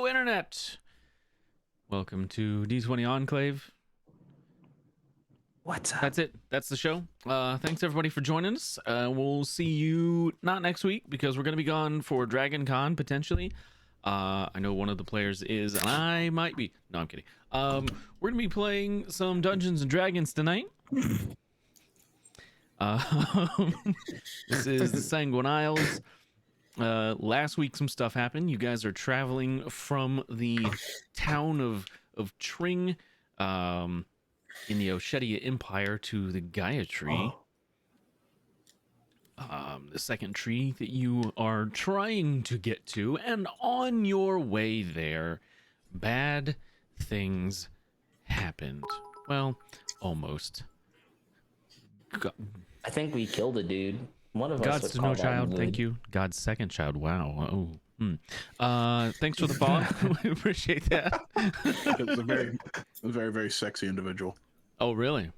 Hello, Internet. Welcome to D20 Enclave. What's up? That's it. That's the show. Thanks everybody for joining us. We'll see you not next week because we're going to be gone for Dragon Con potentially. I know one of the players is, and I might be. No, I'm kidding. We're going to be playing some Dungeons and Dragons tonight. This is the Sanguine Isles. Last week some stuff happened. You guys are traveling from the town of Tring in the Oshetia Empire to the Gaia tree. The second tree that you are trying to get to, and on your way there, bad things happened. Well, almost. I think we killed a dude. One of us God's would to call no that child. good. Thank you. God's second child. Wow. Oh. Thanks for the follow. We appreciate that. It was a very, very sexy individual. Oh, really?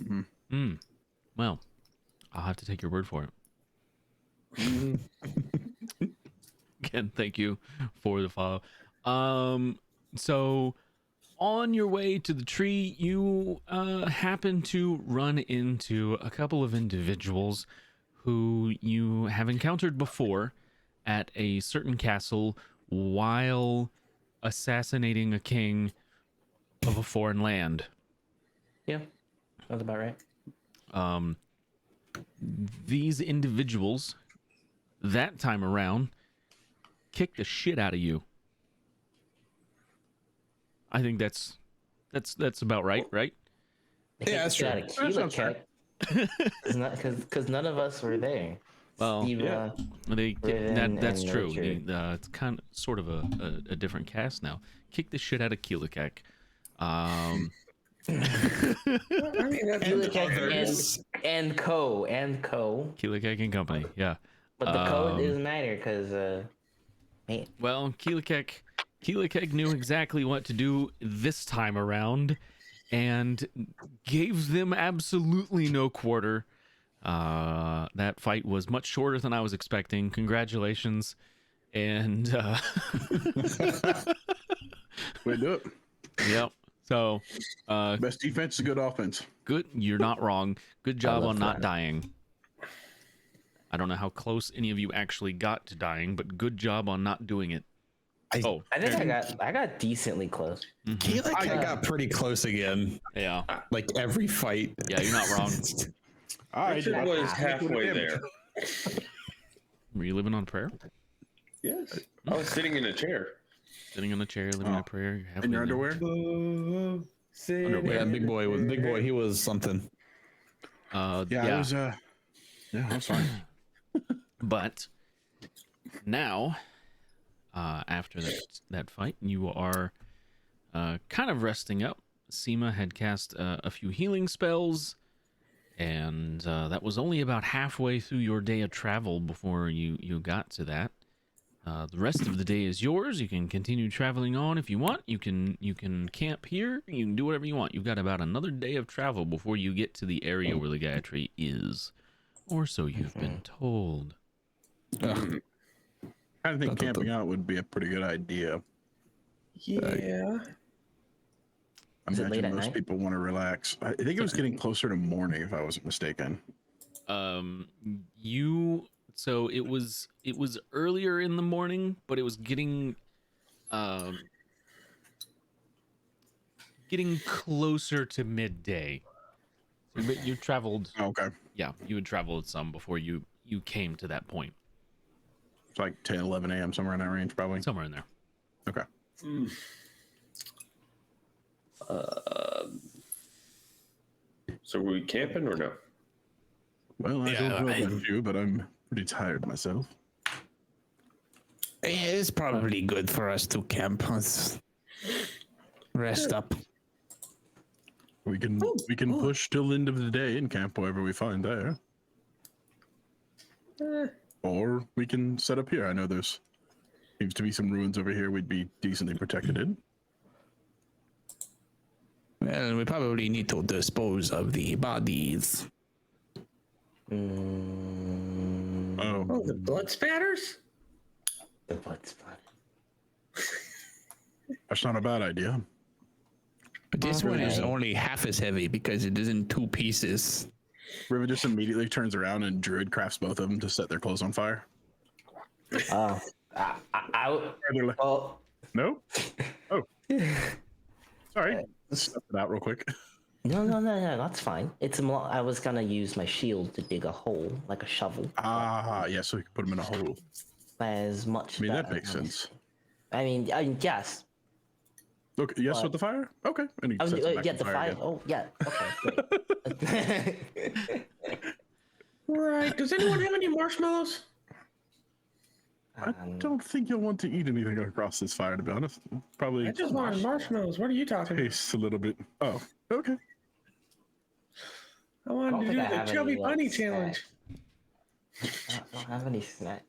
Mm-hmm. Well, I'll have to take your word for it. Again, thank you for the follow. So on your way to the tree, you happen to run into a couple of individuals who you have encountered before at a certain castle while assassinating a king of a foreign land. Yeah, that's about right. These individuals that time around kicked the shit out of you. I think that's about right, right? Yeah, that's true. That sounds fair. Because none of us were there. Well, Steve, yeah. That's and true. Richard. It's kind of sort of a different cast now. Kick the shit out of Keelikak. I mean, and Co. Keelikak and Company, yeah. But the code doesn't matter because, man. Well, Keelikak knew exactly what to do this time around and gave them absolutely no quarter. That fight was much shorter than I was expecting. Congratulations. And Way to do it. yep. So Best defense is good offense. good. You're not wrong. Good job love on not that. dying. I don't know how close any of you actually got to dying, but good job on not doing it. I think I got decently close. I got pretty close again. Yeah. Like every fight. Yeah, you're not wrong. I Richard did was half the halfway damage. there. Were you living on prayer? Yes. I was sitting in a chair. Sitting in a chair, living on a prayer. You're halfway In your there. underwear? Yeah, big boy, he was something. Yeah, I was. Yeah, that's fine. But now, after that fight, you are kind of resting up. Seema had cast a few healing spells, and that was only about halfway through your day of travel before you got to that. The rest of the day is yours. You can continue traveling on if you want. You can camp here. You can do whatever you want. You've got about another day of travel before you get to the area where the Gaia tree is, or so you've been told. I think camping out would be a pretty good idea. Yeah. I Is it late imagine at most night? people want to relax. I think it was getting closer to morning, if I wasn't mistaken. So it was earlier in the morning, but it was getting closer to midday. But you traveled, Okay. yeah, you had traveled some before you came to that point. It's like 10, 11 a.m., somewhere in that range, probably. Somewhere in there. Okay. So were we camping or no? Well, I Yeah, don't know about you, but I'm pretty tired myself. It's probably good for us to camp. Let's rest up. We can push till the end of the day and camp wherever we find there. Or we can set up here. I know there's seems to be some ruins over here we'd be decently protected in. Well, we probably need to dispose of the bodies. Oh, Oh, the blood spatters? The blood spot. That's not a bad idea. But this one is Okay. only half as heavy because it is in 2 pieces. River just immediately turns around and Druid crafts both of them to set their clothes on fire. Oh, Or they're like, well, nope. Oh, sorry. Stuff it out real quick. no, that's fine. It's more. I was gonna use my shield to dig a hole, like a shovel. Ah, yeah, so we can put them in a hole. As much. I mean, that makes sense. I mean, yes. Okay, yes, But- with the fire? Okay. And he sets it back Yeah, on the fire. again. Oh, yeah. Okay, great. Right. Does anyone have any marshmallows? I don't think you'll want to eat anything across this fire, to be honest. Probably I just wanted marshmallows. What are you talking about? tastes a little bit. Oh, okay. I wanted to think do I the have chubby any, like, bunny snacks. challenge. I don't have any snack.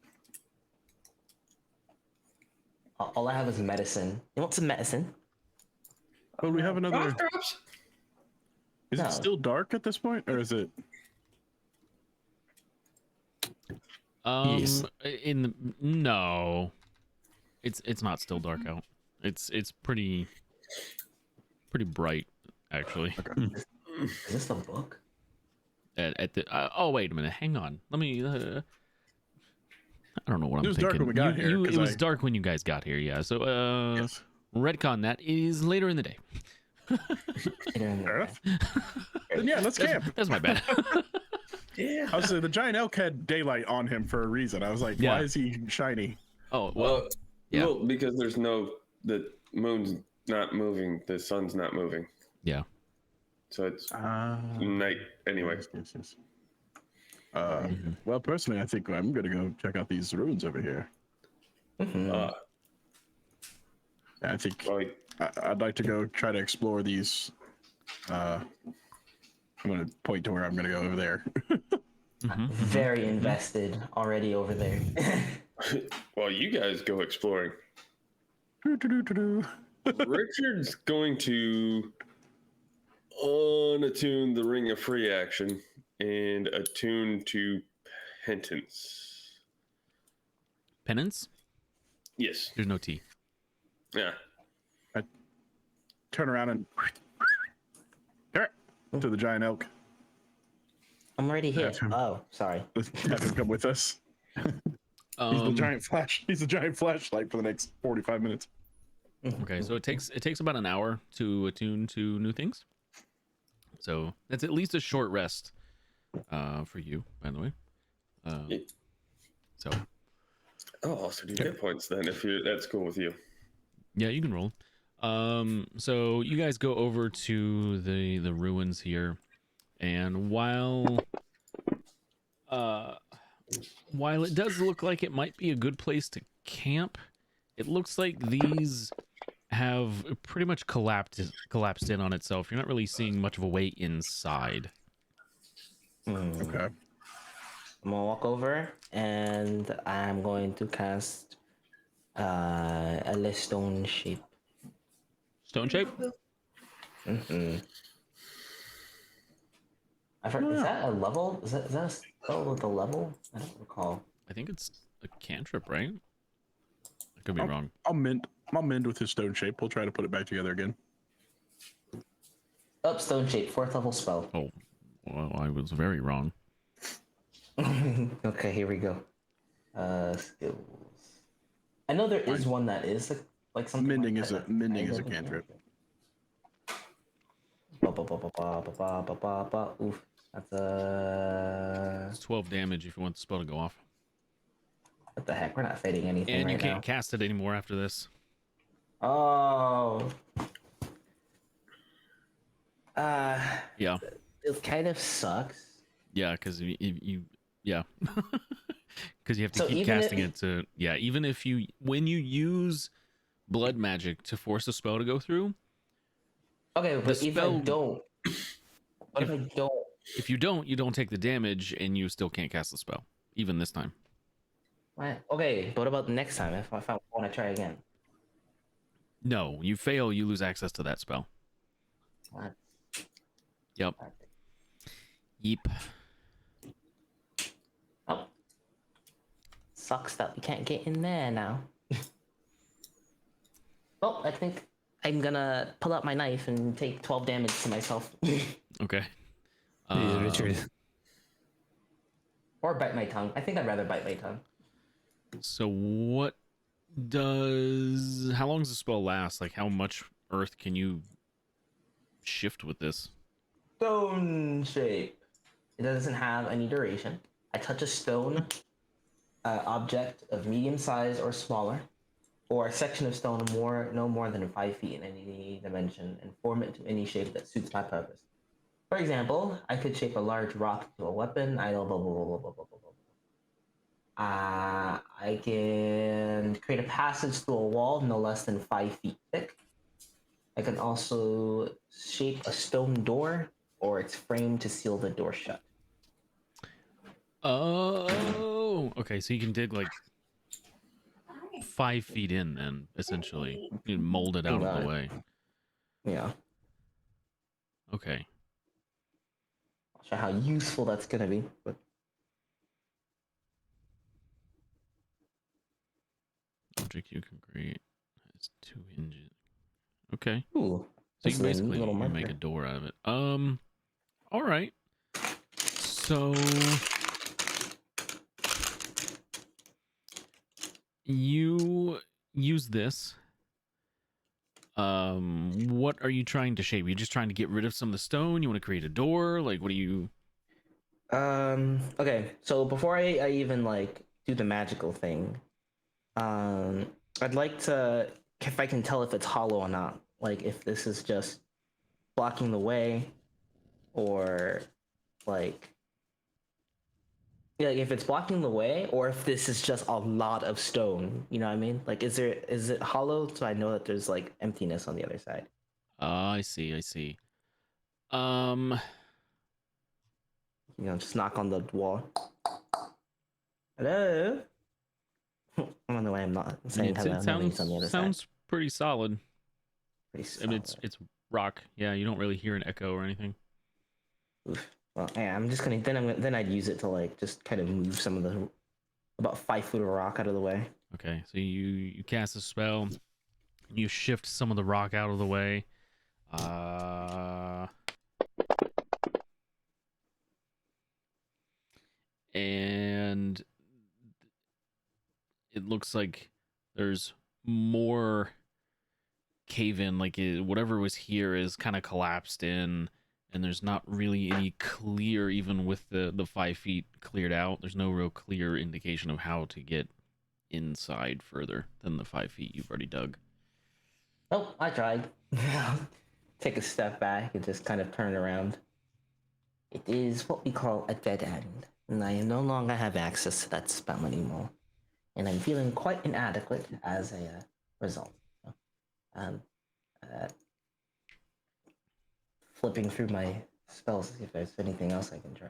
All I have is medicine. You want some medicine? Well, we have another. Cough drops? Is No. it still dark at this point, or is it? Yes. In the, no, it's not still dark out. It's pretty bright actually. Is this the book? At the oh wait a minute, hang on. Let me. I don't know what I'm It was thinking. dark when we got here, 'cause It was I- dark when you guys got here. Yeah. So Yes. retcon that is later in the day. Later in the Fair day. enough. Then yeah, let's camp. That's my bad. Yeah. I was saying the giant elk had daylight on him for a reason. I was like, Yeah. why is he shiny? Oh well. Well, yeah. well, because there's the moon's not moving, the sun's not moving, Yeah. so it's Ah, night anyway. yes. Well, personally, I think I'm gonna go check out these ruins over here. Uh, I think well, I'd like to go try to explore these. I'm gonna point to where I'm gonna go over there. Very invested already over there. well, you guys go exploring. Doo-doo-doo-doo-doo. Richard's going to unattune the Ring of Free action and attune to Penance. Penance? Yes. There's no T. Yeah. Turn around and to the giant elk. I'm already here. That's him. Oh, sorry. Let's have him come with us. He's the giant flash. He's the giant flashlight for the next 45 minutes. Okay, so it takes about an hour to attune to new things. So that's at least a short rest for you, by the way. Yeah. So Oh, also do hit points then if that's cool with you. yeah, you can roll. So you guys go over to the ruins here, and while it does look like it might be a good place to camp, it looks like these have pretty much collapsed in on itself. You're not really seeing much of a way inside. Okay. I'm gonna walk over and I'm going to cast a list stone shape. Stone shape? I've heard, is that a level? Is that a spell with a level? I don't recall. I think it's a cantrip, right? I could be Oh. wrong. I'll mend with his stone shape. We'll try to put it back together again. Up stone shape, 4th level spell. Oh, well, I was very wrong. Okay, here we go. Skills. I know there is one that is like something. Mending like is that, a mending is a kind of cantrip. Oof, that's a. It's 12 damage if you want the spell to go off. What the heck? We're not fading anything And you right can't cast it anymore after this. now. Oh. Yeah. It kind of sucks. Yeah, because yeah. Because you have to So keep even casting if- it to, yeah, even if when you use blood magic to force a spell to go through, Okay, but if I spell- don't. What if I don't? if you don't take the damage and you still can't cast the spell, even this time. What? Okay, but what about next time if I want to try again? No, you fail, you lose access to that spell. What? Yep. Yep. Oh. Sucks that we can't get in there now. Well, I think I'm gonna pull out my knife and take 12 damage to myself. Okay. Hey, Richard. Or bite my tongue. I think I'd rather bite my tongue. So how long does the spell last? Like how much earth can you shift with this? Stone shape. It doesn't have any duration. I touch a stone object of medium size or smaller, or a section of stone no more than 5 feet in any dimension, and form it to any shape that suits my purpose. For example, I could shape a large rock into a weapon. I blah blah blah blah blah blah blah. I can create a passage through a wall no less than 5 feet thick. I can also shape a stone door or its frame to seal the door shut. Oh, okay. So you can dig like 5 feet in, then essentially you mold it out of the way. Yeah. Okay. Not sure how useful that's gonna be, but Object you can create has 2 hinges. Okay. ooh, So this you is a can neat little you can marker. make a door out of it. All right. So you use this. What are you trying to shape? You're just trying to get rid of some of the stone? You want to create a door? Like, what do you? Okay, so before I even like do the magical thing, I'd like to, if I can tell if it's hollow or not, like if this is just blocking the way, or like, yeah, like if it's blocking the way, or if this is just a lot of stone. You know what I mean? Like, is it hollow so I know that there's like emptiness on the other side? I see. I see. You know, just knock on the wall. Hello. I'm on the way. I'm not saying It hello. Nobody's on the other side. sounds pretty solid. Pretty I mean, solid. it's rock. Yeah, you don't really hear an echo or anything. Oof. Well, yeah, I'm just gonna then I'd use it to like just kind of move some of the about 5 foot of rock out of the way. Okay, so you cast a spell. You shift some of the rock out of the way. And it looks like there's more cave in, like whatever was here is kind of collapsed in, and there's not really any clear, even with the 5 feet cleared out, there's no real clear indication of how to get inside further than the 5 feet you've already dug. Oh, I tried. Take a step back and just kind of turn around. It is what we call a dead end, and I no longer have access to that spell anymore, and I'm feeling quite inadequate as a result. Um, uh, Flipping through my spells to see if there's anything else I can try.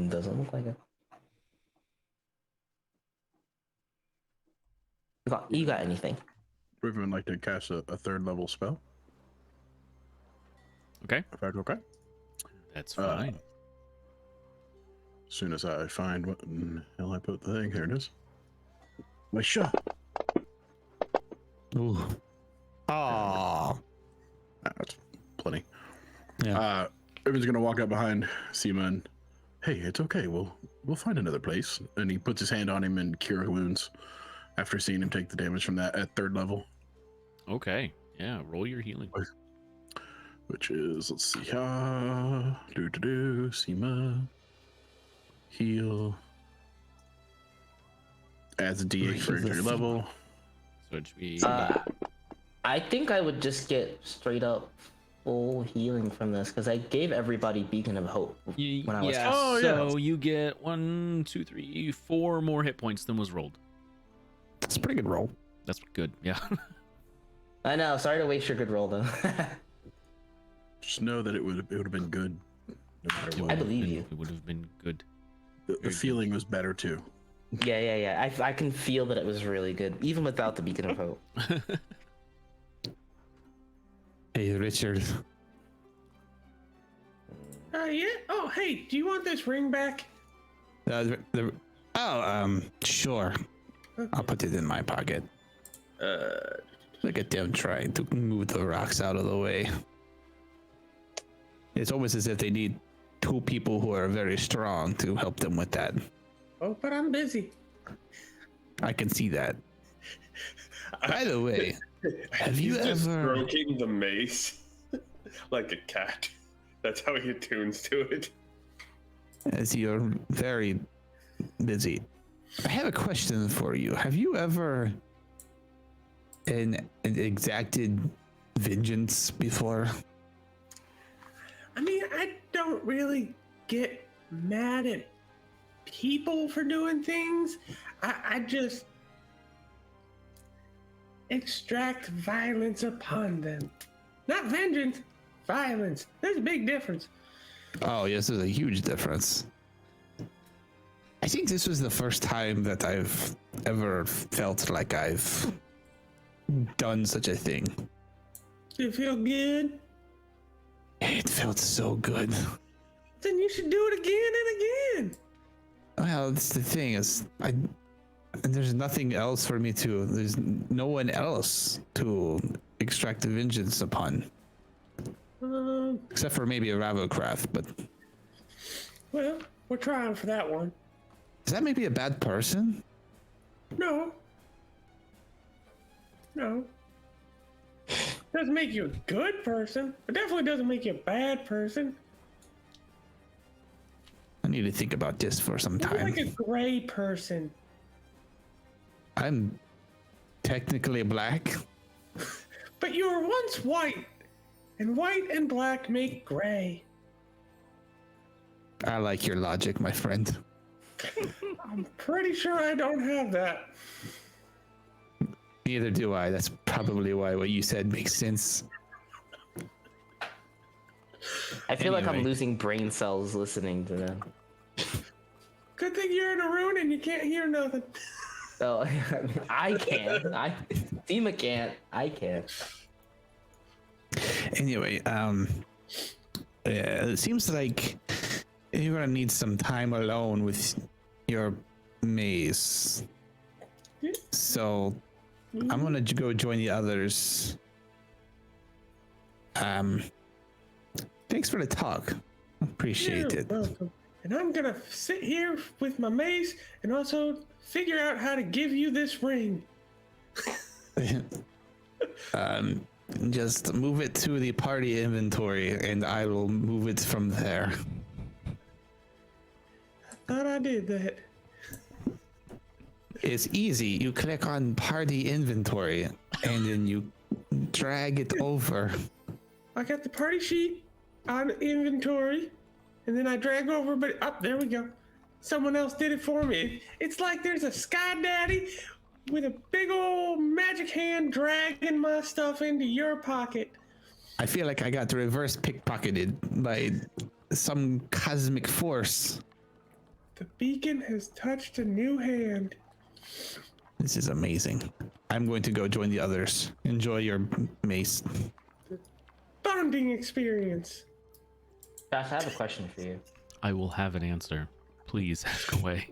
Doesn't look like it. You got anything? Would everyone like to cast a 3rd level spell? Okay, If that's okay. that's fine. As soon as I find what in the hell I put the thing, here it is. My shot. Ooh. Oh. That's plenty. Yeah. Everyone's gonna walk up behind Seema and, hey, it's okay. We'll find another place. And he puts his hand on him and cure wounds after seeing him take the damage from that at 3rd level. Okay, yeah, roll your healing. Which is, let's see, Seema, heal, adds a D8 for injury level. So it should be I think I would just get straight up full healing from this because I gave everybody Beacon of Hope when I was. yeah. Oh, So yeah. you get 1, 2, 3, 4 more hit points than was rolled. That's a pretty good roll. That's good. Yeah. I know. Sorry to waste your good roll though. Just know that it would have been good no matter what. I believe you. It would have been good. The feeling was better too. Yeah. I can feel that it was really good, even without the Beacon of Hope. Hey, Richard. Yeah. Oh, hey, do you want this ring back? Sure. I'll put it in my pocket. Look at them trying to move the rocks out of the way. It's almost as if they need two people who are very strong to help them with that. Oh, but I'm busy. I can see that. By the way, have you He's just ever... stroking the mace like a cat. That's how he attunes to it. As you're very busy, I have a question for you. Have you ever exacted vengeance before? I mean, I don't really get mad at people for doing things. I just extract violence upon them. Not vengeance, violence. There's a big difference. Oh, yes, there's a huge difference. I think this was the first time that I've ever felt like I've done such a thing. You feel good? It felt so good. Then you should do it again and again. Well, that's the thing is, there's nothing else for me to. There's no one else to extract the vengeance upon, except for maybe a Ravocraft. But Well, we're trying for that one. is that maybe a bad person? No. Doesn't make you a good person. It definitely doesn't make you a bad person. I need to think about this for some You're time. like a gray person. I'm technically black. But you were once white. And white and black make gray. I like your logic, my friend. I'm pretty sure I don't have that. Neither do I. That's probably why what you said makes sense. I feel like I'm Anyway. losing brain cells listening to them. Good thing you're in a room and you can't hear nothing. So I can't. Dima can't. I can't. Anyway, it seems like you're gonna need some time alone with your maze. So I'm gonna go join the others. Thanks for the talk. Appreciate You're it. welcome. And I'm gonna sit here with my mace and also figure out how to give you this ring. Just move it to the party inventory, and I will move it from there. Thought I did that. It's easy. You click on party inventory, and then you drag it over. I got the party sheet on inventory, and then I drag over, but there we go. Someone else did it for me. It's like there's a Sky Daddy with a big old magic hand dragging my stuff into your pocket. I feel like I got reverse pickpocketed by some cosmic force. The beacon has touched a new hand. This is amazing. I'm going to go join the others. Enjoy your mace. Bonding experience. Josh, I have a question for you. I will have an answer. Please ask away.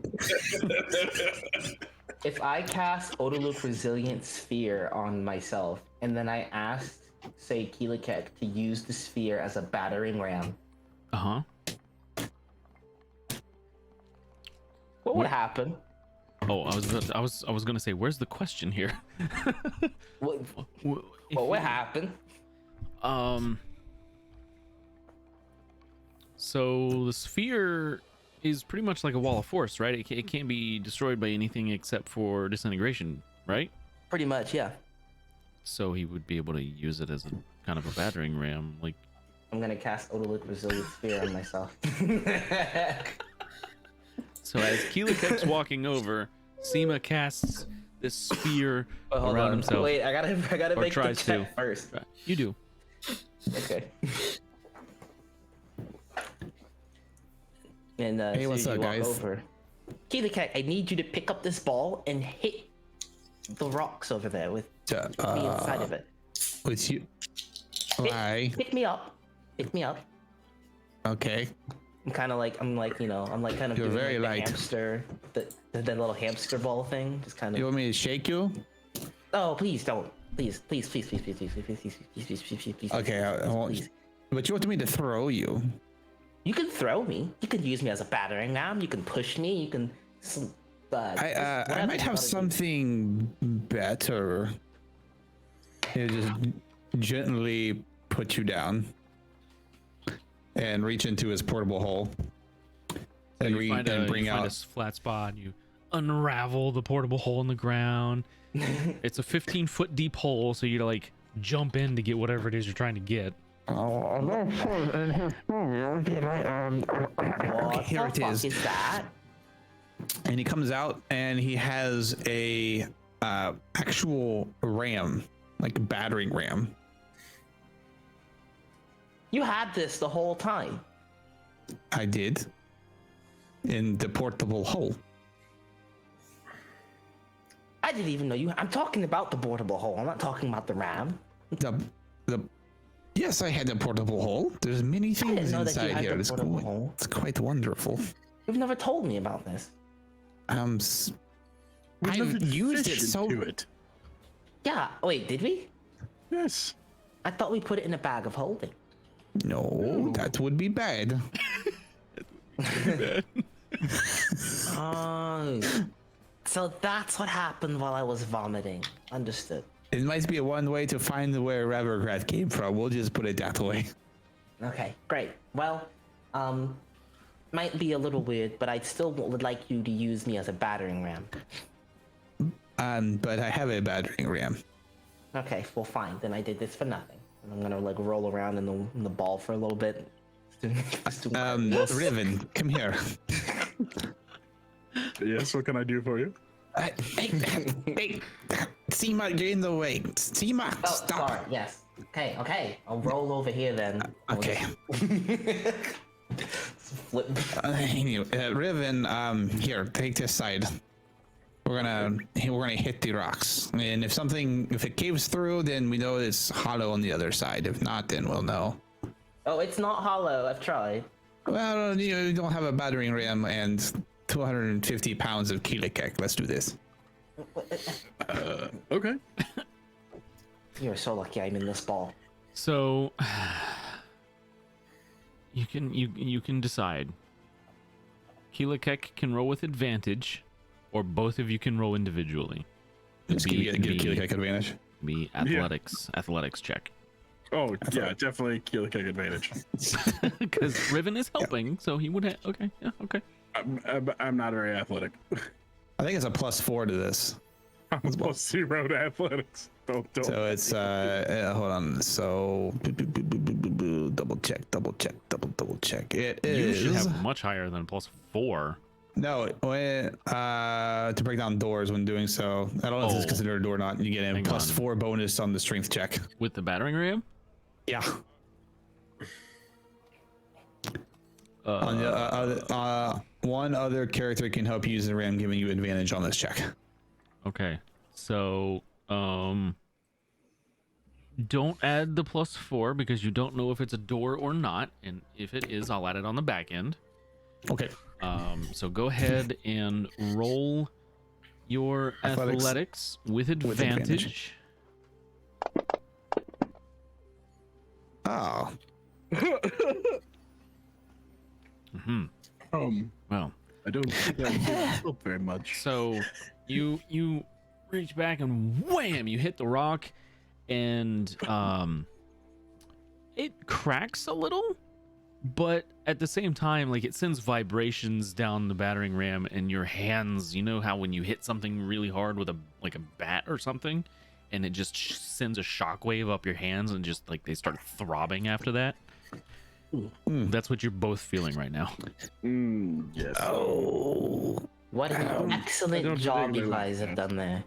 If I cast Odalook Resilient Sphere on myself, and then I asked, say, Keelakek to use the sphere as a battering ram, Uh-huh. what would happen? Oh, I was gonna say, where's the question here? What, If what would you- happen? So the sphere is pretty much like a wall of force, right? It can't be destroyed by anything except for disintegration, right? Pretty much, yeah. So he would be able to use it as a kind of a battering ram, like. I'm gonna cast Odalook Resilient Sphere on myself. So as Keelakek's walking over, Seema casts this spear But hold around on. himself. Wait, I gotta Or make the tries check to. first. You do. Okay. And Hey, as what's soon as up, you walk guys? over, Keelakek, I need you to pick up this ball and hit the rocks over there with me inside of it. With you. Why? Pick me up. Pick me up. Okay. I'm kind of like I'm like kind of You're doing very like, the light. hamster, the little hamster ball thing, just kind You of. want me to shake you? Oh, please don't. Please. Okay, I won't. Please. But you want me to throw you? You can throw me. You can use me as a battering ram. You can push me. You can. I might have something better. He'll just gently put you down and reach into his portable hole and, You find bring you out. find a flat spot. And you unravel the portable hole in the ground. It's a 15-foot deep hole, so you like jump in to get whatever it is you're trying to get. What here the it fuck is. is that? And he comes out and he has a actual ram, like a battering ram. You had this the whole time. I did. In the portable hole. I didn't even know you. I'm talking about the portable hole. I'm not talking about the ram. The yes, I had a portable hole. There's many didn't things know that you inside had here. the It's portable quite, hole. it's quite wonderful. You've never told me about this. We've never I've used it fished so. into it. Yeah. Wait, did we? Yes. I thought we put it in a bag of holding. No, that would be bad. Oh. So that's what happened while I was vomiting. Understood. It might be one way to find where Rubbercraft came from. We'll just put it that way. Okay, great. Well, might be a little weird, but I still would like you to use me as a battering ram. But I have a battering ram. Okay, well, fine. Then I did this for nothing. And I'm gonna like roll around in the ball for a little bit. Riven, come here. Yes, what can I do for you? Hey, Seema, you're in the way. Seema, Oh, stop. sorry. Yes. Okay. I'll roll over here then. I'll Okay. Flip. Anyway, Riven, here, take this side. We're gonna hit the rocks, and if it caves through, then we know it's hollow on the other side. If not, then we'll know. Oh, it's not hollow. I've tried. Well, you don't have a battering ram and 250 pounds of Keelakek. Let's do this. Okay. You're so lucky I'm in this ball. So you can decide. Keelakek can roll with advantage, or both of you can roll individually. Just give Keelakek advantage. Be athletics check. Oh, yeah, definitely Keelakek advantage. Because Riven is helping, so he would have. Okay, yeah, okay. I'm not very athletic. I think it's a +4 to this. I'm +0 to athletics. Don't. So it's hold on. So double check. It You is. should have much higher than +4. No, to break down doors when doing so. I don't know if this is considered a door or not. You get a Hang +4 bonus on the strength check. With the battering ram? Yeah. On the, one other character can help you use the ram, giving you advantage on this check. Okay. So, don't add the +4 because you don't know if it's a door or not, and if it is, I'll add it on the back end. Okay. So go ahead and roll your athletics with advantage. Oh. Well, I don't think I can help very much. so you reach back and wham, you hit the rock, and it cracks a little, but at the same time, like, it sends vibrations down the battering ram, and your hands, you know how when you hit something really hard with a bat or something, and it just sends a shockwave up your hands, and just like they start throbbing after that. That's what you're both feeling right now. Yes. Oh. What an I excellent don't job think you they guys like have that. done there.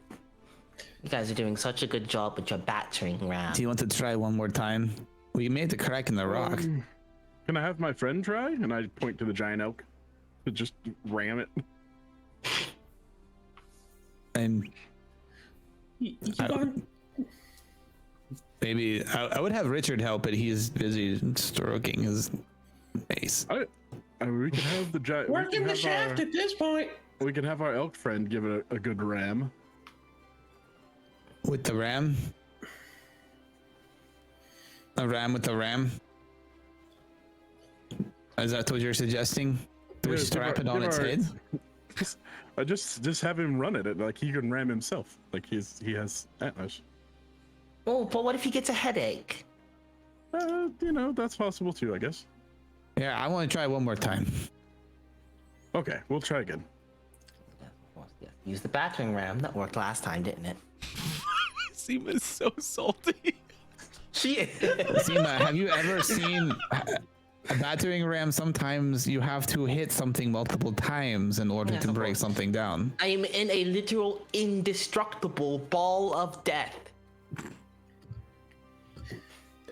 You guys are doing such a good job with your battering ram. Do you want to try one more time? We made the crack in the rock. Can I have my friend try? And I point to the giant elk. To just ram it. And maybe I would have Richard help, but he's busy stroking his mace. I mean, we can have the giant. Working the shaft at this point. We can have our elk friend give it a good ram. With the ram? A ram with the ram? Is that what you're suggesting? Do we Yeah, strap it on its head? Just have him run it. Like he can ram himself. Like he has antlers. Oh, but what if he gets a headache? That's possible too, I guess. Yeah, I want to try one more time. Okay, we'll try again. Yeah, of course, yeah. Use the battering ram. That worked last time, didn't it? Seema's so salty. She is. Seema, have you ever seen a battering ram? Sometimes you have to hit something multiple times in order Yes, to of break course. something down. I am in a literal indestructible ball of death.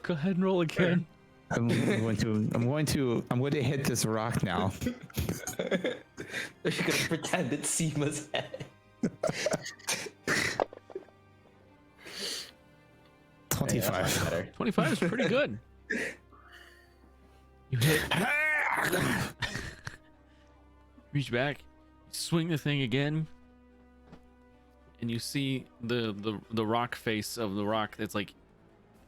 Go ahead and roll again. I'm going to hit this rock now. You're gonna pretend it's Seema's head. 25. 25 is pretty good. You hit. Reach back, swing the thing again, and you see the rock face of the rock that's like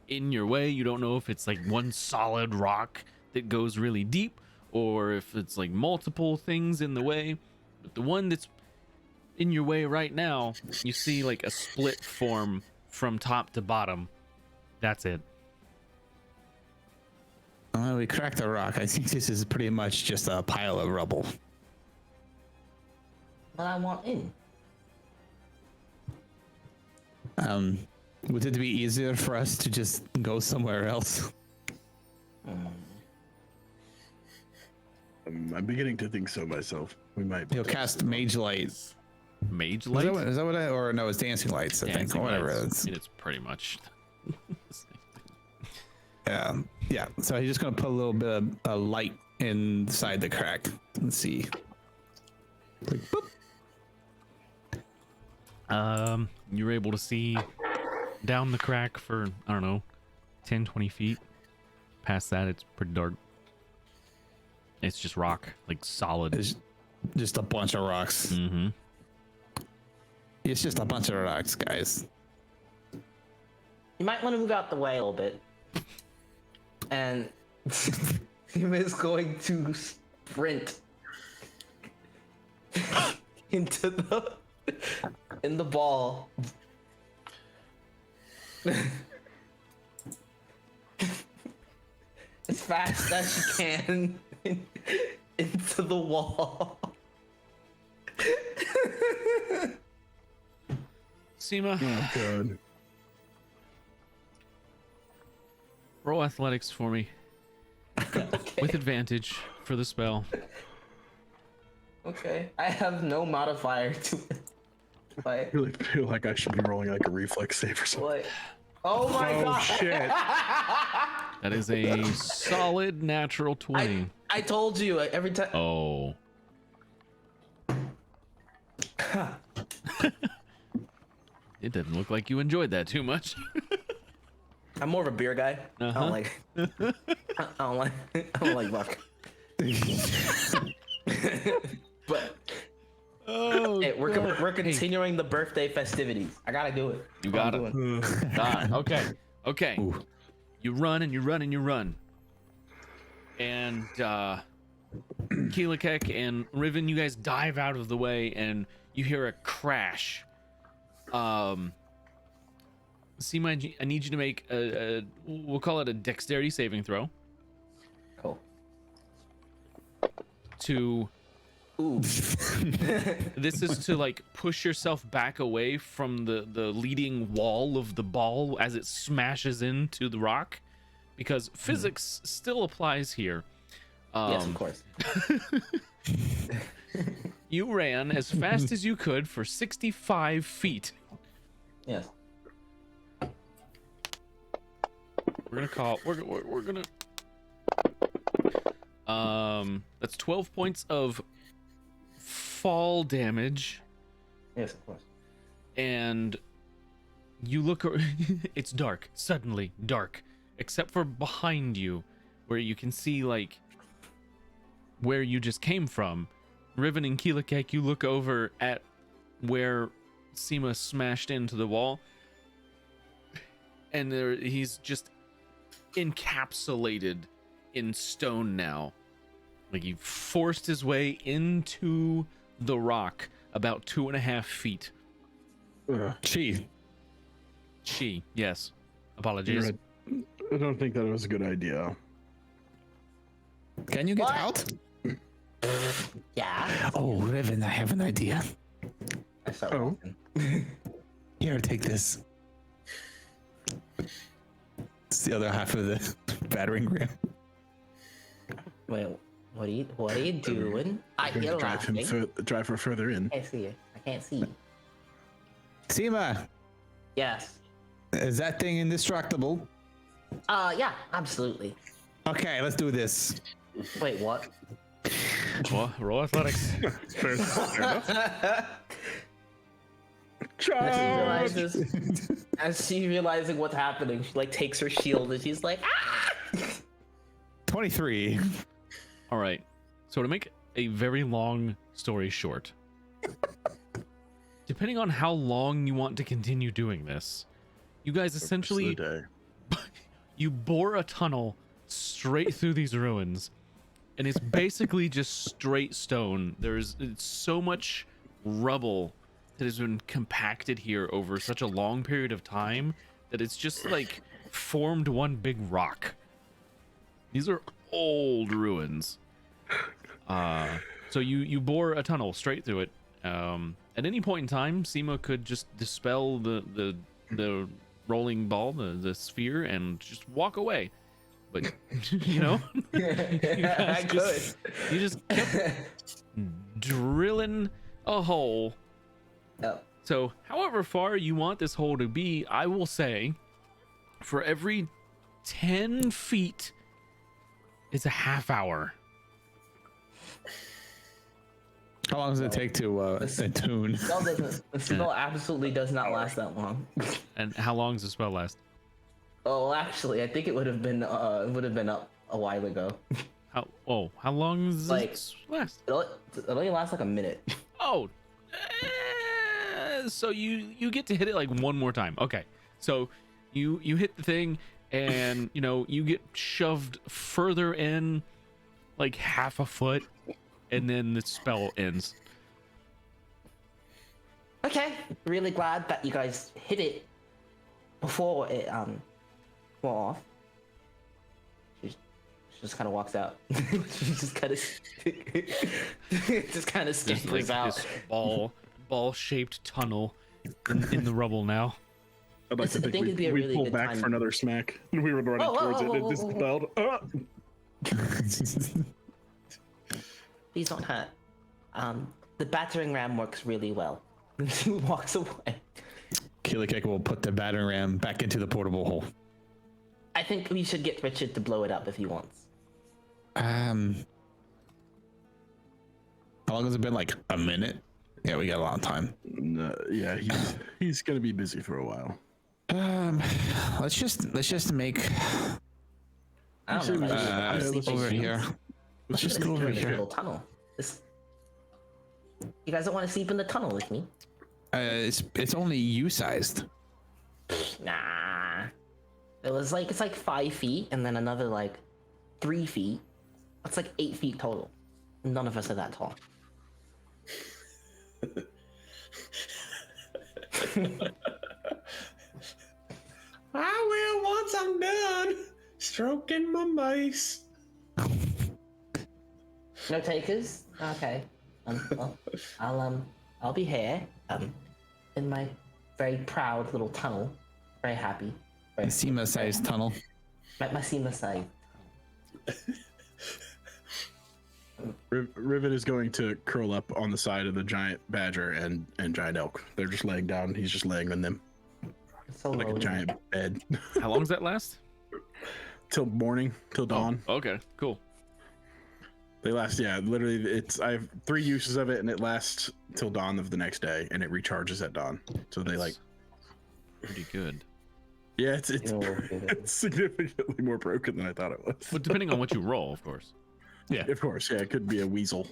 in your way. You don't know if it's like one solid rock that goes really deep or if it's like multiple things in the way. But the one that's in your way right now, you see like a split form from top to bottom. That's it. We cracked the rock. I think this is pretty much just a pile of rubble. But I want in. Would it be easier for us to just go somewhere else? I'm beginning to think so myself. We might. He'll cast Mage Light. Mage Is light. that what or no, it's Dancing Lights, I think. Dancing Whatever lights. it is. It's pretty much. Yeah, so he's just gonna put a little bit of a light inside the crack. Let's see. Like, boop. You're able to see down the crack for, I don't know, 10, 20 feet. Past that, it's pretty dark. It's just rock, like solid. It's just a bunch of rocks. Mm-hmm. It's just a bunch of rocks, guys. You might want to move out the way a little bit. And Seema is going to sprint into the ball. As fast as she can into the wall. Seema, Oh god. roll athletics for me with advantage for the spell. Okay, I have no modifier to it. I really feel like I should be rolling like a reflex save or something. What? Oh my Oh god! shit! That is a solid natural 20. I told you every time. Oh. It doesn't look like you enjoyed that too much. I'm more of a beer guy. I Uh-huh. don't like. I don't like vodka. But Oh, hey, we're continuing the birthday festivities. I gotta do it. You got I'm it. doing Okay. Okay. You run and you run and you run. And Keelakek and Riven, you guys dive out of the way and you hear a crash. Seema, I need you to make we'll call it a dexterity saving throw Cool. to Ooh. this is to like push yourself back away from the leading wall of the ball as it smashes into the rock, because physics still applies here. Yes, of course. You ran as fast as you could for 65 feet. Yes. We're gonna that's 12 points of fall damage. Yes, of course. And you look it's dark, suddenly dark, except for behind you, where you can see like where you just came from. Riven and Keelakek, you look over at where Seema smashed into the wall, and he's just encapsulated in stone now. Like he forced his way into the rock about 2.5 feet. She. Yes. Apologies. I don't think that was a good idea. Can you get What? out? Yeah. Oh, Riven, I have an idea. I start Oh. walking. Here, take this. It's the other half of the battering ram. Wait, what are you doing? I hear Drive him laughing. drive her further in. I can't see you. I can't see you. Seema, Yes. is that thing indestructible? Yeah, absolutely. Okay, let's do this. Wait, what? Well, roll athletics. Fair enough. As she realizes, as she realizing what's happening, she like takes her shield and she's like, ah! 23. All right. So to make a very long story short, depending on how long you want to continue doing this, you guys essentially you bore a tunnel straight through these ruins, and it's basically just straight stone. It's so much rubble that has been compacted here over such a long period of time that it's just like formed one big rock. These are old ruins. So you bore a tunnel straight through it. At any point in time, Seema could just dispel the rolling ball, the sphere, and just walk away. But you know, I could. you just kept drilling a hole. Oh, So, however far you want this hole to be, I will say, for every 10 feet, it's a half hour. How long does it take to attune? spell doesn't. The spell absolutely does not last that long. And how long does the spell last? Oh, actually, I think it would have been up a while ago. How long does Like- it last? It only lasts like a minute. Oh, so you get to hit it like one more time. Okay, so you hit the thing, and you get shoved further in, like half a foot, and then the spell ends. Okay, really glad that you guys hit it before it wore off. She just kind of walks out. She just kind of There's scampers like out. this ball-shaped tunnel in the rubble now. I'd like to I think think it'd be a we really pulled good back time. for another smack. We were running Whoa, whoa, towards whoa, it and whoa, it whoa, dispelled. Please don't hurt. The battering ram works really well. She walks away. Keelakek will put the battering ram back into the portable hole. I think we should get Richard to blow it up if he wants. How long has it been? Like a minute? Yeah, we got a lot of time. Yeah, he's gonna be busy for a while. Let's just make I don't know. Let's Sleeping over Shields. here. Let's just Sleep go over in this here. little tunnel. You guys don't want to sleep in the tunnel with me? It's only you sized. Nah. It's like 5 feet and then another like 3 feet. That's like 8 feet total. None of us are that tall. I will once I'm done stroking my mice. No takers? Okay. Well, I'll be here. In my very proud little tunnel. Very happy. The Seema sized tunnel. My Seema side. Rivet is going to curl up on the side of the giant badger and giant elk. They're just laying down. He's just laying on them It's so like a lonely. giant bed. How long does that last? Till morning, till dawn. Oh, okay, cool. They last, yeah, literally. I have 3 uses of it, and it lasts till dawn of the next day, and it recharges at dawn. So they like, Pretty good. yeah, it's You know, it's significantly more broken than I thought it was. But depending on what you roll, of course. Yeah. Of course, yeah, it could be a weasel.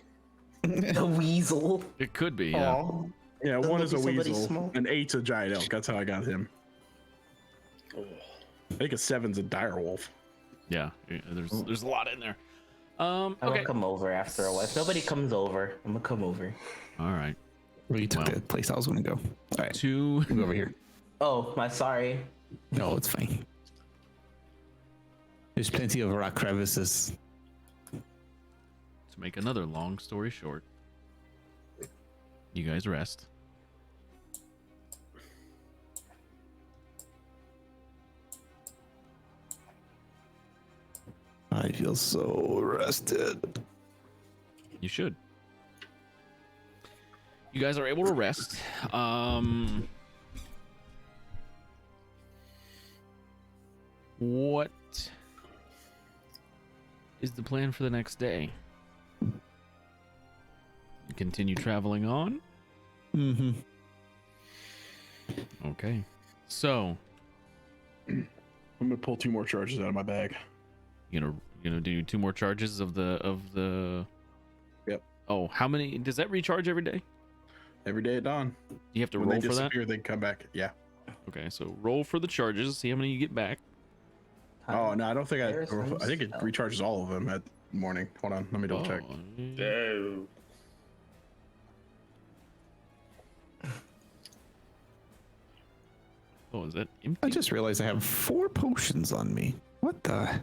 A weasel. It could be, yeah. Aw. Yeah, Doesn't one it is be a somebody weasel, small? an 8's a giant elk. That's how I got him. Oh. I think a 7's a dire wolf. Yeah, there's a lot in there. I'm Okay. gonna come over after a while. If nobody comes over, I'm gonna come over. All right. Well, you took Wow. the place I was going to go. All right, To move over here. Oh, my sorry. No, it's fine. There's plenty of rock crevices. make another long story short, you guys rest. I feel so rested. You should. You guys are able to rest. What is the plan for the next day? You continue traveling on? Mm-hmm. Okay. So, I'm gonna pull 2 more charges out of my bag. you gonna do 2 more charges of the Yep. Oh, how many does that recharge every day? Every day at dawn. You have to When roll they for that? disappear, they come back. Yeah. Okay, so roll for the charges, see how many you get back. Oh no, I don't think There's I think it no- recharges all of them at morning. Hold on, let me double check. Oh. Oh, is that empty? I just realized I have 4 potions on me. What the?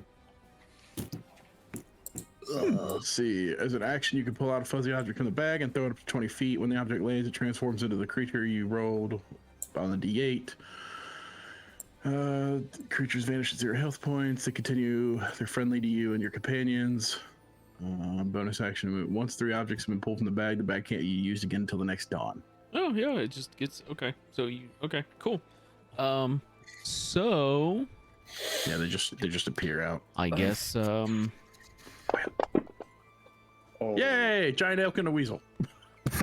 Let's see. As an action, you can pull out a fuzzy object from the bag and throw it up to 20 feet. When the object lands, it transforms into the creature you rolled on the D8. Creatures vanish at 0 health points. They continue. They're friendly to you and your companions. Bonus action. Once 3 objects have been pulled from the bag can't be used again until the next dawn. Oh yeah, it just gets okay. So you okay, cool. So Yeah, they just appear out. I guess Oh. Yay! Giant elk and a weasel.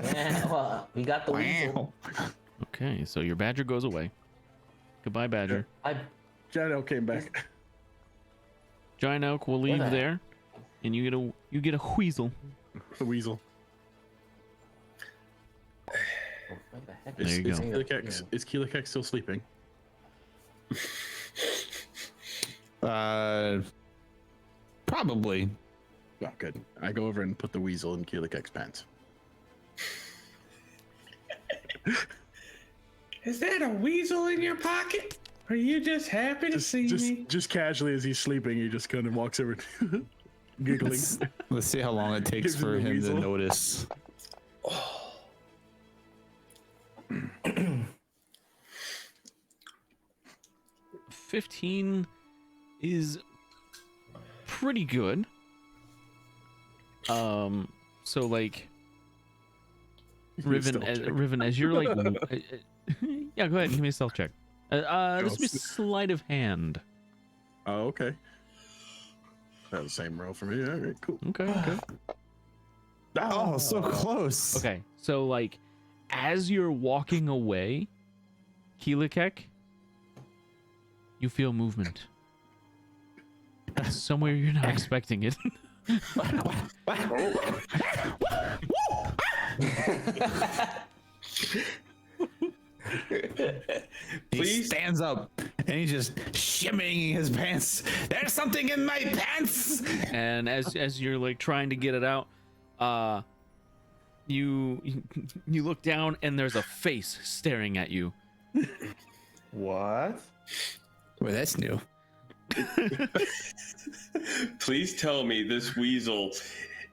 Yeah, well, we got the weasel. okay, so your badger goes away. Goodbye, badger. Giant elk came back. Giant elk will leave the heck? there, and you get a weasel. The weasel. What the heck There is you this? go. Is Keelikex still sleeping? Probably. Oh, good. I go over and put the weasel in Keelikex pants. Is that a weasel in your pocket? Are you just happy to see me? Just casually as he's sleeping, he just kind of walks over, giggling. Let's see how long it takes Gives him for the him weasel. to notice. $15 is pretty good. So like Riven, as you're like, yeah, go ahead, give me a stealth check. This will be sleight of hand. Oh, okay. That was the same roll for me. All right, cool. Okay. Oh, so close. Okay, so like, as you're walking away, Keelakek, you feel movement. Somewhere you're not expecting it. He Please? stands up and he's just shimmying his pants. There's something in my pants. And as you're like trying to get it out, you look down and there's a face staring at you. What? Well, that's new. Please tell me this weasel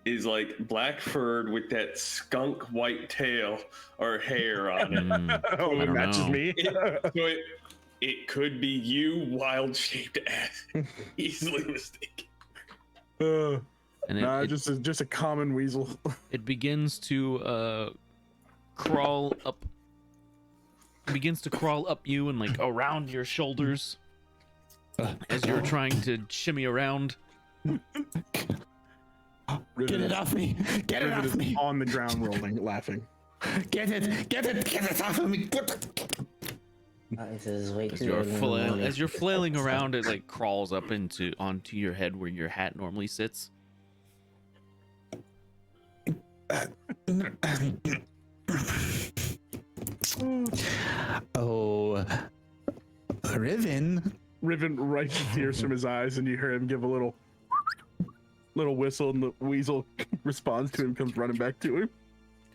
is like black furred with that skunk white tail or hair on it. Oh, I it don't matches know. me. So it could be you, wild shaped ass. Easily mistaken. And Nah, just a common weasel. it begins to crawl up. It begins to crawl up you and like around your shoulders as you're trying to shimmy around. Get it off me. Get it Riven off is me. on the ground rolling, laughing. Get it off of me. This is way As too you're, early in the morning. as you're flailing around, it like crawls up onto your head where your hat normally sits. Oh, Riven. Riven wipes the tears from his eyes, and you hear him give a little whistle, and the weasel responds to him, comes running back to him.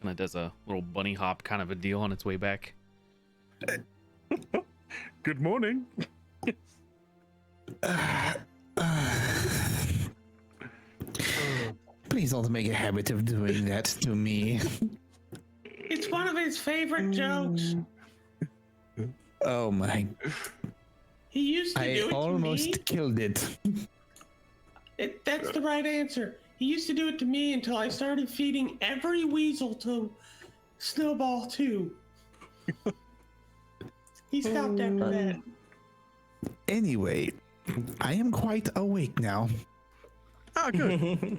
Kind of does a little bunny hop kind of a deal on its way back. Good morning. Please don't make a habit of doing that to me. It's one of his favorite jokes. Oh my! He used to I do it to me. almost killed it. That's the right answer. He used to do it to me until I started feeding every weasel to Snowball too. He stopped after that. Anyway, I am quite awake now. Ah, good.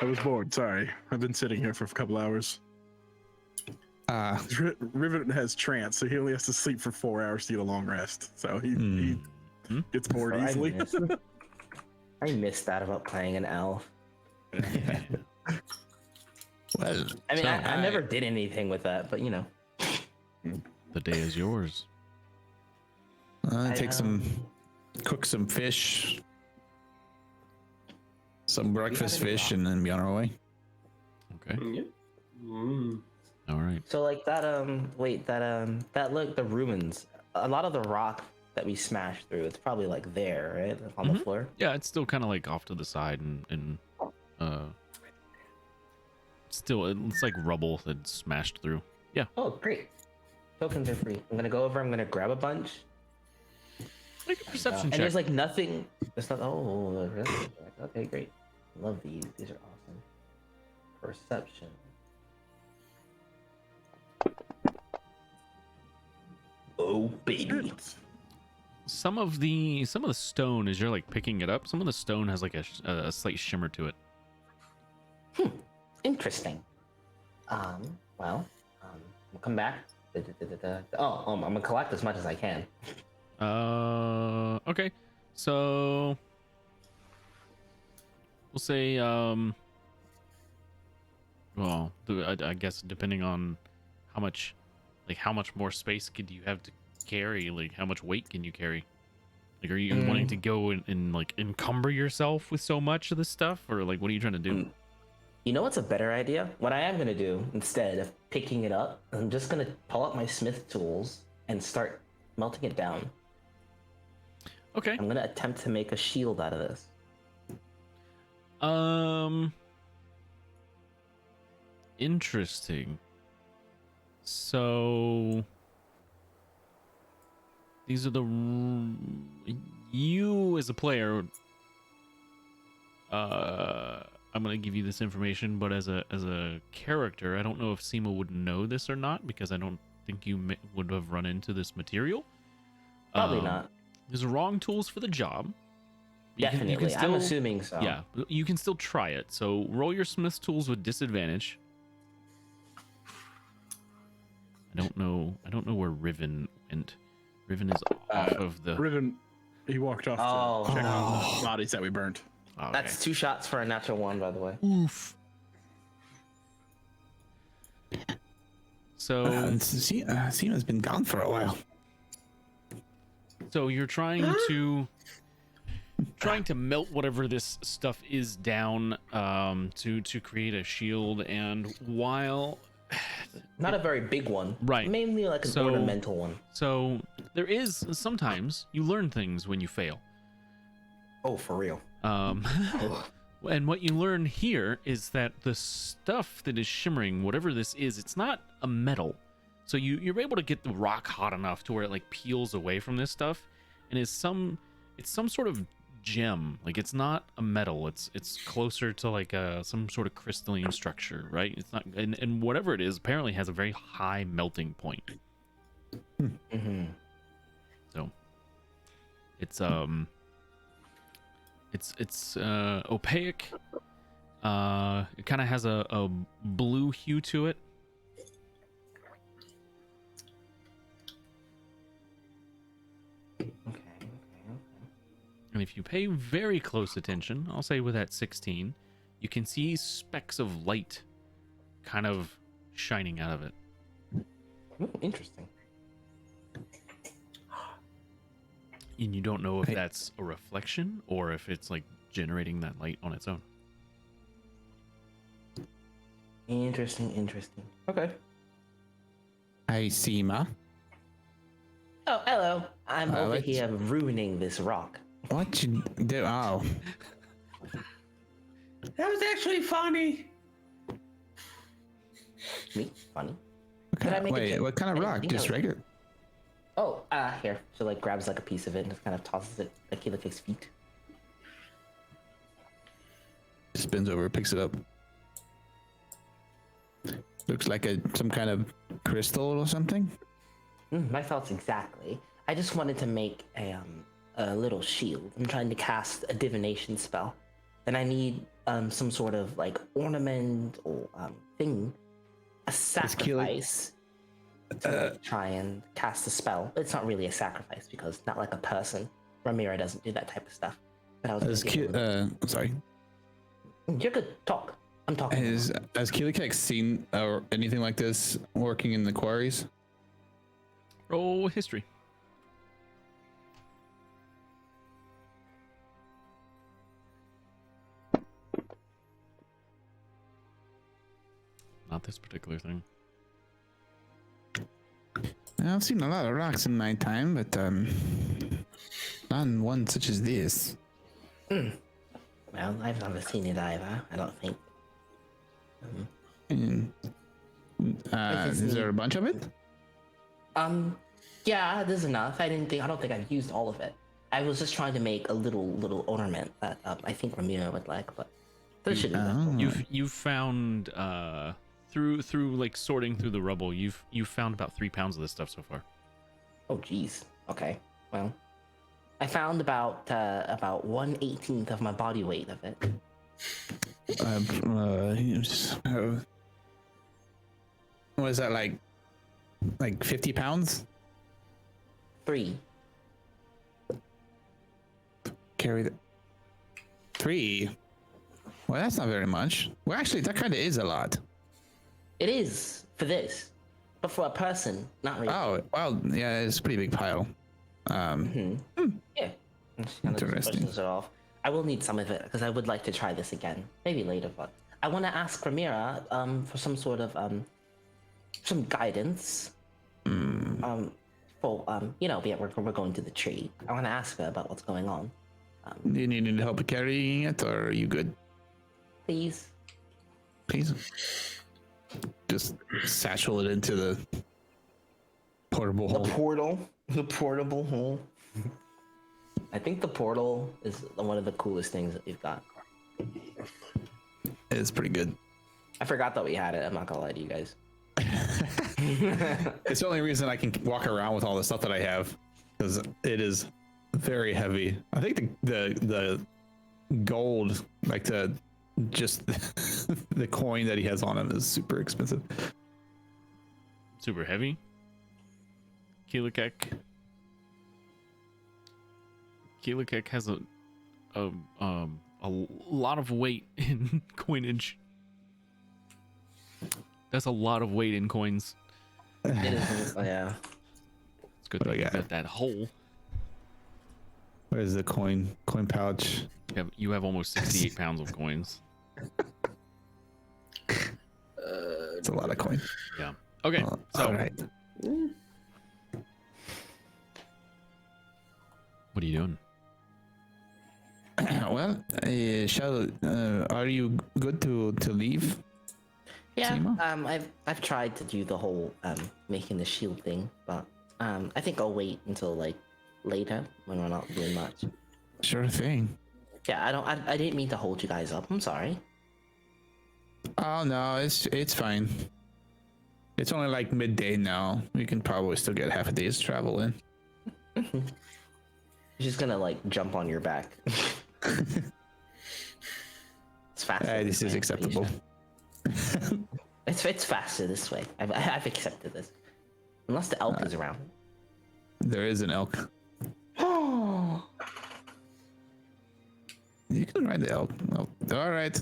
I was bored. Sorry, I've been sitting here for a couple hours. Riven has trance, so he only has to sleep for 4 hours to get a long rest. So he gets bored Oh, easily. I missed that about playing an elf. Well, I mean, so I never did anything with that, but you know. The day is yours. Cook some fish, some breakfast fish, and then be on our way. Okay. Yeah. Mm. All right. So like that look, the ruins. A lot of the rock that we smashed through, it's probably like there, right, on the floor. Yeah, it's still kind of like off to the side and still it's like rubble that's smashed through. Yeah. Oh, great. Tokens are free. I'm gonna go over. I'm gonna grab a bunch. Make a perception And check. there's like nothing. There's not. Oh, really? Okay, great. Love these. These are awesome. Perception. Oh baby. Some of the stone, as you're like picking it up, some of the stone has like a slight shimmer to it. Interesting. Well, we'll come back. I'm gonna collect as much as I can. Okay. So we'll say well, I guess depending on how much more space could you have to carry, like how much weight can you carry? Like, are you wanting to go and like encumber yourself with so much of this stuff, or like what are you trying to do? You know what's a better idea? What I am gonna do instead of picking it up, I'm just gonna pull out my smith tools and start melting it down. Okay. I'm gonna attempt to make a shield out of this. Interesting. So these are you as a player. I'm gonna give you this information, but as a character, I don't know if Seema would know this or not, because I don't think you would have run into this material. Probably not. There's wrong tools for the job. Definitely. I'm assuming so. Yeah, you can still try it. So roll your smith tools with disadvantage. I don't know where Riven went. Riven is off of the. Riven, he walked off to check on the bodies that we burnt. Oh, okay. That's 2 shots for a natural 1, by the way. Oof. So Seema's been gone for a while. So you're trying to melt whatever this stuff is down to create a shield, and while Not a very big one. Right. Mainly like an ornamental one. So there is sometimes you learn things when you fail. Oh, for real. And what you learn here is that the stuff that is shimmering, whatever this is, it's not a metal. So you're able to get the rock hot enough to where it like peels away from this stuff, and it's some sort of gem. Like, it's not a metal. It's closer to like some sort of crystalline structure, right? It's not, and whatever it is apparently has a very high melting point. Mm-hmm. So it's opaque. It kind of has a blue hue to it. Okay. And if you pay very close attention, I'll say with that 16, you can see specks of light kind of shining out of it. Ooh, interesting. And you don't know if that's a reflection or if it's like generating that light on its own. Interesting. Okay. Hi, Seema. Oh, hello. I'm over let's- here ruining this rock. What you do? Oh, That was actually funny. Me? Funny. okay. I make a Wait, joke? what kind of I didn't rock? think Just I was- regular? Oh, here. She like grabs like a piece of it and just kind of tosses it like he licks his feet. Spins over, picks it up. Looks like some kind of crystal or something. My thoughts exactly. I just wanted to make a little shield. I'm trying to cast a divination spell, and I need some sort of like ornament or thing, a sacrifice to like, try and cast a spell. It's not really a sacrifice because not like a person. Ramira doesn't do that type of stuff. But I was Has gonna give a little- sorry. You're good. Talk. I'm talking. Has Keelikek seen or anything like this working in the quarries? Roll history. Not this particular thing. I've seen a lot of rocks in my time, but not one such as this. Well, I've never seen it either. I don't think. And, is there a bunch of it? Yeah, there's enough. I don't think I've used all of it. I was just trying to make a little ornament that I think Ramiro would like, but there should be enough. You've found through like sorting through the rubble, you've found about 3 pounds of this stuff so far. Oh, geez. Okay. Well, I found about 1/18 of my body weight of it. What is that like 50 pounds? 3. Carry the 3. Well, that's not very much. Well, actually, that kind of is a lot. It is for this, but for a person, not really. Oh, well, yeah, it's a pretty big pile. Yeah. And she kind of just Interesting. pushes it off. I will need some of it because I would like to try this again, maybe later. But I want to ask Ramira for some sort of some guidance. For yeah, we're going to the tree. I want to ask her about what's going on. Do you need any help carrying it, or are you good? Please. Please. Just satchel it into the portable hole. The portable hole. I think the portal is one of the coolest things that we've got. It's pretty good. I forgot that we had it. I'm not gonna lie to you guys. It's the only reason I can walk around with all the stuff that I have, because it is very heavy. I think the gold, like the coin that he has on him, is super expensive. Super heavy. Keelikek has a lot of weight in coinage. That's a lot of weight in coins. It is, yeah. It's good What that do you I got? got that hole. Where's the coin pouch? You have almost 68 pounds of coins. It's a lot of coin. Yeah. Okay. So All right. what are you doing? Well, are you good to leave? Yeah. Seema? I've tried to do the whole making the shield thing, but I think I'll wait until like later when we're not doing much. Sure thing. Yeah, I didn't mean to hold you guys up. I'm sorry. Oh no, it's fine. It's only like midday now. We can probably still get half a day's travel in. She's gonna like jump on your back. It's faster. This is way, acceptable. Alicia. It's faster this way. I've accepted this. Unless the elk is around. There is an elk. Oh. You can ride the elk. Oh, all right.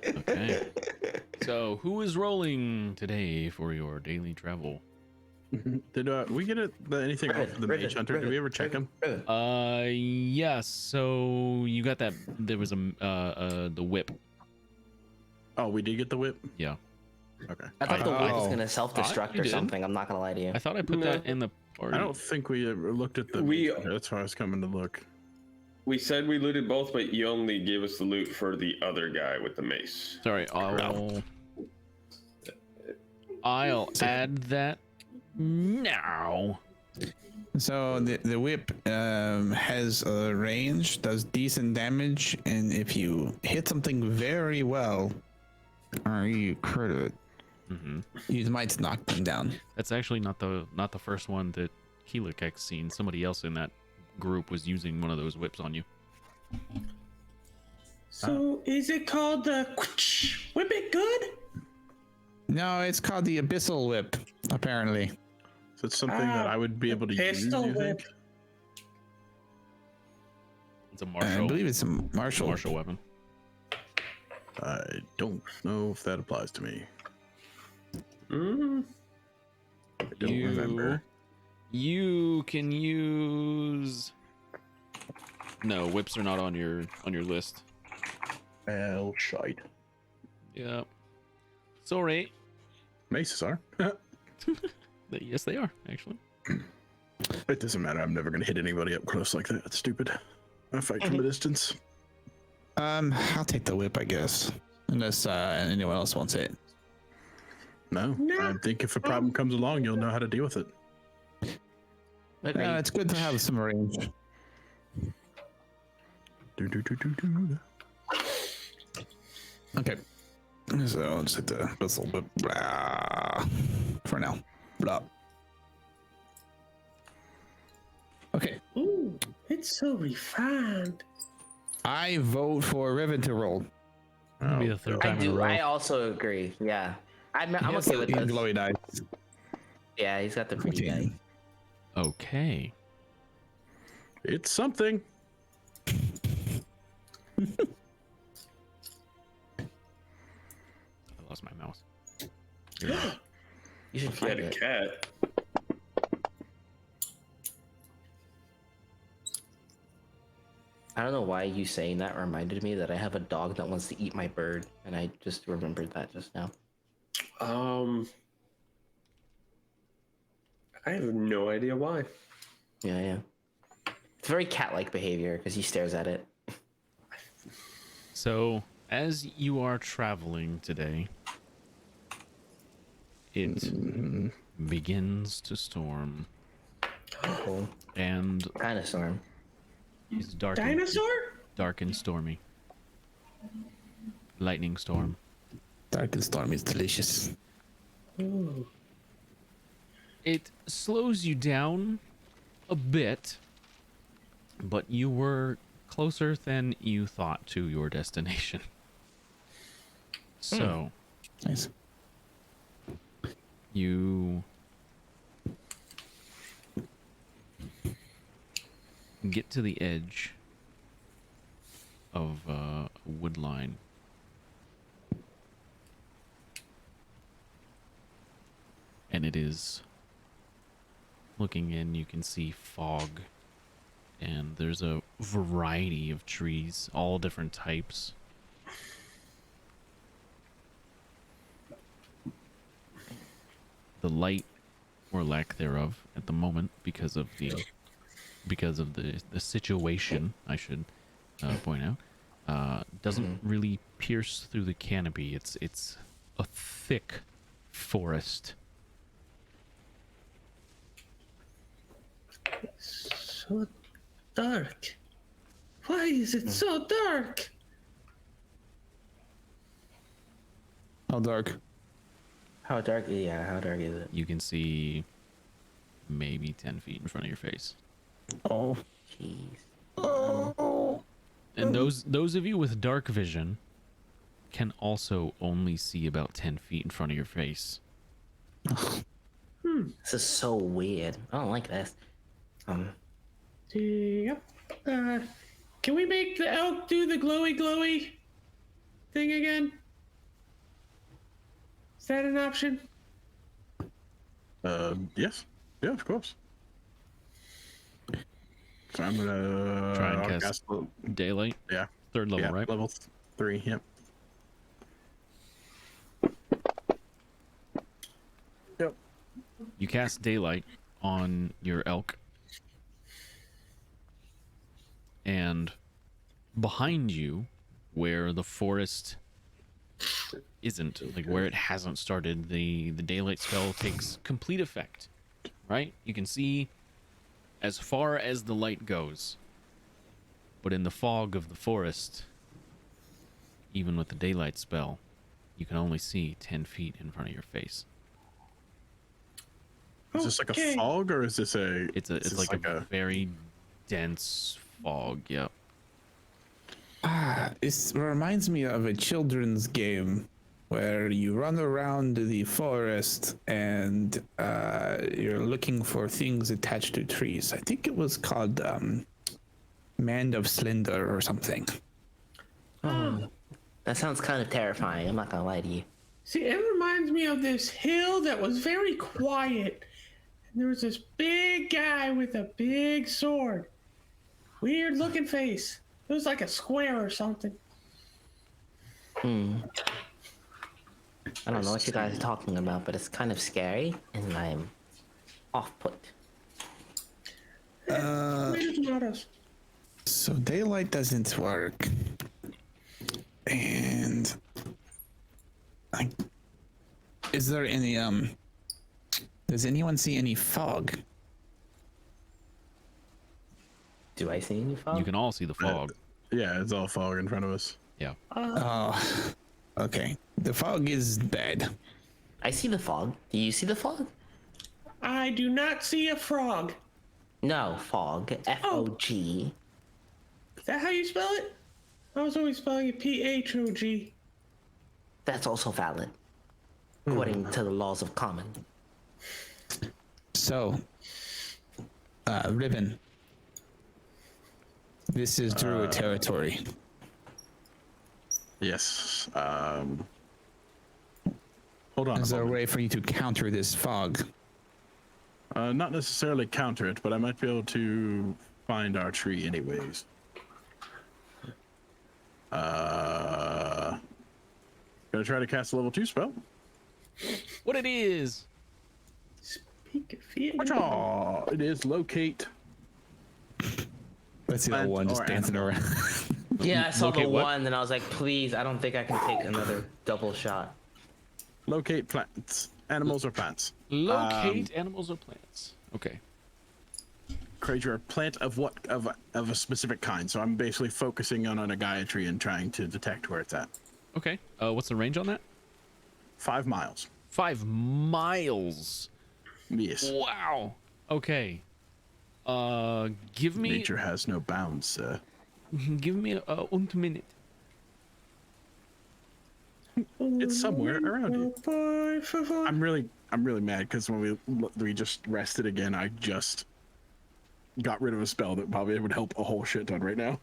Okay. So, who is rolling today for your daily travel? Did we get anything off the mage hunter? Did we ever check him? Yes. So you got that? There was the whip. Oh, we did get the whip. Yeah. Okay. I thought the whip was Oh. gonna self-destruct you or did. something. I'm not gonna lie to you. I thought I put No. that in the party. I don't think we ever looked at the. We- mage hunter. That's why I was coming to look. We said we looted both, but you only gave us the loot for the other guy with the mace. Sorry. I'll add that now. So the whip has a range, does decent damage, and if you hit something very well, or you crit it, you might knock them down. That's actually not the first one that Keelikek's seen. Somebody else in that group was using one of those whips on you. So is it called the Whip It Good? No, it's called the Abyssal Whip, apparently. So it's something that I would be able to use. Pistol You whip. think? It's a I martial believe it's a martial. weapon. I don't know if that applies to me. Mm. I don't remember. You can use. No, whips are not on your list. Well, shite. Yeah. Sorry. Maces are. Yes, they are actually. It doesn't matter. I'm never gonna hit anybody up close like that. It's stupid. I fight from a distance. I'll take the whip, I guess, unless anyone else wants it. No, I think if a problem comes along, you'll know how to deal with it. Agreed. It's good to have some range. Do. Okay. So I'll just hit the Abyssal Whip for now. Blah. Okay. Ooh, it's so refined. I vote for Riven to roll. It'll be the third time in a row. I also agree. Yeah, I'm Yes, okay with this. glowy dice. Yeah, he's got the pretty Okay. guy. Okay. It's something. I lost my mouse. You should If you had find a it. cat. I don't know why you saying that reminded me that I have a dog that wants to eat my bird, and I just remembered that just now. I have no idea why. Yeah. It's very cat-like behavior because he stares at it. So, as you are traveling today, it begins to storm, Cool. and Kind of storm. it's dark and stormy. Lightning storm. Dark and storm is delicious. Ooh. It slows you down a bit, but you were closer than you thought to your destination. So, Nice. you get to the edge of a wood line. And it is looking in, you can see fog, and there's a variety of trees, all different types. The light, or lack thereof, at the moment, because of the situation, I should point out, doesn't really pierce through the canopy. It's a thick forest. So dark. Why is it so dark? How dark? How dark? Yeah, how dark is it? You can see maybe 10 feet in front of your face. Oh. Jeez. And those of you with dark vision can also only see about 10 feet in front of your face. This is so weird. I don't like this. Yep. Can we make the elk do the glowy thing again? Is that an option? Yes. Yeah, of course. So I'm gonna Try and I'll cast cast- daylight. Yeah. 3rd level, Yeah. right? Level 3. Yep. Yep. You cast daylight on your elk, and behind you, where the forest isn't, like where it hasn't started, the daylight spell takes complete effect. Right? You can see as far as the light goes, but in the fog of the forest, even with the daylight spell, you can only see 10 feet in front of your face. Is this like a Okay. fog or is this a? It's is this like a very dense fog. Yep. It reminds me of a children's game where you run around the forest and you're looking for things attached to trees. I think it was called Man of Slender or something. That sounds kind of terrifying. I'm not gonna lie to you. See, it reminds me of this hill that was very quiet. And there was this big guy with a big sword. Weird looking face. It was like a square or something. I don't know what you guys are talking about, but it's kind of scary, and I'm off put. Tomatoes, tomatoes. So daylight doesn't work. And is there any does anyone see any fog? Do I see any fog? You can all see the fog. Yeah, it's all fog in front of us. Yeah. Oh, okay. The fog is bad. I see the fog. Do you see the fog? I do not see a frog. No, fog. F-O-G. Is that how you spell it? I was always spelling it P-H-O-G. That's also valid, according to the laws of common. So, Ribbon, this is Druid territory. Yes. Hold on. Is there a moment. way for you to counter this fog? Not necessarily counter it, but I might be able to find our tree anyways. Gonna try to cast a level 2 spell. What it is? Speak of it. Whatcha? It is locate. Let's see that Plant one just or dancing animal. around. Yeah, I saw the Locate what? one, and I was like, please, I don't think I can take another double shot. Locate plants, animals or plants. Locate animals or plants. Okay. Creature a plant of what of a specific kind. So I'm basically focusing on a Gaia tree and trying to detect where it's at. Okay. What's the range on that? 5 miles. 5 miles. Yes. Wow. Okay. Give me Nature has no bounds, sir. give me a 1 minute. It's somewhere around you. Boy, I'm really mad because when we just rested again, I just got rid of a spell that probably would help a whole shit ton right now.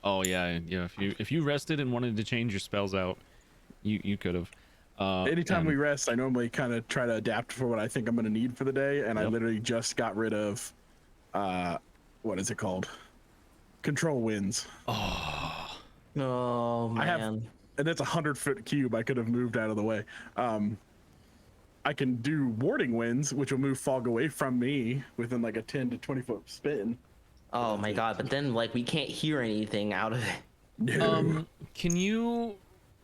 Oh yeah. If you rested and wanted to change your spells out, you could have. Anytime and- we rest, I normally kind of try to adapt for what I think I'm going to need for the day, and I Yep. literally just got rid of, what is it called? Control winds. Oh, I have- man. And that's a 100-foot cube I could have moved out of the way. I can do warding winds, which will move fog away from me within like a 10 to 20-foot spin. Oh, my God. But then, like, we can't hear anything out of it. No. Can you,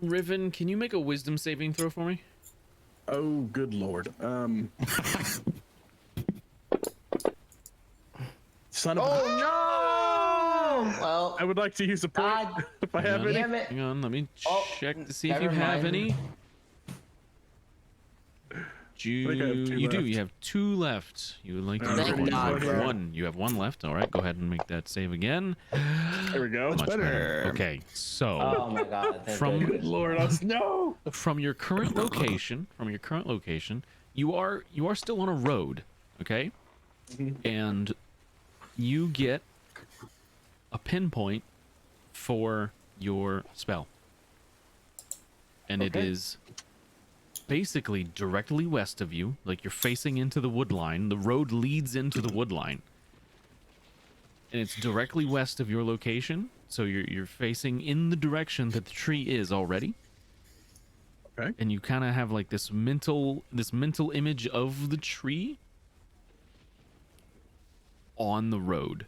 Riven? Can you make a wisdom saving throw for me? Oh, good lord. Son of a... No! Well, I would like to use a point God if I have Yeah. any. damn it. Hang on, let me Oh, check to see if you never have mind. any. think I have 2 You do. left. You have 2 left. You would like to Thank use God. one. You have 1 left. All right, go ahead and make that save again. There we go. Much better. better. Okay, so Oh, my God. Thank From- goodness. Good lord, no! from your current location, you are still on a road, okay? And you get a pinpoint for your spell. And it Okay. is basically directly west of you, like you're facing into the wood line. The road leads into the wood line. And it's directly west of your location, so you're facing in the direction that the tree is already. Okay. And you kind of have like this mental image of the tree on the road.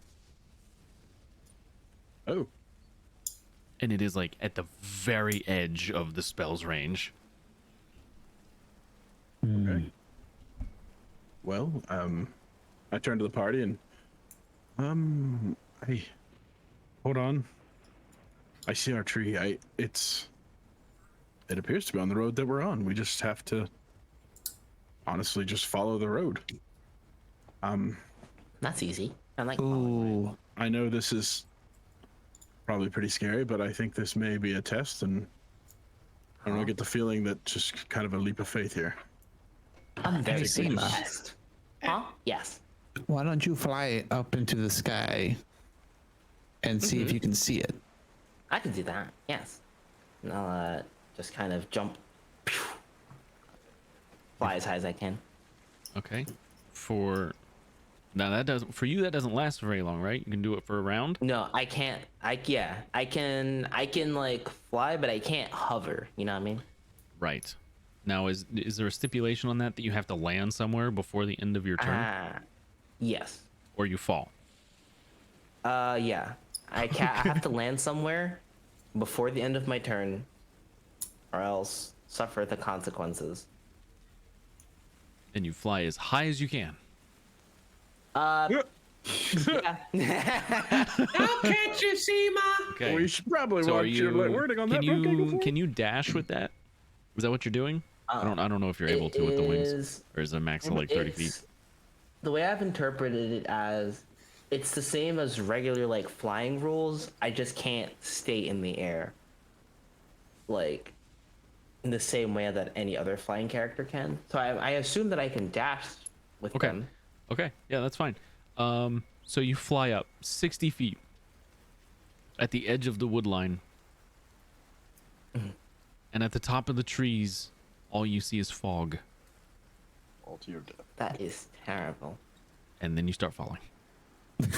Oh, And it is like at the very edge of the spell's range. okay. Well, I turn to the party and, hey, hold on. I see our tree. It appears to be on the road that we're on. We just have to, honestly, just follow the road. That's easy. I like. Ooh. I know this is probably pretty scary, but I think this may be a test, and I don't know, I get the feeling that just kind of a leap of faith here. I'm very Hey, good at Seema. test. Huh? Yes. Why don't you fly up into the sky and see if you can see it? I can do that. Yes. And I'll just kind of jump, fly as high as I can. Okay. For you that doesn't last very long, right? You can do it for a round. No, I can't. I can like fly, but I can't hover. You know what I mean? Right. Now is there a stipulation on that you have to land somewhere before the end of your turn, Yes. or you fall? Yeah. I have to land somewhere before the end of my turn, or else suffer the consequences. And you fly as high as you can. Yeah. I'll catch you, Seema. Okay. We should probably So are watch your you? wording on Can that. Okay, go you for it. can you dash with that? Is that what you're doing? I don't know if you're able to with the wings, or is it a max of like 30 feet? It's- The way I've interpreted it as, it's the same as regular like flying rules. I just can't stay in the air, like in the same way that any other flying character can. So I assume that I can dash with Okay. them. Okay, yeah, that's fine. So you fly up 60 feet at the edge of the wood line, and at the top of the trees, all you see is fog, All to your death. That is terrible. and then you start falling. There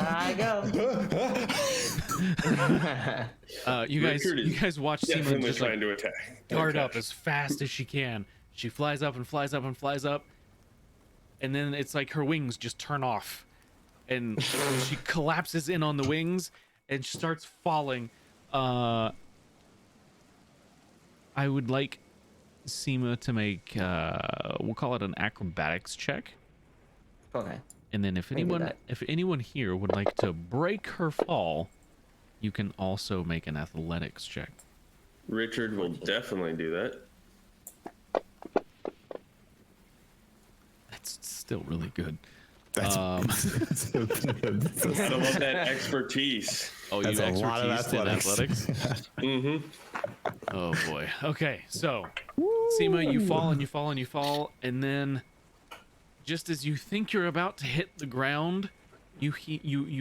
I go. You Richard is guys watch Seema Definitely just like trying to attack. dart Okay. up as fast as she can. She flies up and flies up and flies up, and then it's like her wings just turn off, and she collapses in on the wings and starts falling. I would like Seema to make we'll call it an acrobatics check, Okay. and then if can do anyone that. here would like to break her fall, you can also make an athletics check. Richard will definitely do that. That's still really good. That's, I love that expertise. Oh, that's you a lot of expertise in athletics. Mm-hmm. Oh boy. Okay, so Seema, you fall and you fall and you fall, and then just as you think you're about to hit the ground, you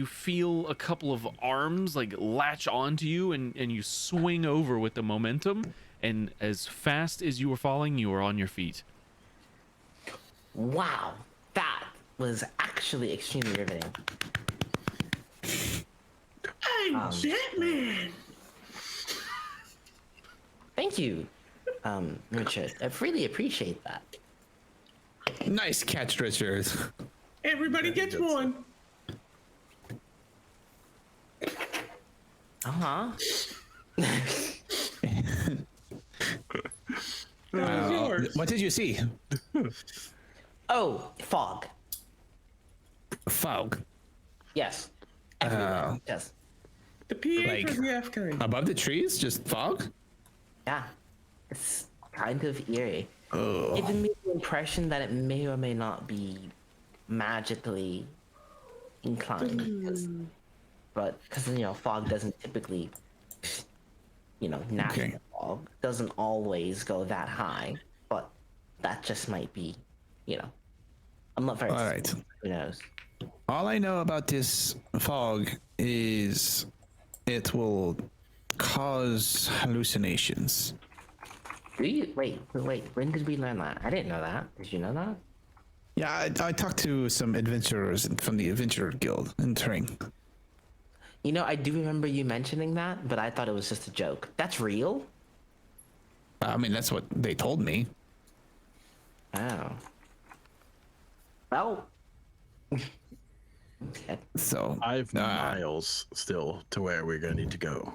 feel a couple of arms like latch onto you, and you swing over with the momentum, and as fast as you were falling, you were on your feet. Wow, that was actually extremely riveting. I'm Batman. Thank you, Richard. I really appreciate that. nice catch, Richard. Everybody gets one. Uh-huh. That was yours. What did you see? Oh, fog. Fog. Yes. Everywhere. Yes. The PH like- was the F kind. Above the trees? Just fog? Yeah. It's kind of eerie. Oh. Giving me the impression that it may or may not be magically inclined. Because fog doesn't typically, natural Okay. fog doesn't always go that high. But that just might be, I'm not very. All right. Who knows? All I know about this fog is it will cause hallucinations. Do you wait? When did we learn that? I didn't know that. Did you know that? Yeah, I talked to some adventurers from the Adventurer Guild in Turing. You know, I do remember you mentioning that, but I thought it was just a joke. That's real? I mean, that's what they told me. Oh. Well. Okay. So 5 miles still to where we're gonna need to go.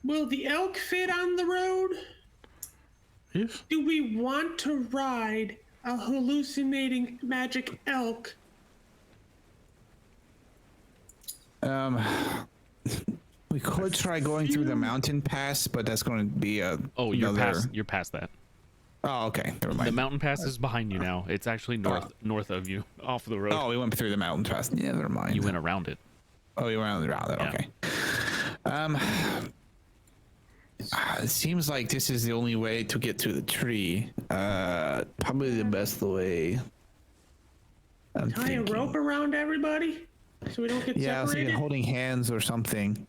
Will the elk fit on the road? If Do we want to ride a hallucinating magic elk? We could try going through the mountain pass, but that's going to be a. Oh, you're past that. Oh, okay. Never mind. The mountain pass is behind you now. It's actually north of you, off the road. Oh, we went through the mountain pass. Yeah, never mind. You went around it. Oh, you went around it. Yeah. Okay. It seems like this is the only way to get to the tree. Probably the best way. I'm Tie thinking. a rope around everybody so we don't get Yeah, I was separated? thinking holding hands or something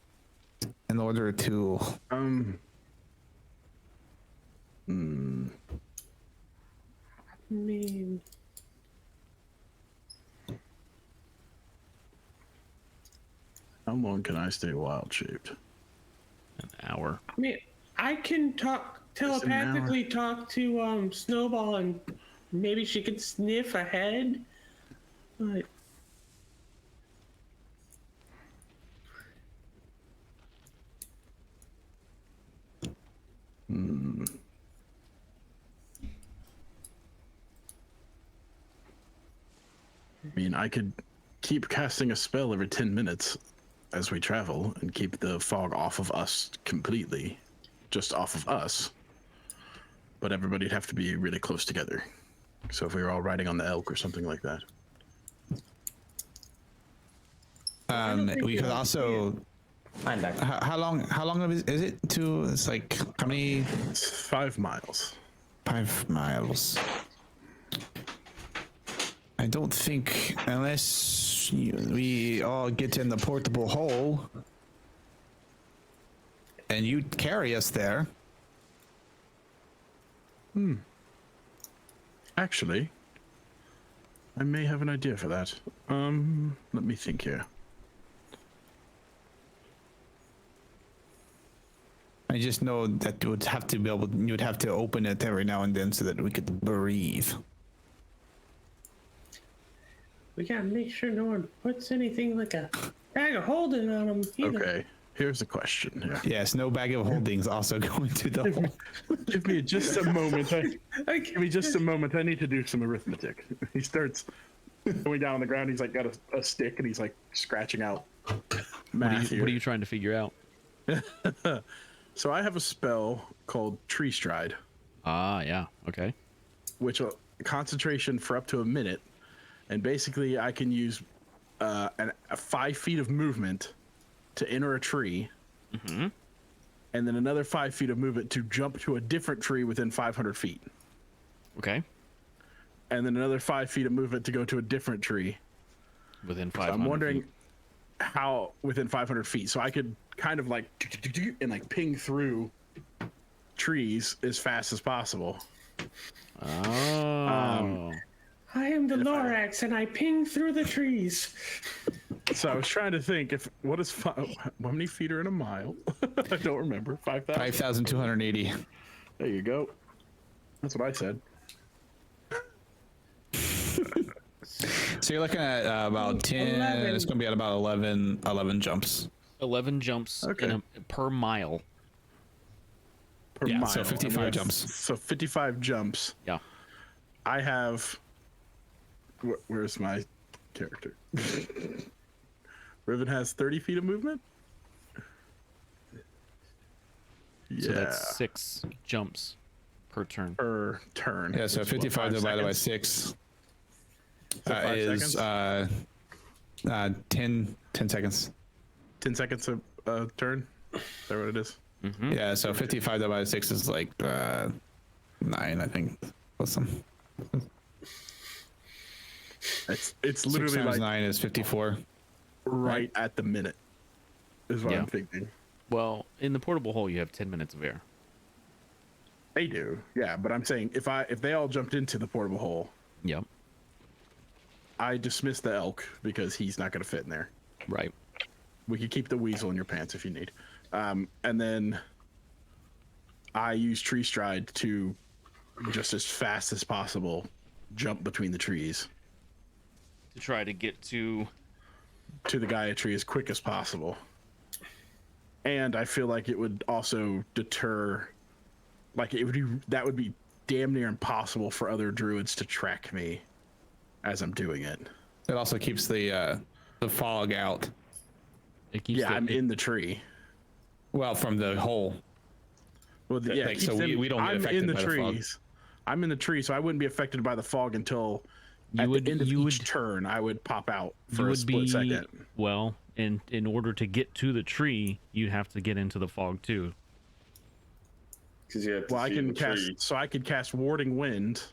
in order to. I mean, how long can I stay wild shaped? An hour. I can telepathically talk to Snowball, and maybe she could sniff ahead. But I mean, I could keep casting a spell every 10 minutes as we travel and keep the fog off of us completely, just off of us. But everybody'd have to be really close together. So if we were all riding on the elk or something like that. We could also. I'm back. How long is it to? It's like how many? It's 5 miles. 5 miles. I don't think unless we all get in the portable hole and you carry us there. Actually, I may have an idea for that. Let me think here. I just know that you would have to be able. You would have to open it every now and then so that we could breathe. we gotta make sure no one puts anything like a bag of holding on them either. Okay, here's the question here. Yes, no bag of holdings also going to the hole. Give me just a moment. Okay. Give me just a moment. I need to do some arithmetic. He starts going down on the ground. He's like got a stick and he's like scratching out math What are you trying to figure out? So I have a spell called Tree Stride, Ah, yeah. Okay. which concentration for up to a minute, and basically I can use a 5 feet of movement to enter a tree, and then another 5 feet of movement to jump to a different tree within 500 feet, Okay. and then another 5 feet of movement to go to a different tree. Within So 500 I'm wondering feet. how within 500 feet. So I could kind of like and like ping through trees as fast as possible. Oh. I am the Lorax, and I ping through the trees. So I was trying to think how many feet are in a mile? I don't remember. 5,000. 5,280. There you go. That's what I said. So you're looking at about 10. 11. It's going to be at about 11 jumps. 11 jumps Okay. per mile. Per Yeah, mile. so 55 And that's- jumps. So 55 jumps. Yeah. I have. Where's my character? Riven has 30 feet of movement. Yeah. So that's 6 jumps per turn. Per turn. Yeah, so Which is what, 55 5 divided by seconds? 6 So 5 is seconds? 10 seconds. 10 seconds a turn. Is that what it is? Yeah, so 55 divided by 6 is like 9, I think. Plus some. It's 6 literally times like 9 is 54. right at the minute. Is what Yeah. I'm thinking. Well, in the portable hole, you have 10 minutes of air. They do, yeah. But I'm saying if they all jumped into the portable hole, Yep. I dismiss the elk because he's not going to fit in there. Right. We could keep the weasel in your pants if you need. And then I use tree stride to just as fast as possible jump between the trees To try to get to. to the Gaia tree as quick as possible. And I feel like it would also deter, like that would be damn near impossible for other druids to track me as I'm doing it. It also keeps the fog out. It keeps Yeah, I'm in the tree. Well, from the hole. Well, yeah, Like, keeps so them- we don't get I'm affected in the by the fog. trees. I'm in the tree, so I wouldn't be affected by the fog until at would- the end of you each would- turn. I would pop out You for a would split be. second. Well, in order to get to the tree, you'd have to get into the fog too. Because you have to Well, I see can the cast, tree. so I could cast Warding Wind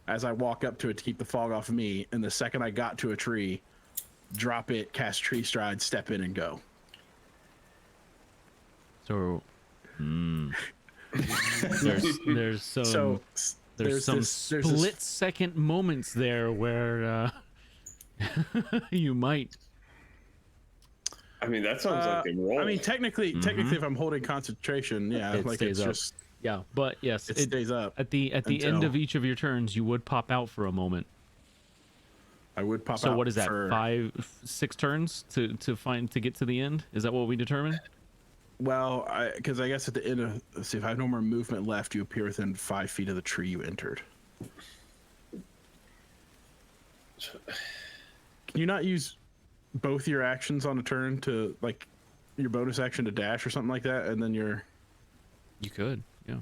as I walk up to it to keep the fog off of me. And the second I got to a tree, drop it, cast Tree Stride, step in, and go. So, there's some So there's some there's split second moments there where you might. I mean, that sounds like a roll. I mean, technically, if I'm holding concentration, yeah, It like stays it's up. just Yeah, but yes, it stays up. at the end until- of each of your turns, you would pop out for a moment. I would pop out. So what is that? for- 6 turns to get to the end? Is that what we determined? Well, because I guess at the end of, let's see, if I have no more movement left, you appear within 5 feet of the tree you entered. Can you not use both your actions on a turn to, like, your bonus action to dash or something like that, and then your? You could, yeah.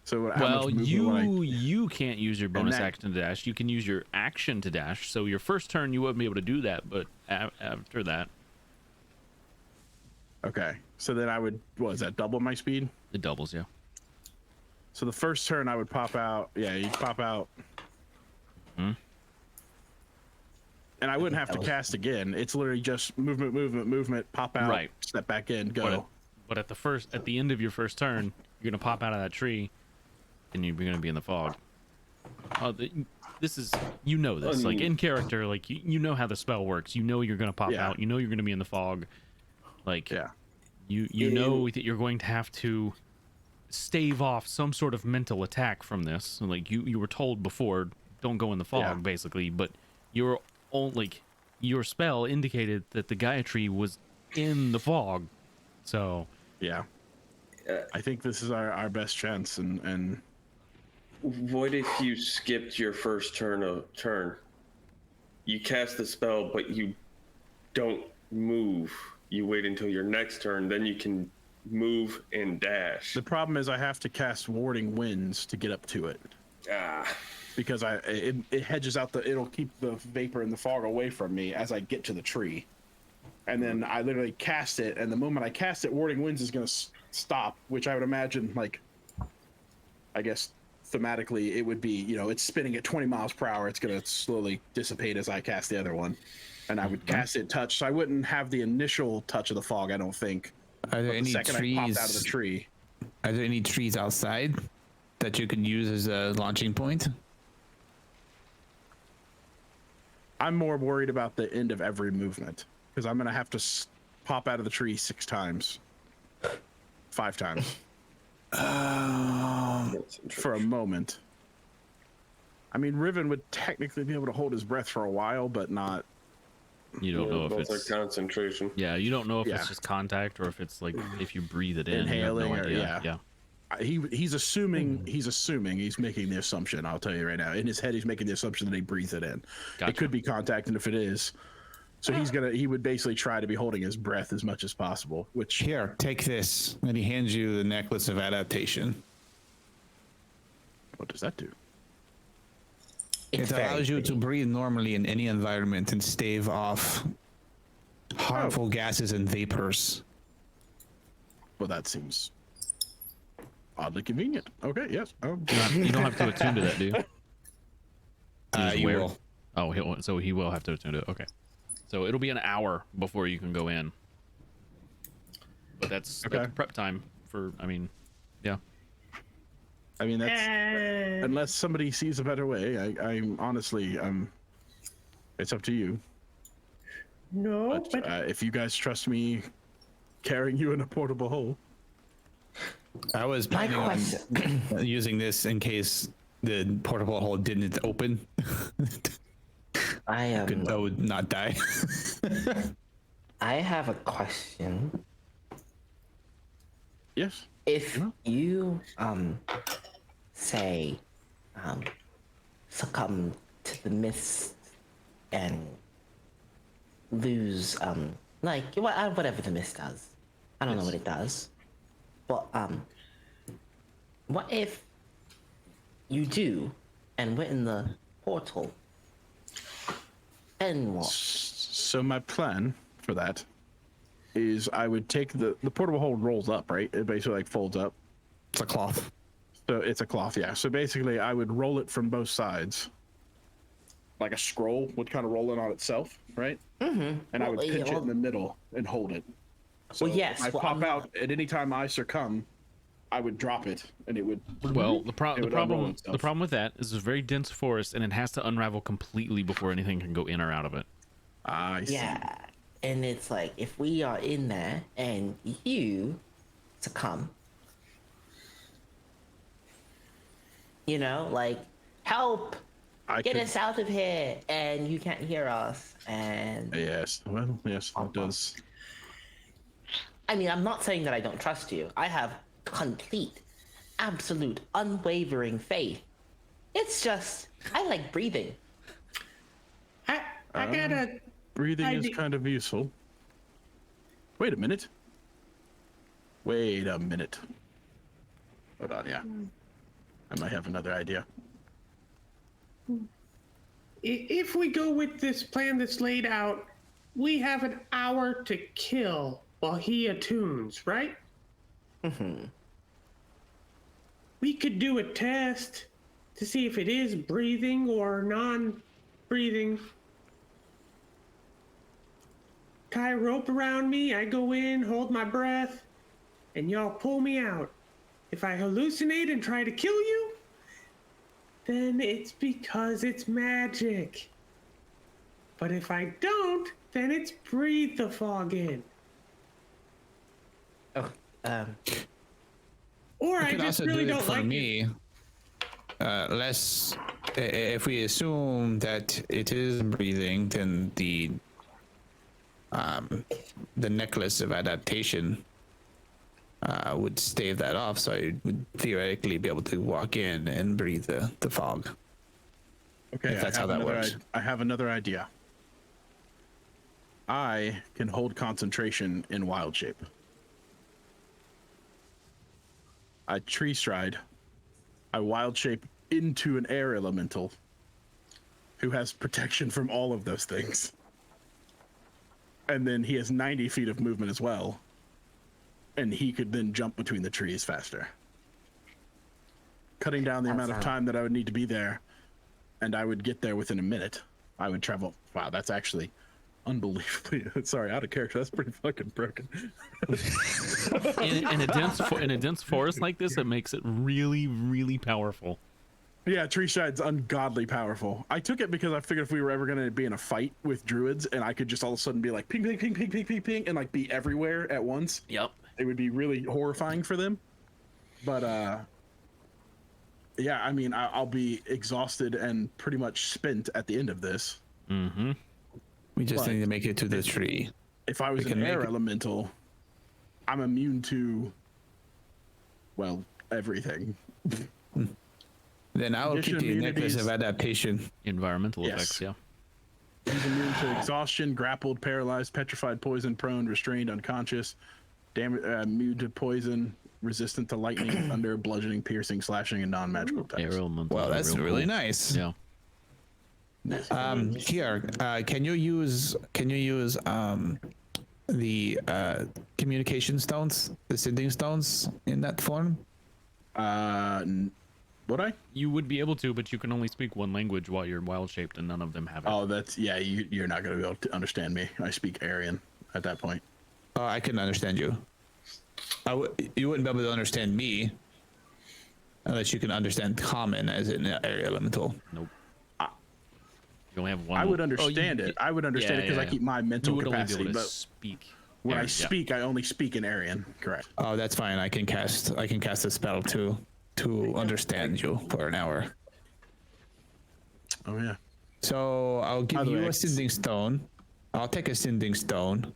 So how Well, much movement would I? you can't use your bonus that- action to dash. You can use your action to dash. So your first turn, you wouldn't be able to do that, but after that, Okay, so then I would. What is that? Double my speed. it doubles. Yeah. So the first turn I would pop out. Yeah, you pop out. And I wouldn't have to cast again. It's literally just movement, pop out, Right. step back in, But go. at the end of your first turn, you're gonna pop out of that tree, and you're gonna be in the fog. This is this like in character, like you know how the spell works. You know you're gonna pop Yeah. out. You know you're gonna be in the fog. Like Yeah. you know that you're going to have to stave off some sort of mental attack from this. Like you were told before, don't go in the fog, Yeah. basically. But your spell indicated that the Gaia tree was in the fog. So Yeah. I think this is our best chance, and What if you skipped your first turn? You cast the spell, but you don't move. You wait until your next turn, then you can move and dash. the problem is I have to cast Warding Winds to get up to it because it hedges out it'll keep the vapor and the fog away from me as I get to the tree, and then I literally cast it, and the moment I cast it, Warding Winds is going to stop, which I would imagine, like, I guess thematically it would be, it's spinning at 20 miles per hour. It's going to slowly dissipate as I cast the other one, and I would cast it touch, so I wouldn't have the initial touch of the fog, I don't think. Are there The any second I popped out of the trees? tree. Are there any trees outside that you can use as a launching point? I'm more worried about the end of every movement because I'm going to have to pop out of the tree 6 times. 5 times. For a moment. I mean, Riven would technically be able to hold his breath for a while, but not. you don't know if Both are it's concentration. you don't know if Yeah. it's just contact or if it's like if you breathe it in. Inhaling you have or- no idea. yeah. He's assuming he's making the assumption. I'll tell you right now. In his head, he's making the assumption that he breathes it in. Gotcha. It could be contact, and if it is, so he would basically try to be holding his breath as much as possible. Which Here, take this. And he hands you the necklace of adaptation. what does that do? It allows you to breathe normally in any environment and stave off harmful gases and vapors. Well, that seems oddly convenient. Okay, yes. Oh, You don't have to attune to that, do you? You just You wear it. will. Oh, so he will have to attend it. Okay. So it'll be an hour before you can go in. But that's prep time for. I mean, yeah. I mean, that's unless somebody sees a better way. I'm honestly, it's up to you. No, But if you guys trust me carrying you in a portable hole. I was My planning on using this in case the portable hole didn't open. I I would not die. I have a question. Yes. If you say succumb to the mist and lose like whatever the mist does, I don't know what it does, but what if you do and we're in the portal, and what? So my plan for that is I would take the portable hole rolls up, right? It basically like folds up. It's a cloth. So it's a cloth, yeah. So basically I would roll it from both sides. Like a scroll would kind of roll in on itself, right? Mm-hmm. And I would pinch it in the middle and hold it. So yes. I pop out at any time I succumb, I would drop it and it would. Well, the problem with that is it's a very dense forest and it has to unravel completely before anything can go in or out of it. I see. Yeah, and it's like if we are in there and you succumb, you know, like help, get us out of here, and you can't hear us, and yes, well, yes, it does. I mean, I'm not saying that I don't trust you. I have complete, absolute, unwavering faith. It's just I like breathing. I gotta. Breathing is kind of useful. Wait a minute. Hold on, yeah. I might have another idea. If we go with this plan that's laid out, we have an hour to kill while he attunes, right? Mm-hmm. We could do a test to see if it is breathing or non-breathing. Tie a rope around me, I go in, hold my breath, and y'all pull me out. If I hallucinate and try to kill you, then it's because it's magic. But if I don't, then it's breathe the fog in. Oh, Or You I could just also really do it don't for like me. If we assume that it is breathing, then the necklace of adaptation would stave that off, so I would theoretically be able to walk in and breathe the fog. Okay, if that's how that works. I have another idea. I can hold concentration in wild shape. I tree stride. I wild shape into an air elemental who has protection from all of those things. And then he has 90 feet of movement as well. And he could then jump between the trees faster. Cutting down the amount of time that I would need to be there. And I would get there within a minute. I would travel. Wow, that's actually unbelievably. Sorry, out of character. That's pretty fucking broken. in a dense forest like this, it makes it really, really powerful. Yeah, tree stride's ungodly powerful. I took it because I figured if we were ever going to be in a fight with druids and I could just all of a sudden be like ping, ping, ping, ping, ping, ping, ping, and like be everywhere at once. Yep. It would be really horrifying for them. But yeah, I mean, I'll be exhausted and pretty much spent at the end of this. Mm-hmm. We just need to make it to the tree. If I was an air elemental, I'm immune to, well, everything. Then I will keep the necklace of adaptation. Environmental effects, yeah. He's immune to exhaustion, grappled, paralyzed, petrified, poisoned, prone, restrained, unconscious, immune to poison, resistant to lightning, thunder, bludgeoning, piercing, slashing, and non-magical attacks. Well, that's really nice. Yeah. Here, can you use the communication stones, the sending stones in that form? Would I? You would be able to, but you can only speak one language while you're wild shaped, and none of them have it. Oh, that's yeah. You're not gonna be able to understand me. I speak Aryan at that point. I couldn't understand you. You wouldn't be able to understand me unless you can understand common as in area elemental. Nope. You only have one. I would understand it. I would understand it because I keep my mental you would capacity. only be able But to speak. when I Aryan, speak, I only speak in Aryan. Correct. Oh, that's fine. I can cast a spell to understand you for an hour. Oh yeah. So I'll give By the you way, a sending stone. I'll take a sending stone.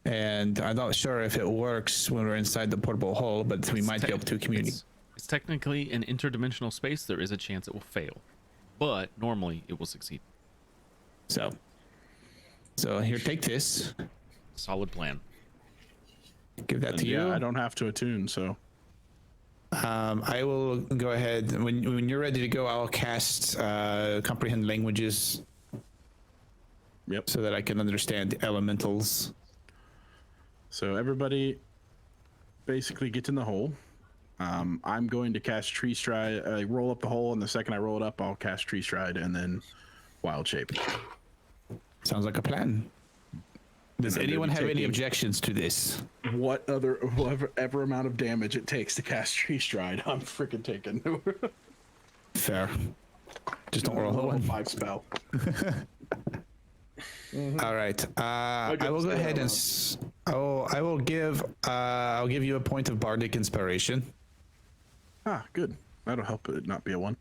And I'm not sure if it works when we're inside the portable hull, but we might be able to communicate. It's technically an interdimensional space. There is a chance it will fail, but normally it will succeed. So here, take this. Solid plan. Give that to Yeah, you. I don't have to attune, so I will go ahead when you're ready to go. I'll cast comprehend languages. Yep. So that I can understand the elementals. So everybody basically gets in the hole. I'm going to cast Tree Stride. I roll up the hole, and the second I roll it up, I'll cast Tree Stride and then Wild Shape. Sounds like a plan. Does anyone have any objections to this? Whatever amount of damage it takes to cast Tree Stride, I'm freaking taking. Fair. Just don't roll a Level one. 5 spell. All right. I will go ahead and I'll give you a point of bardic inspiration, Ah, good. That'll help it not be a 1.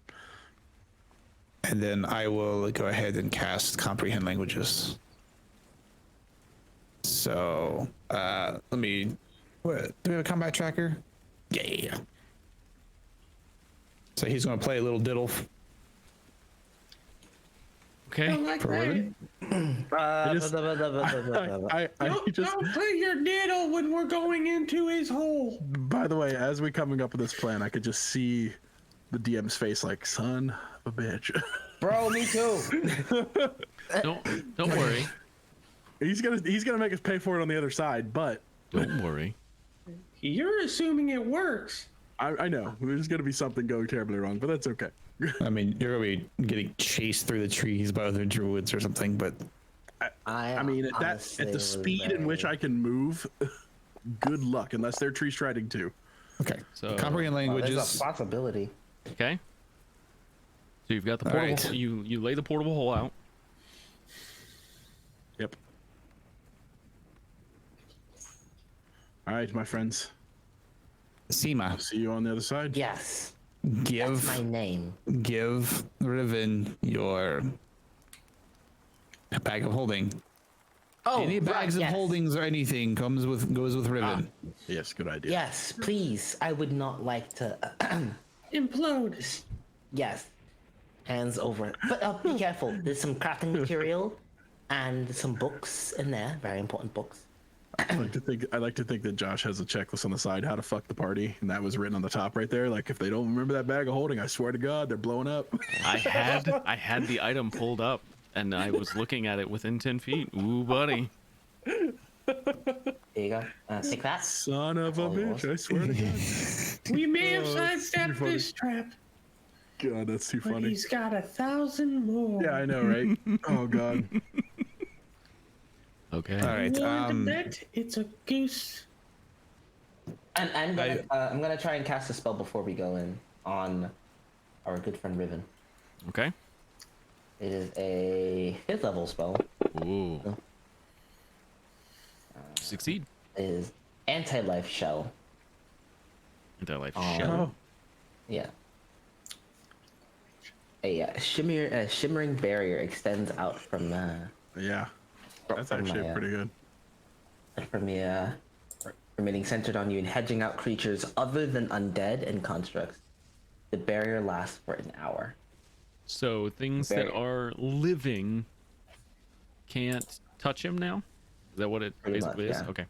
and then I will go ahead and cast comprehend languages. So let me. What, do we have a combat tracker? Yeah. So he's going to play a little diddle. Okay. I like For that. Riven? Don't play your diddle when we're going into his hole. By the way, as we coming up with this plan, I could just see the DM's face like, son of a bitch. Bro, me too. Don't worry. he's gonna make us pay for it on the other side, but Don't worry. You're assuming it works. I know there's gonna be something going terribly wrong, but that's okay. I mean, you're going to be getting chased through the trees by other druids or something, but I mean, at the speed in which I can move, good luck, unless they're tree striding too. okay. So Comprehend There's a languages. possibility. okay. So you've got the All portable. right. You lay the portable hole out. Yep. All right, my friends. Seema, See you on the other side. Yes, give my name. Riven your bag of holding. Oh, Any bags of yes. holdings or anything goes with Riven. Yes, good idea. Yes, please. I would not like to. Implode. Yes, hands over. But be careful. There's some crafting material and some books in there. Very important books. I like to think that Josh has a checklist on the side how to fuck the party, and that was written on the top right there. Like, if they don't remember that bag of holding, I swear to God, they're blowing up. I had the item pulled up, and I was looking at it within 10 feet. Ooh, buddy. There you go. Take that. Son of a All yours. bitch! I swear to God. We may have that's too sidestepped funny. this trap, God, that's too but funny. he's got 1,000 more. Yeah, I know, right? Oh God. Okay. All right. Willing to bet it's a goose. And I'm gonna try and cast a spell before we go in on our good friend Riven. Okay. It is a 5th level spell. Ooh. Succeed. It is anti-life shell. Anti-life Oh. shell. Yeah. A shimmering barrier extends out from Yeah, that's from actually my, pretty good. from the remaining centered on you and hedging out creatures other than undead and constructs. The barrier lasts for an hour. So things that are living can't touch him now? Is that what it Pretty basically much, is? yeah. Okay.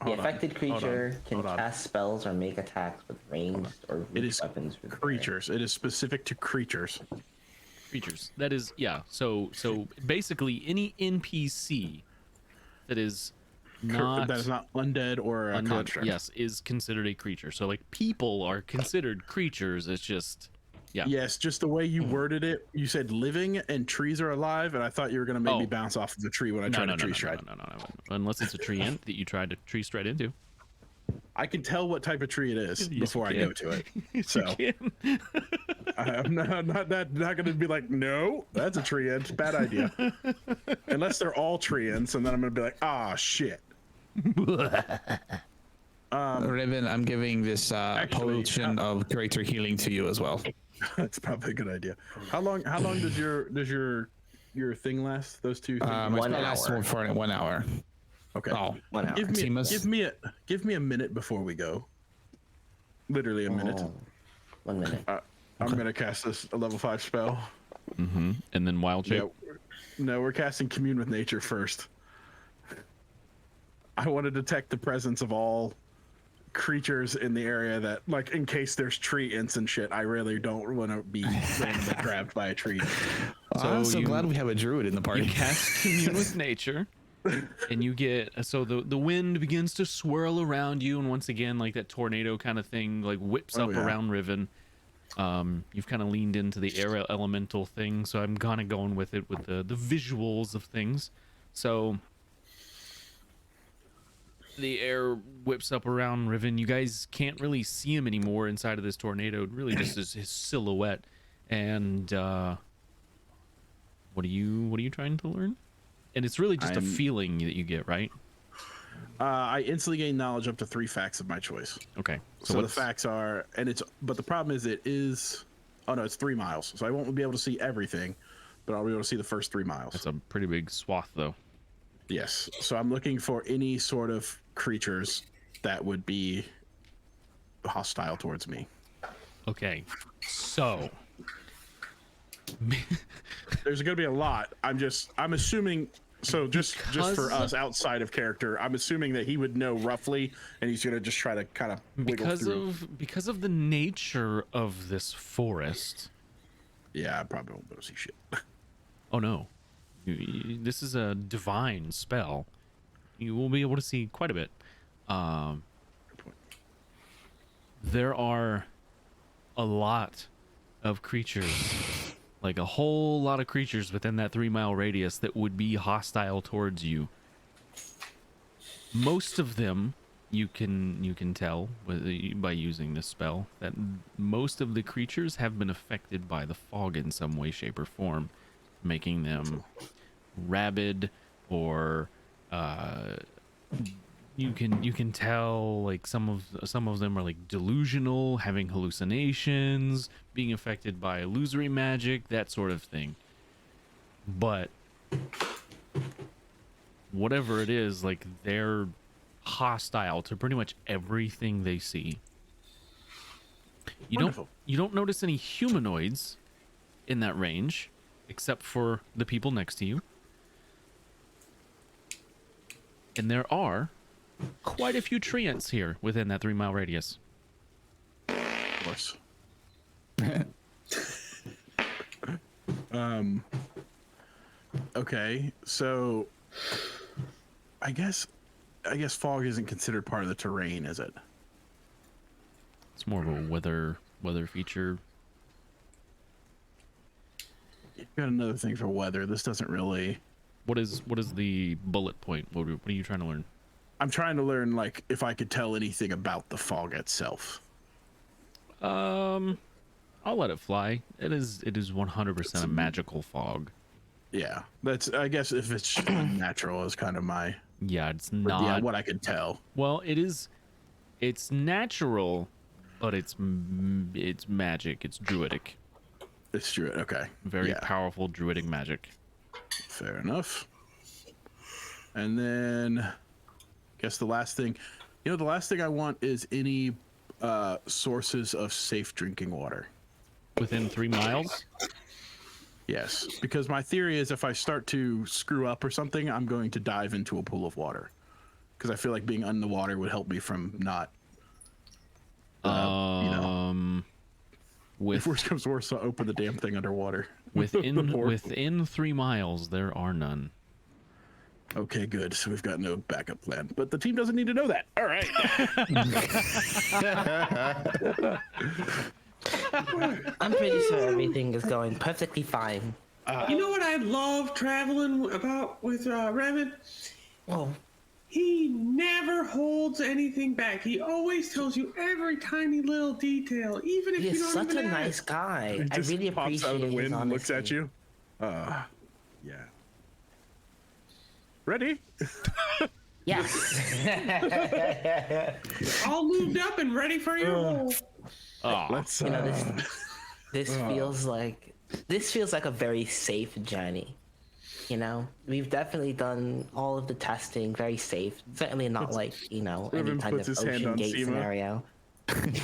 The Hold on, affected creature can hold on. cast spells or make attacks with ranged or It reach is weapons. with creatures. It is specific to creatures. Creatures. That is, yeah. So basically any NPC that is not that is not undead or a undead, construct. yes, is considered a creature. So like people are considered creatures. It's just yeah. Yes, just the way you worded it. You said living and trees are alive, and I thought you were going to make me Oh. bounce off of the tree when I No, tried no, to no, tree no, stride. no. Unless it's a tree ant that you tried to tree stride into. I can tell what type of tree it is Yes, before I you go can. to it. Yes, So you can. I'm not going to be like, no, that's a tree ant. Bad idea. Unless they're all tree ants, and then I'm going to be like, ah, shit. Riven, I'm giving this actually, potion of greater healing to you as well. That's probably a good idea. How long does your thing last? Those two things? My 1 spell lasts hour. for 1 hour. Okay. Oh, 1 hour. Give me a minute before we go. Literally a minute. Oh, 1 minute. I'm gonna cast this a level 5 spell. And then wild shape. No, we're casting commune with nature first. I want to detect the presence of all creatures in the area that, like, in case there's tree ants and shit. I really don't want to be randomly grabbed by a tree. I'm so you- glad we have a druid in the party. You cast commune with nature, and you get so the wind begins to swirl around you, and once again, like that tornado kind of thing, like whips up yeah. around Riven. You've kind of leaned into the air elemental thing, so I'm kind of going with it with the visuals of things. So the air whips up around Riven. You guys can't really see him anymore inside of this tornado. It really just is his silhouette. And what are you trying to learn? And it's really just a feeling that you get, right? I instantly gain knowledge up to 3 facts of my choice. Okay. So the facts are, but the problem is it's 3 miles. So I won't be able to see everything, but I'll be able to see the first 3 miles. That's a pretty big swath, though. Yes. So I'm looking for any sort of creatures that would be hostile towards me. Okay. So There's going to be a lot. I'm assuming. So just for us outside of character, I'm assuming that he would know roughly, and he's going to just try to kind of wiggle through. because of the nature of this forest. Yeah, I probably won't be able to see shit. Oh no. This is a divine spell. You will be able to see quite a bit. There are a lot of creatures, like a whole lot of creatures within that 3-mile radius that would be hostile towards you. Most of them, you can tell by using this spell that most of the creatures have been affected by the fog in some way, shape, or form, making them rabid, or you can tell like some of them are like delusional, having hallucinations, being affected by illusory magic, that sort of thing. But whatever it is, like, they're hostile to pretty much everything they see. Wonderful. You don't notice any humanoids in that range, except for the people next to you. And there are quite a few tree ants here within that 3-mile radius. Of course. Okay, so I guess fog isn't considered part of the terrain, is it? It's more of a weather feature. You've got another thing for weather. This doesn't really. What is the bullet point? What are you trying to learn? I'm trying to learn, like, if I could tell anything about the fog itself. I'll let it fly. It is 100% a magical fog. Yeah, I guess if it's natural is kind of my. Yeah, it's Yeah, not. what I could tell. Well, it's natural, but it's magic. It's druidic. It's true. Okay. Very Yeah. powerful druidic magic. Fair enough. And then, I guess the last thing I want is any sources of safe drinking water. Within 3 miles? Yes, because my theory is if I start to screw up or something, I'm going to dive into a pool of water. Because I feel like being under the water would help me from not. If worse comes to worse, I'll open the damn thing underwater. Within 3 miles, there are none. Okay, good. So we've got no backup plan, but the team doesn't need to know that. All right. I'm pretty sure everything is going perfectly fine. You know what I love traveling about with Revan? Oh, He never holds anything back. He always tells you every tiny little detail, even if he you is don't such even a ask. nice guy. He I just really pops appreciate out of the his wind and looks at honesty. you. Yeah. Ready? Yes. All moved up and ready for your hole. Oh, Let's. You know, this feels like a very safe journey. You know, we've definitely done all of the testing very safe. Certainly not like, you know, any Riven kind puts of his hand ocean on gate Seema. scenario.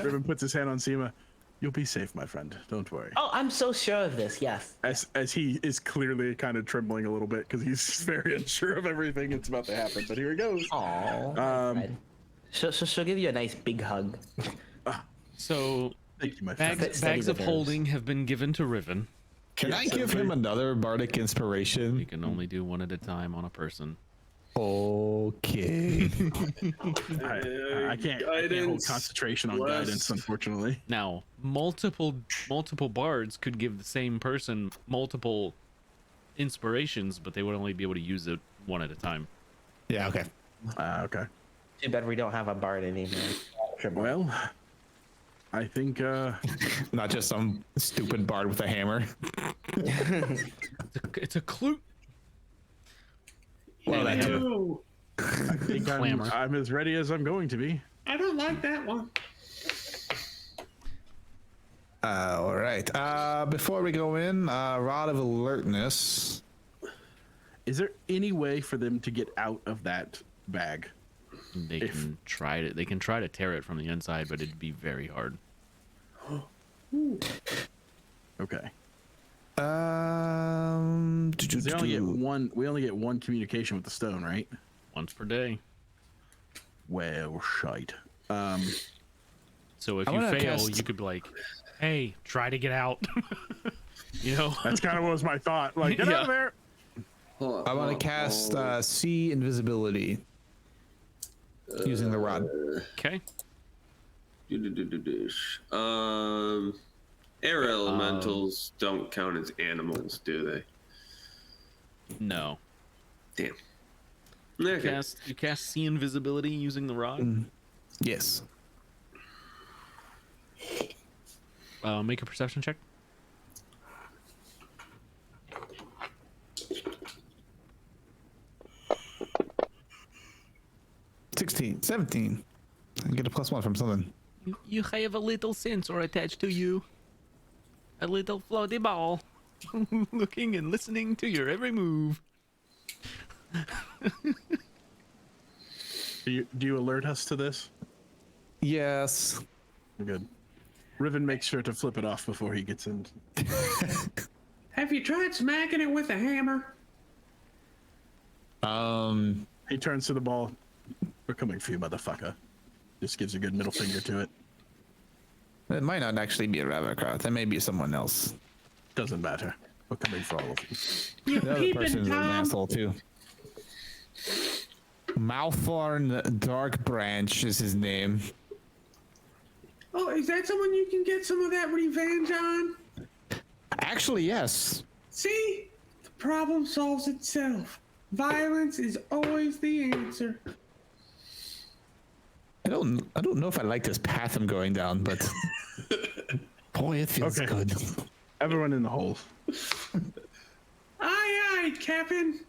Riven puts his hand on Seema. You'll be safe, my friend. Don't worry. Oh, I'm so sure of this. Yes. As he is clearly kind of trembling a little bit because he's very unsure of everything that's about to happen. But here he goes. Oh. She'll give you a nice big hug. so Thank you, my friend. bags of the nerves. holding have been given to Riven. Can I give him another bardic You inspiration? can only do one at a time on a person. Okay. I can't hold Guidance concentration on plus- guidance, unfortunately. Now, multiple bards could give the same person multiple inspirations, but they would only be able to use it one at a time. Yeah. Okay. Okay. Too bad we don't have a bard anymore. Well, I think Not just some stupid bard with a hammer. It's a clue. Well, that too. No, I think Clamor. I'm as ready as I'm going to be. I don't like that one. All right. Before we go in, rod of alertness. Is there any way for them to get out of that bag? They can try to. They can try to tear it from the inside, but it'd be very hard. Okay. 'Cause they only get one. We only get one communication with the stone, right? Once per day. Well, shite. So if I you wanna fail, cast- you could be like, "Hey, try to get out." You know. That's kind of what was my thought. Like, get out of there. I want to cast sea invisibility using the rod. Okay. Air elementals don't count as animals, do they? No. Damn. Okay. You cast sea invisibility using the rod. Yes. Make a perception check. $16, $17. I get a +1 from something. You have a little sensor attached to you. A little floaty ball. Looking and listening to your every move. Do you alert us to this? Yes. Good. Riven makes sure to flip it off before he gets in. Have you tried smacking it with a hammer? He turns to the ball. We're coming for you, motherfucker. Just gives a good middle finger to it. It might not actually be a Ravacroft. That may be someone else. Doesn't matter. We're coming for all of you. You The other peeping person's an Tom? asshole too. Malthorn Darkbranch is his name. Oh, is that someone you can get some of that revenge on? Actually, yes. See? The problem solves itself. Violence is always the answer. I don't know if I like this path I'm going down, but boy, it feels Okay. good. Everyone in the hole. Aye, aye, Captain.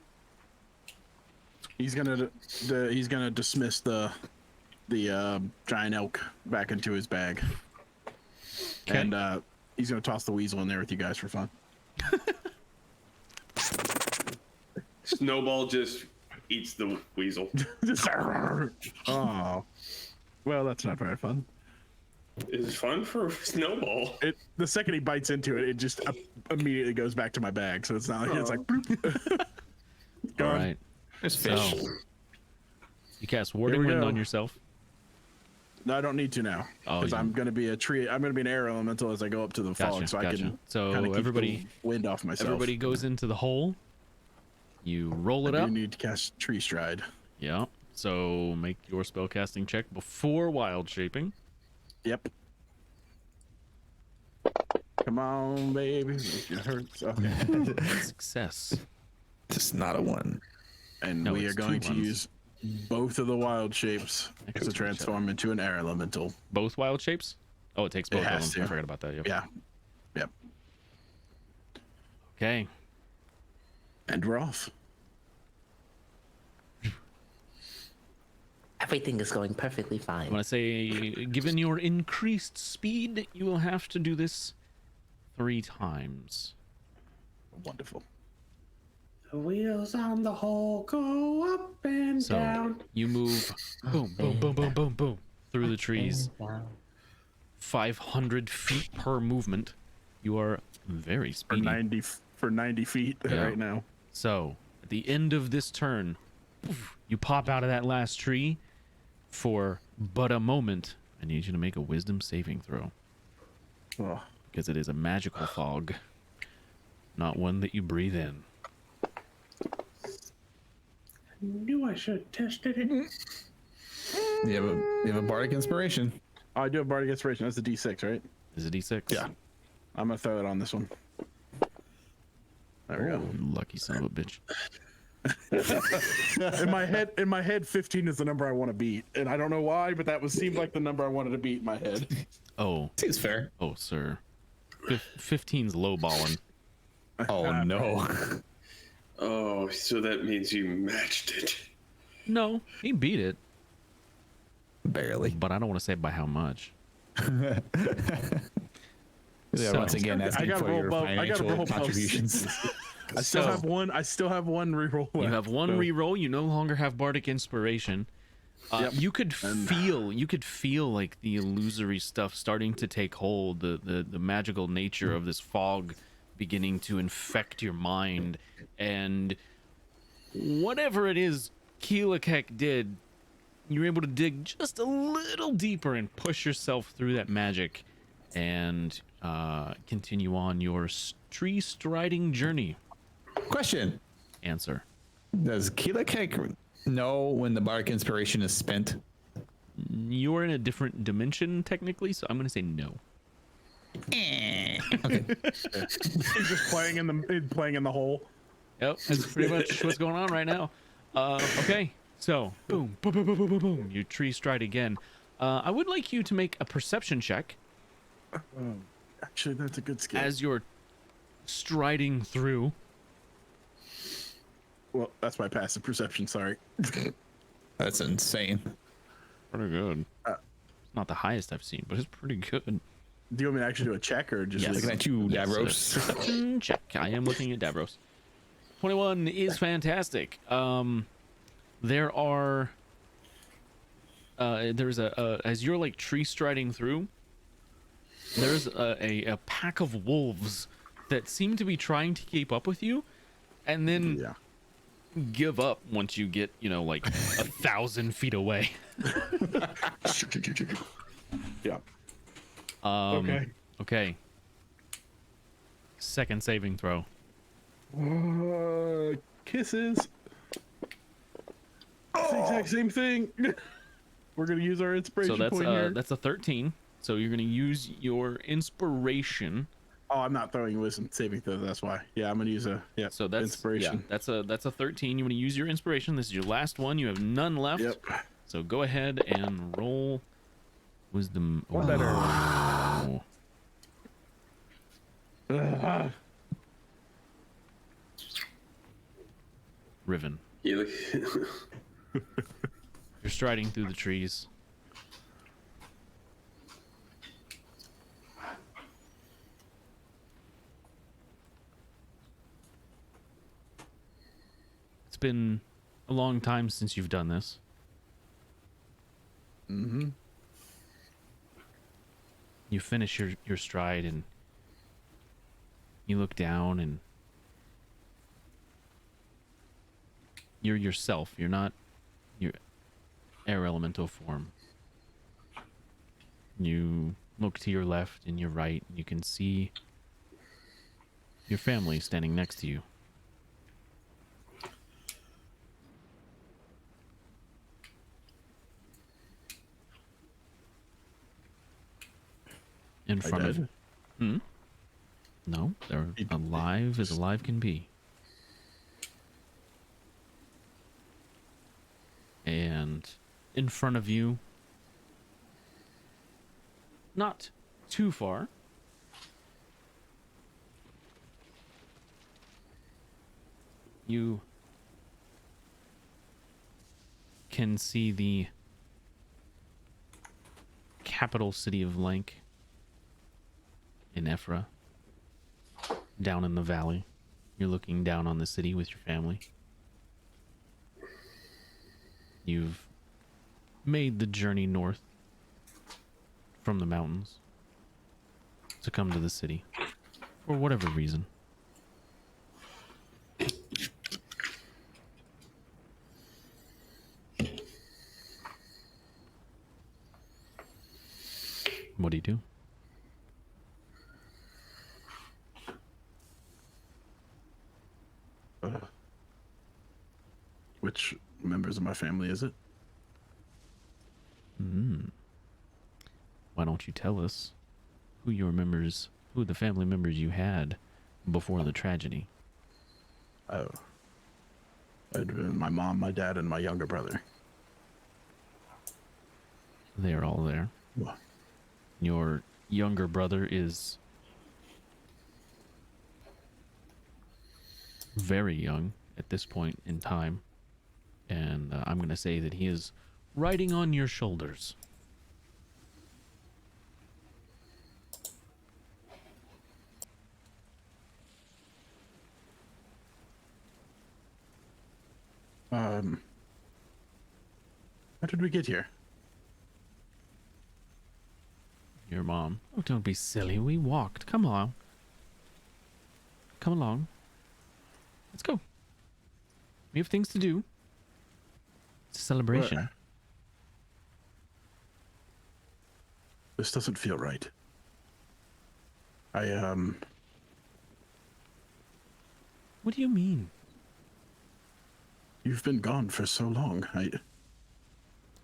He's gonna dismiss the giant elk back into his bag, and he's gonna toss the weasel in there with you guys for fun. Snowball just eats the weasel. Oh, well, that's not very fun. It's fun for Snowball. The second he bites into it, it just immediately goes back to my bag. So it's not like it's like. Bloop. All Gone. right. There's fish. So, you cast Warding Here we Wind go. on yourself. No, I don't need to now Oh, because you- I'm gonna be a tree. I'm gonna be an air elemental as I go up to the fog, Gotcha, so I gotcha. can So kinda keep everybody- the wind off myself. Everybody goes into the hole. You roll it I up. do need to cast Tree Stride. Yeah. So make your spellcasting check before wild shaping. Yep. Come on, baby. Make it hurts. Okay. Success. Just not a one. And No, we it's are going two to ones. use both of the wild shapes Next to to each transform into an air elemental. Both wild shapes? Oh, it takes both of has them. I to. forgot about that. Yep. Yeah. Yep. Okay. And we're off. Everything is going perfectly fine. I'm going to say, given your increased speed, you will have to do this 3 times. Wonderful. The wheels on the hole go up and So down. you move, boom, boom, boom, boom, boom, boom, through the trees. 500 feet per movement. You are very For speedy. 90 feet Yeah. right now. So at the end of this turn, poof, you pop out of that last tree for but a moment. I need you to make a wisdom saving throw Oh, because it is a magical fog, not one that you breathe in. Knew I should have tested it. You have a bardic inspiration. I do have Bardic Inspiration. That's a D6, right? Is it D6? Yeah. I'm going to throw it on this one. There we go. You lucky son of a bitch. In my head, 15 is the number I want to beat, and I don't know why, but that seemed like the number I wanted to beat in my head. Oh, Seems fair. oh, sir. 15's lowballing. Oh no. Oh, so that means you matched it. No, he beat it, Barely. but I don't want to say by how much. Yeah, So- once again, asking gotta for roll your above- I gotta financial roll above contributions. I still So- have one. I still have one reroll left. You have one so- reroll. You no longer have bardic inspiration. Yep. You could feel like the illusory stuff starting to take hold. The magical nature of this fog beginning to infect your mind, and whatever it is Keelakek did, you're able to dig just a little deeper and push yourself through that magic, and continue on your tree striding journey. Question: Answer. Does Keelakek know when the bardic inspiration is spent? You're in a different dimension technically, so I'm gonna say no. He's just playing in the hole. Yep, that's pretty much what's going on right now. Okay, so boom, boom, boom, boom, boom, boom, boom. You tree stride again. I would like you to make a perception check Actually, that's a good skill. as you're striding through. Well, that's my passive perception. Sorry. That's insane. Pretty good. Not the highest I've seen, but it's pretty good. Do you want me to actually do a check or just Yes. leave Looking it? at you, Yes, Davros. perception check. I am looking at Davros. 21 is fantastic. There are. There's as you're like tree striding through. There's a pack of wolves that seem to be trying to keep up with you, and then Yeah. give up once you get like 1,000 feet away. Yeah. Okay. Okay. Second saving throw. Kisses. It's the exact same thing. We're gonna use our inspiration So point here. that's a 13. So you're gonna use your inspiration. Oh, I'm not throwing wisdom saving throw. That's why. Yeah, I'm gonna use So that's inspiration. Yeah, that's a 13. You want to use your inspiration. This is your last one. You have none left. Yep. So go ahead and roll wisdom. One better. Oh. Riven. You You're striding through the trees. It's been a long time since you've done this. Mm-hmm. You finish your stride and you look down and you're yourself. You're not your air elemental form. You look to your left and your right and you can see your family standing next to you. in I front of. did. No, they're He- alive as alive can be. And in front of you, not too far, you can see the capital city of Lank in Ephra, down in the valley. You're looking down on the city with your family. You've made the journey north from the mountains to come to the city for whatever reason. What do you do? Which members of my family is it? Why don't you tell us who the family members you had before the tragedy? Oh. My mom, my dad, and my younger brother. They're all there. Well, Your younger brother is very young at this point in time, and I'm going to say that he is riding on your shoulders. how did we get here? Your mom. Oh, don't be silly. We walked. Come along. Come along. Let's go. We have things to do. It's a celebration. Where? This doesn't feel right. What do you mean? You've been gone for so long.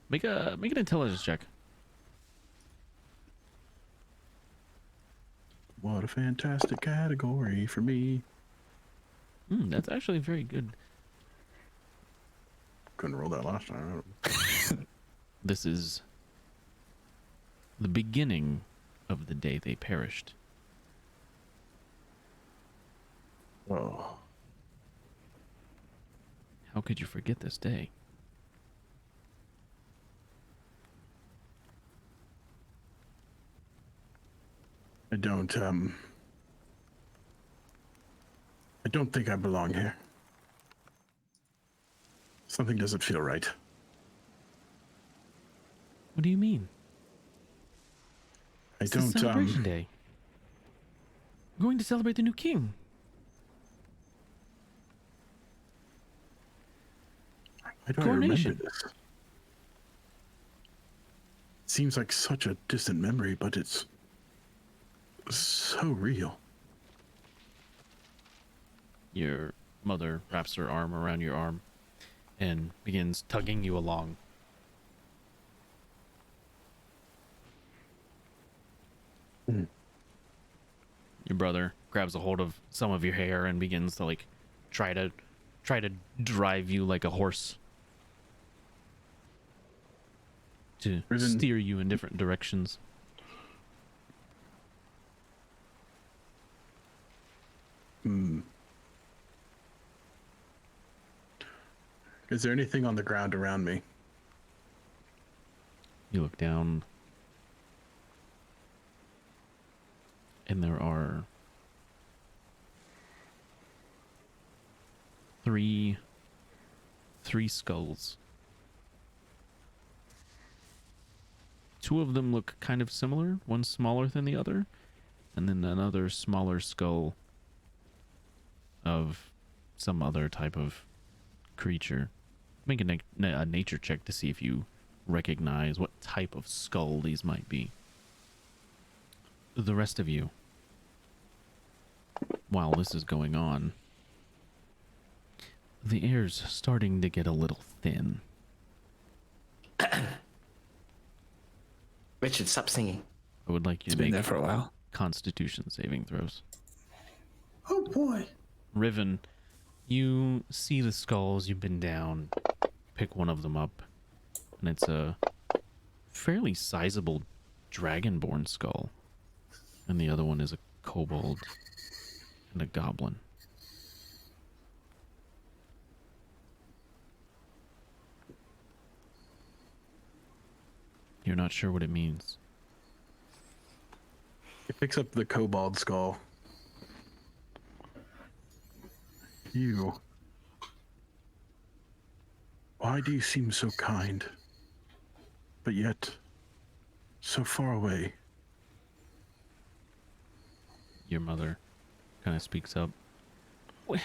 Make an intelligence check. What a fantastic category for me. That's actually very good. Couldn't roll that last time. This is the beginning of the day they perished. Oh. How could you forget this day? I don't think I belong here. Something doesn't feel right. What do you mean? I It's don't the celebration day. We're going to celebrate the new king. why do I remember Coronation. this? It seems like such a distant memory, but it's so real. Your mother wraps her arm around your arm and begins tugging you along. Your brother grabs a hold of some of your hair and begins to like try to drive you like a horse to Riven- steer you in different directions. Is there anything on the ground around me? You look down, and there are three skulls. Two of them look kind of similar, one smaller than the other, and then another smaller skull of some other type of creature. Make a nature check to see if you recognize what type of skull these might be. The rest of you, while this is going on, the air's starting to get a little thin. Richard, stop singing. I would like you It's to been make there for a while. Constitution saving throws. Oh boy. Riven, you see the skulls. You've been down. Pick one of them up, and it's a fairly sizable dragonborn skull, and the other one is a kobold and a goblin. You're not sure what it means. He picks up the kobold skull. You. Why do you seem so kind, but yet so far away? Your mother kind of speaks up. Well,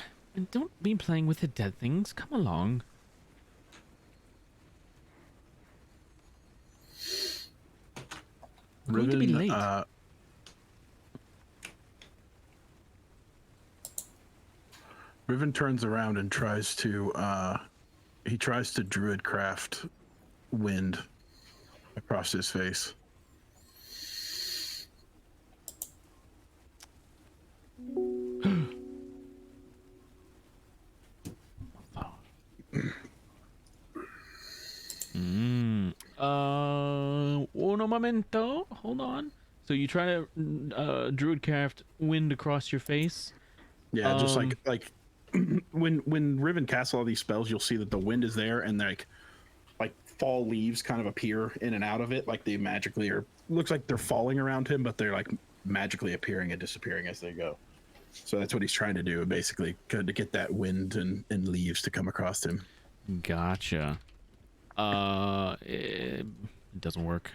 don't be playing with the dead things. Come along. We're going to be late. Riven turns around and tries to druidcraft wind across his face. Uno momento. Hold on. So you try to druidcraft wind across your face. Yeah, just like when Riven casts all these spells, you'll see that the wind is there, and like fall leaves kind of appear in and out of it, like they magically are. Looks like they're falling around him, but they're like magically appearing and disappearing as they go. So that's what he's trying to do, basically, to get that wind and leaves to come across him. Gotcha. It doesn't work.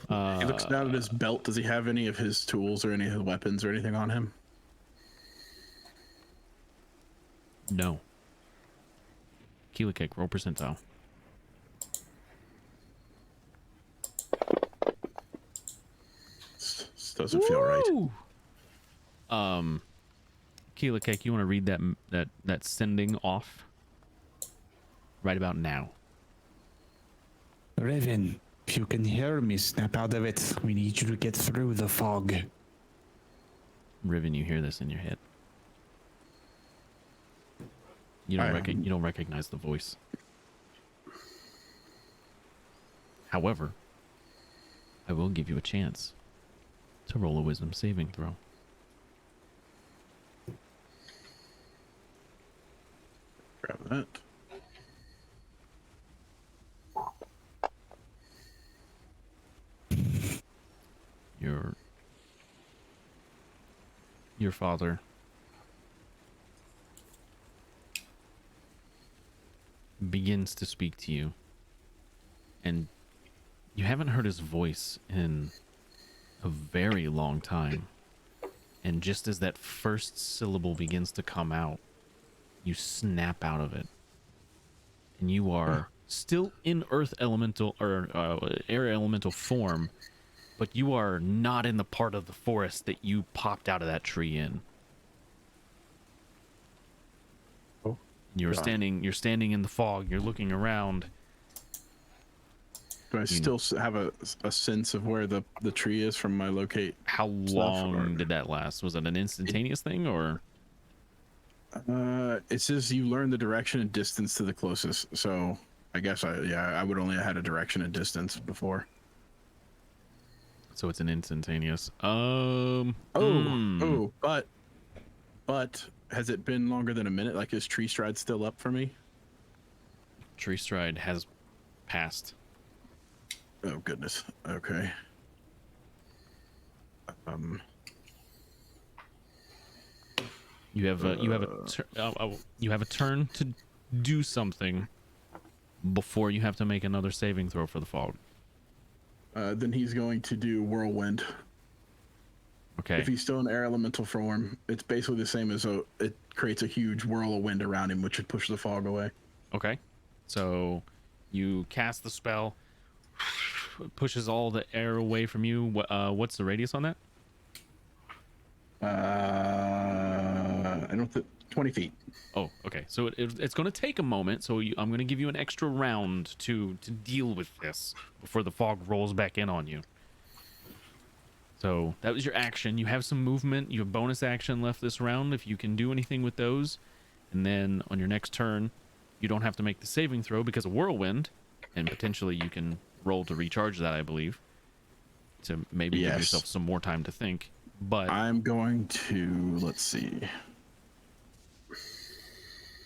He looks down at his belt. Does he have any of his tools or any of his weapons or anything on him? No. Keelakek, roll percentile. This doesn't feel right. Keelakek, you want to read that sending off right about now? Riven, if you can hear me, snap out of it. We need you to get through the fog. Riven, you hear this in your head. You don't recognize the voice. However, I will give you a chance to roll a wisdom saving throw. Grab that. Your father begins to speak to you, and you haven't heard his voice in a very long time. And just as that first syllable begins to come out, you snap out of it, and you are still in earth elemental or air elemental form, but you are not in the part of the forest that you popped out of that tree in. Oh, You're standing in the fog. You're looking around. Do I still have a sense of where the tree is from my locate? How long did that last? Was it an instantaneous thing, or? It says you learn the direction and distance to the closest. So I guess I would only have had a direction and distance before. So it's an instantaneous. But has it been longer than a minute? Like, is tree stride still up for me? Tree stride has passed. Oh goodness. Okay. You have a turn to do something before you have to make another saving throw for the fog. Then he's going to do whirlwind. Okay. If he's still in air elemental form, it's basically the same as it creates a huge whirl of wind around him, which would push the fog away. Okay. So you cast the spell, pushes all the air away from you. What's the radius on that? I don't think. 20 feet. Oh, okay. So it's going to take a moment. So I'm going to give you an extra round to deal with this before the fog rolls back in on you. So that was your action. You have some movement. You have bonus action left this round if you can do anything with those. And then on your next turn, you don't have to make the saving throw because of whirlwind, and potentially you can roll to recharge that, I believe, to maybe give yourself some more time to think. But I'm going to, let's see.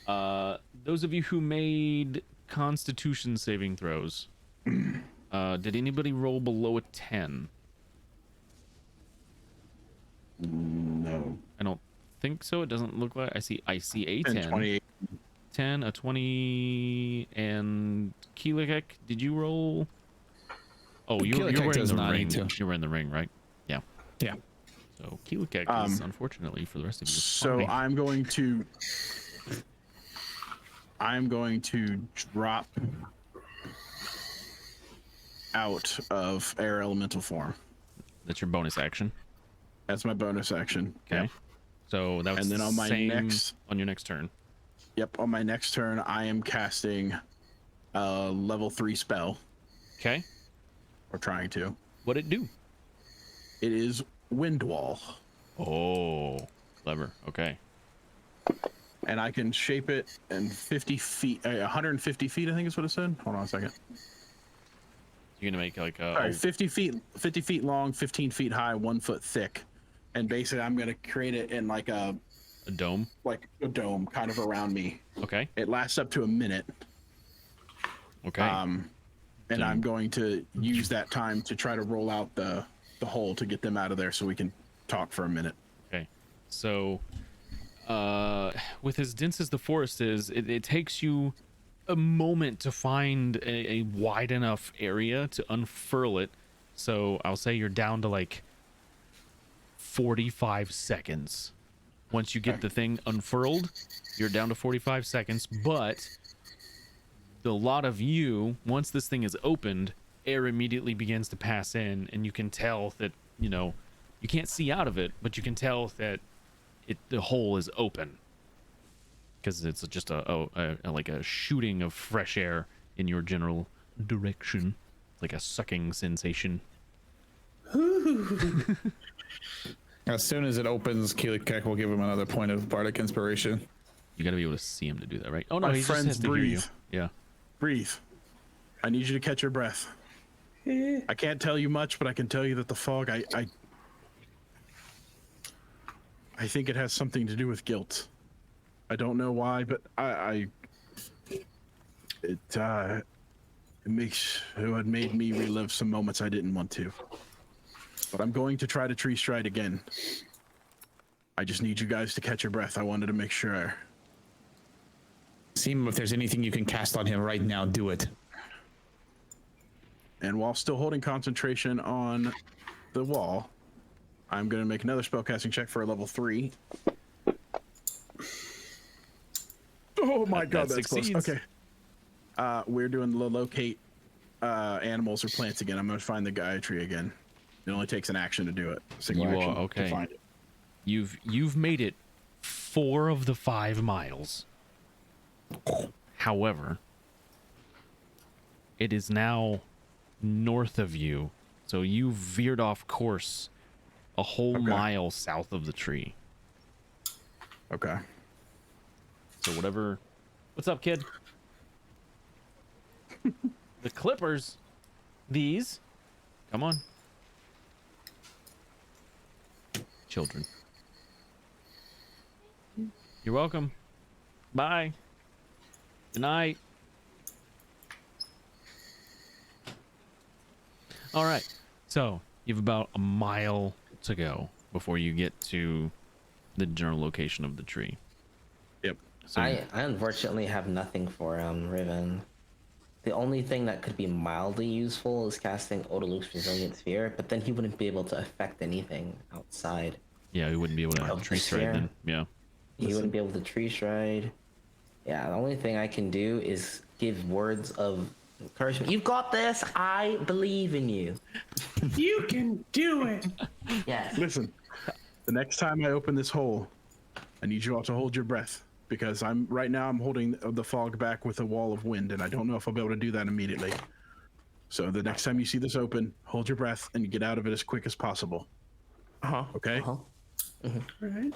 Those of you who made Constitution saving throws, did anybody roll below a 10? No. I don't think so. It doesn't look like I see a 10. 28. 10, a 20, and Keelikek, did you roll? Oh, you're Keelikek wearing does the not ring. need to. You're wearing the ring, right? Yeah. Yeah. So Keelikek is, unfortunately, for the rest of you. So fine. I'm going to drop out of air elemental form. That's your bonus action. That's my bonus action. Okay. Yep. So that was And then on my same next- on your next turn. Yep. On my next turn, I am casting a level 3 spell, Okay. or trying to. What'd it do? It is Wind Wall, Oh, clever. Okay. and I can shape it in 50 feet, 150 feet. I think is what it said. Hold on a second. You're gonna make like a All right, 50 feet long, 15 feet high, 1 foot thick, and basically I'm gonna create it in like a dome. dome kind of around me. Okay. It lasts up to a minute. Okay. And I'm going to use that time to try to roll out the hole to get them out of there so we can talk for a minute. Okay. So, with as dense as the forest is, it takes you a moment to find a wide enough area to unfurl it. So I'll say you're down to like 45 seconds. Once you get the thing unfurled, you're down to 45 seconds. But the lot of you, once this thing is opened, air immediately begins to pass in, and you can tell that, you know, you can't see out of it, but you can tell that the hole is open. Because it's just like a shooting of fresh air in your general direction, like a sucking sensation. As soon as it opens, Keelikek will give him another point of bardic inspiration. You got to be able to see him to do that, right? Oh no, My he just friends, has to hear you. breathe. Yeah. Breathe. I need you to catch your breath. I can't tell you much, but I can tell you that the fog, I think it has something to do with guilt. I don't know why, but it made me relive some moments I didn't want to. But I'm going to try to tree stride again. I just need you guys to catch your breath. I wanted to make sure. See if there's anything you can cast on him right now. Do it. And while still holding concentration on the wall, I'm going to make another spellcasting check for a level 3. Oh my god, that that's close. succeeds. Okay. We're doing the locate animals or plants again. I'm going to find the Gaia tree again. It only takes an action to do it. Single You action are okay. to find it. You've made it 4 of the 5 miles. However, it is now north of you, so you veered off course a whole mile south of the tree. Okay. So whatever. What's up, kid? The Clippers. These. Come on. Children. You're welcome. Bye. Good night. All right. So you have about a mile to go before you get to the general location of the tree. Yep. So I unfortunately have nothing for Riven. The only thing that could be mildly useful is casting Odaluk's Resilient Sphere, but then he wouldn't be able to affect anything outside. yeah, we wouldn't be able to Of the tree stride sphere. then. Yeah. He wouldn't be able to tree stride. Yeah, the only thing I can do is give words of encouragement. You've got this. I believe in you. You can do it. Yes. Listen, the next time I open this hole, I need you all to hold your breath because right now I'm holding the fog back with a wall of wind, and I don't know if I'll be able to do that immediately. So the next time you see this open, hold your breath and get out of it as quick as possible. Okay. Right.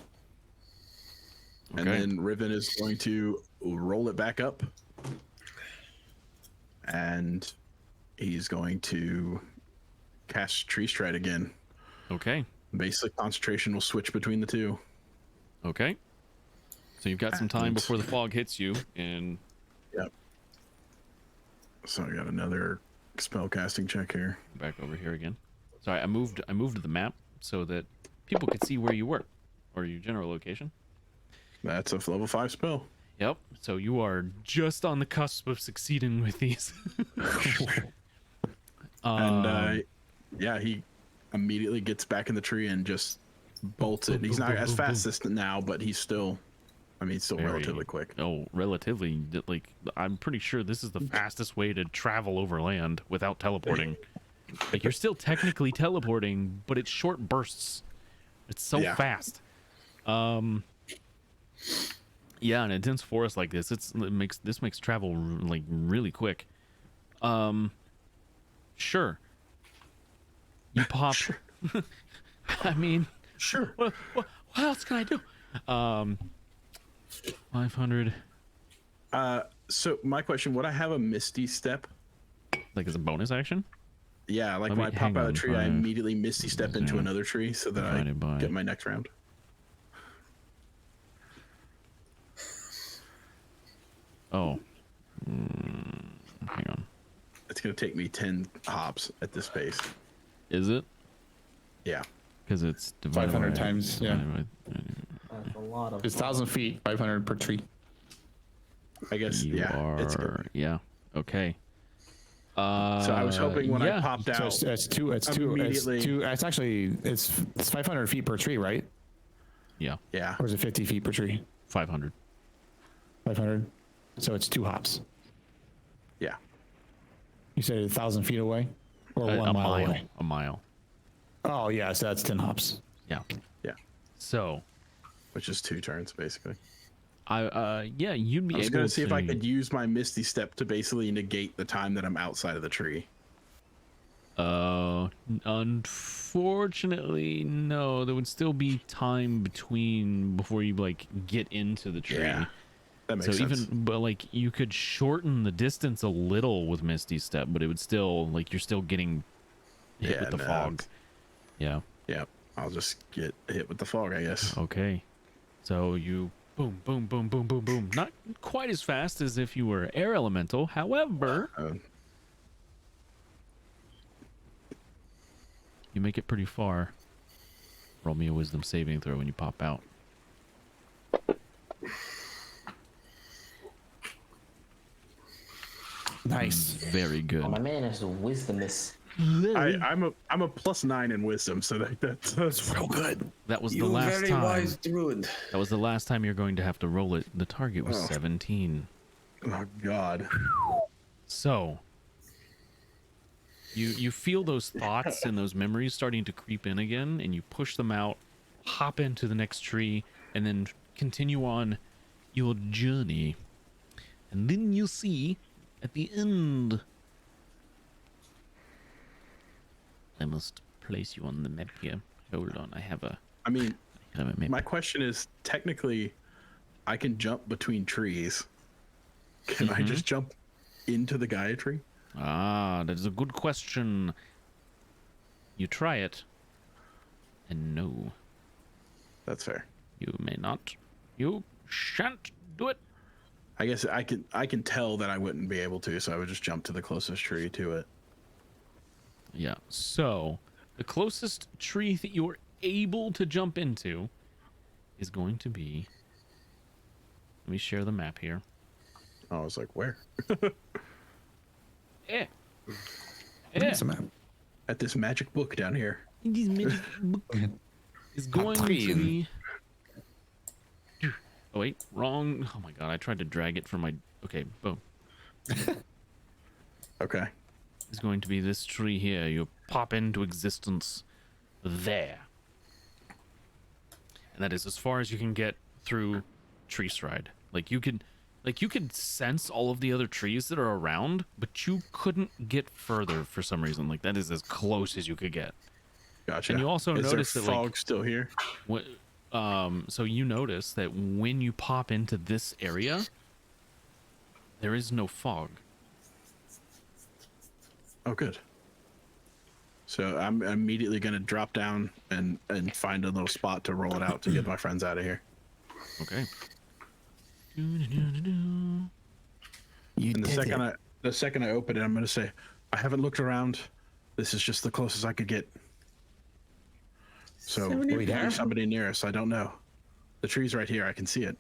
And then Riven is going to roll it back up, and he's going to cast Tree Stride again. Okay. Basic concentration will switch between the two. Okay. So you've got some time before the fog hits you, and Yep. So I got another spell casting check here. back over here again. Sorry, I moved the map so that people could see where you were, or your general location. That's a level 5 spell. Yep. So you are just on the cusp of succeeding with these. And yeah, he immediately gets back in the tree and just bolts it. He's not as fast as now, but he's still, he's still relatively quick. Oh, relatively. Like, I'm pretty sure this is the fastest way to travel over land without teleporting. Like, you're still technically teleporting, but it's short bursts. It's so fast. Yeah, in a dense forest like this, this makes travel like really quick. Sure. You pop. Sure. I mean, Sure. what else can I do? 500. So my question, would I have a Misty Step? Like as a bonus action? Yeah, like Let when me- I pop hang out of on, the tree, I 5, immediately Misty Step into 0, another tree so that I divided by- get my next round. Oh. Hang on. It's going to take me 10 hops at this pace. Is it? Yeah. Because it's divided 500 by- times, yeah. That's a lot of. It's 1,000 feet, 500 per tree. I guess, You yeah. It's good. are. Yeah. Okay. So I was hoping when I popped So out. it's two. It's Immediately- two. It's actually it's 500 feet per tree, right? Yeah. Yeah. Or is it 50 feet per tree? 500. 500. So it's 2 hops. Yeah. You said 1,000 feet away, or A 1 mile mile. away. A mile. Oh yeah, so that's 10 hops. Yeah. Yeah. So, Which is 2 turns, basically. yeah, you'd be I was able going to see if I to- could use my Misty Step to basically negate the time that I'm outside of the tree. Unfortunately, no. There would still be time before you like get into the tree. Yeah. That makes So sense. but like you could shorten the distance a little with Misty Step, but it would still like you're still getting hit with the no, fog. Yeah. Yeah. I'll just get hit with the fog, I guess. Okay. So you boom, boom, boom, boom, boom, boom. Not quite as fast as if you were air elemental. However, you make it pretty far. Roll me a wisdom saving throw when you pop out. Nice. Very good. Oh, my man is wisdomous. I'm a +9 in wisdom, so that's real good. That was the You last very time. wise druid. That was the last time you're going to have to roll it. The target was 17. Oh God. So you feel those thoughts and those memories starting to creep in again, and you push them out, hop into the next tree, and then continue on your journey. And then you see at the end. I must place you on the map here. Hold on, I have a map. My question is, technically, I can jump between trees. Can I just jump into the Gaia tree? Ah, that is a good question. You try it, and no, That's fair. you may not. You shan't do it. I guess I can tell that I wouldn't be able to, so I would just jump to the closest tree to it. Yeah, so the closest tree that you're able to jump into is going to be... Let me share the map here. I was like, where? Eh. It's a map. At this magic book down here. This magic book is going to be... Oh, wait, wrong. Oh my god, I tried to drag it from my... Okay, boom. Okay. Is going to be this tree here. You pop into existence there. And that is as far as you can get through Tree Stride. Like you could sense all of the other trees that are around, but you couldn't get further for some reason. Like that is as close as you could get. Gotcha. And you also is notice there that fog like still here? what so you notice that when you pop into this area, there is no fog. Oh, good. So I'm immediately going to drop down and find a little spot to roll it out to get my friends out of here. Okay. You And did it. the second I open it, I'm going to say, I haven't looked around. This is just the closest I could get. So Somebody maybe there? somebody near us. I don't know. The tree's right here. I can see it.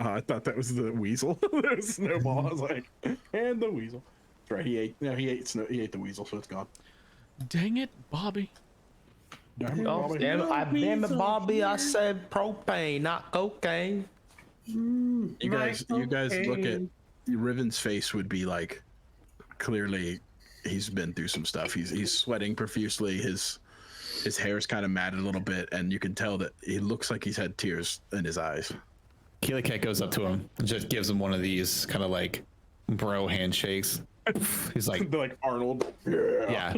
I thought that was the weasel. There was Snowball. I was like, and the weasel. That's right. He ate the weasel, so it's gone. Dang it, Bobby. Darn it, Oh, Bobby. damn it, Bobby. I here. said propane, not cocaine. You guys look at cocaine. Riven's face would be like, clearly he's been through some stuff. He's sweating profusely. His hair's kind of matted a little bit, and you can tell that he looks like he's had tears in his eyes. Keely Cat goes up to him, and just gives him one of these kind of like bro handshakes. He's like, They're like Arnold. yeah,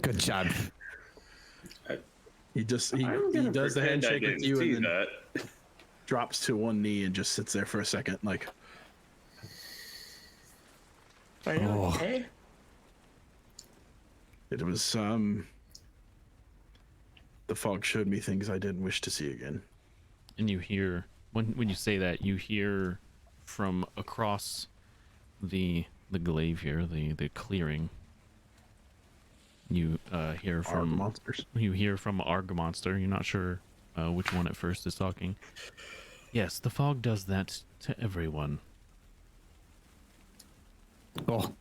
good job. He does I'm the gonna pretend I handshake with didn't you see and then that. drops to one knee and just sits there for a second, like, Are you Oh. okay? it was the fog showed me things I didn't wish to see again. And you hear when you say that, you hear from across the glaive here, the clearing. You hear Arg from monsters. you hear from Argmonster. You're not sure which one at first is talking. Yes, the fog does that to everyone. Oh,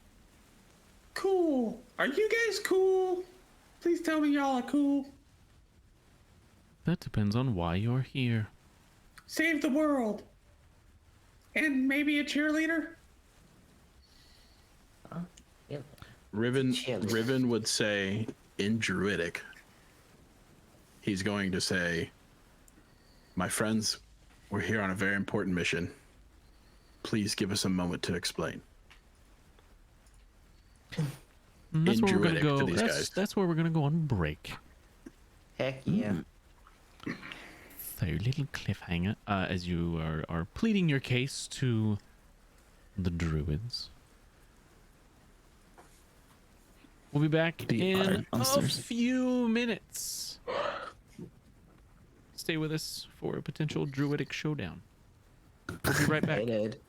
Cool. Are you guys cool? Please tell me y'all are cool. That depends on why you're here. Save the world. And maybe a cheerleader? Yeah. Riven would say in Druidic, he's going to say, my friends, we're here on a very important mission. Please give us a moment to explain. And that's In where we're gonna Druidic to go. these guys. That's where we're gonna go on break. Heck yeah. So, little cliffhanger as you are pleading your case to the druids. We'll be back The in a monsters. few minutes. Stay with us for a potential druidic showdown. We'll be right back. Excited.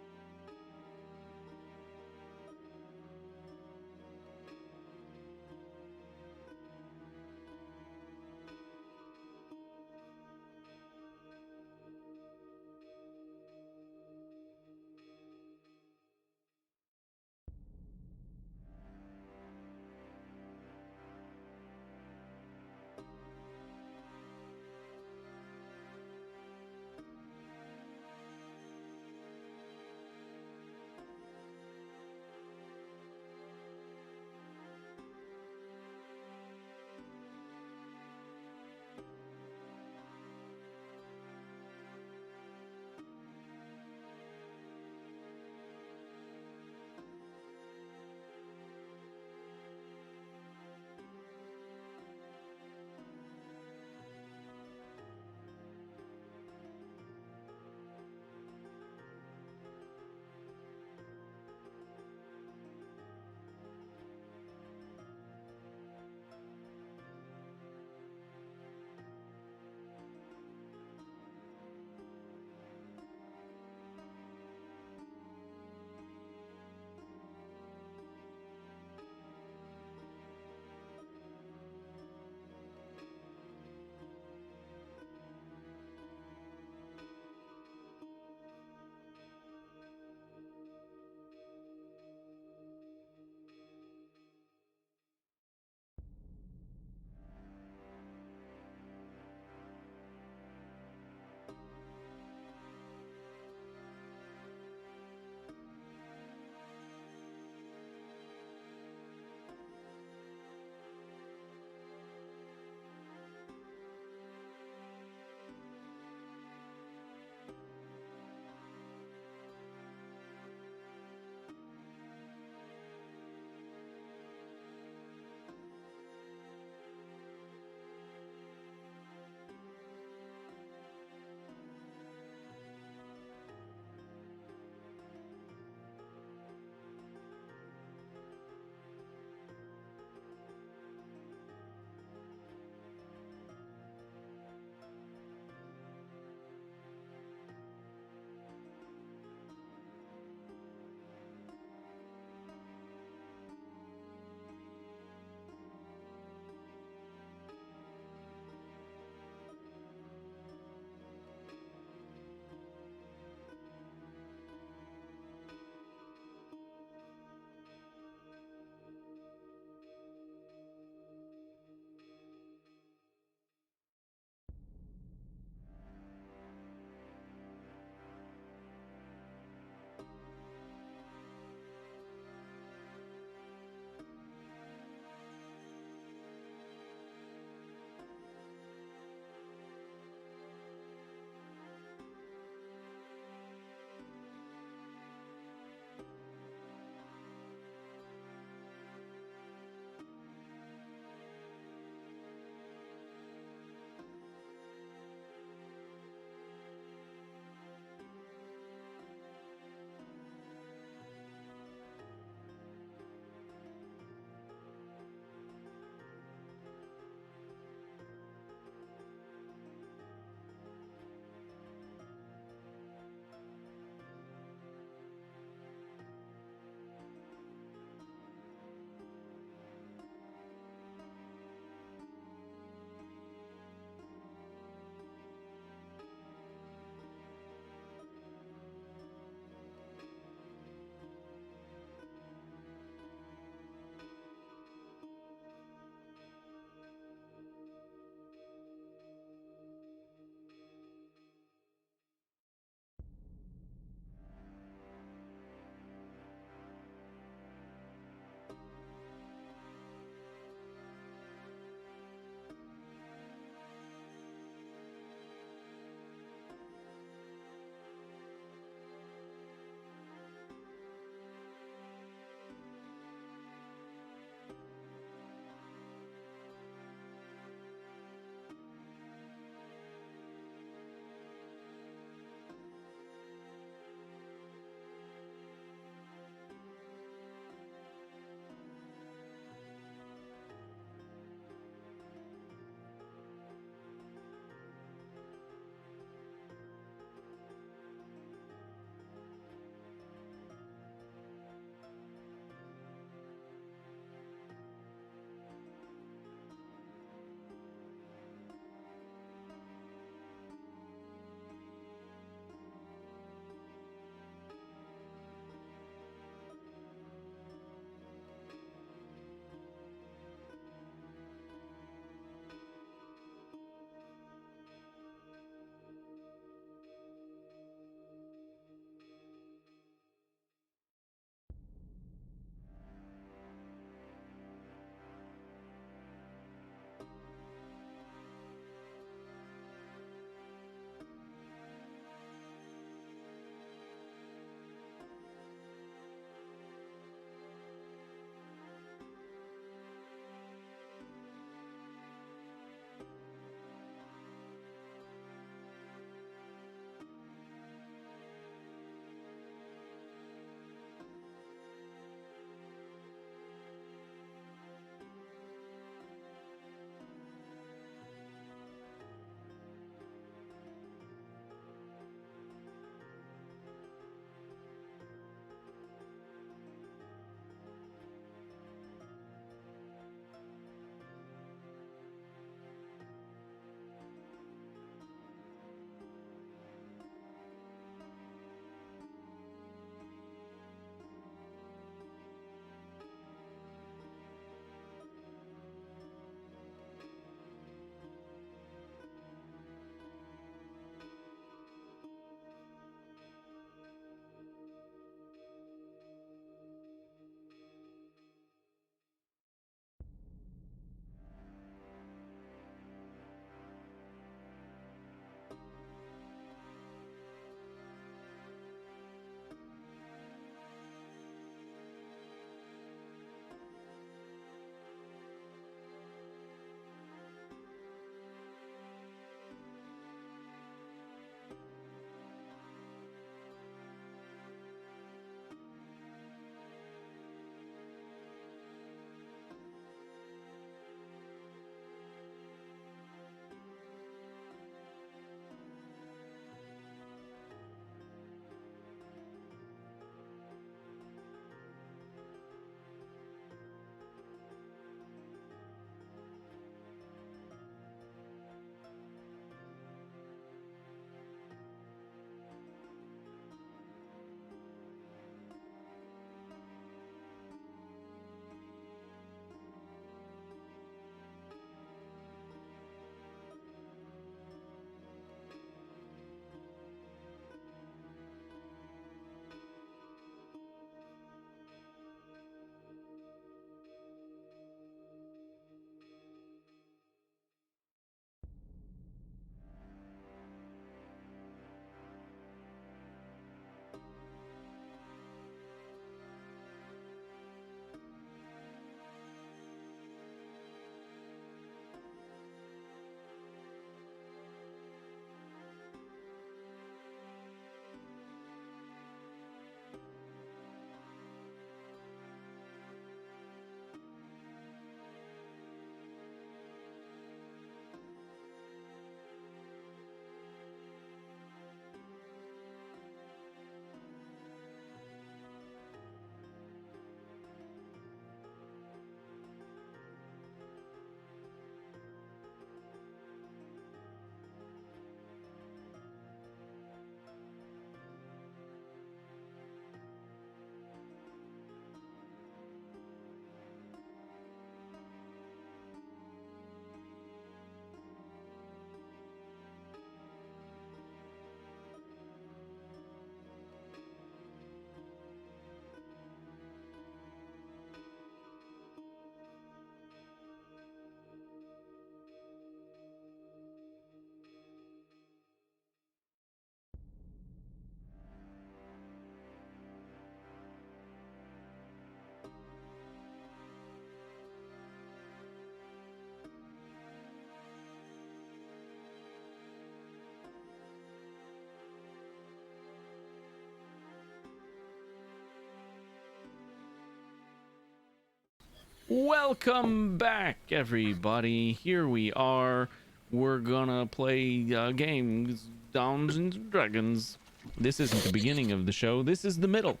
Welcome back, everybody. Here we are. We're gonna play games, Dungeons and Dragons. This isn't the beginning of the show. This is the middle.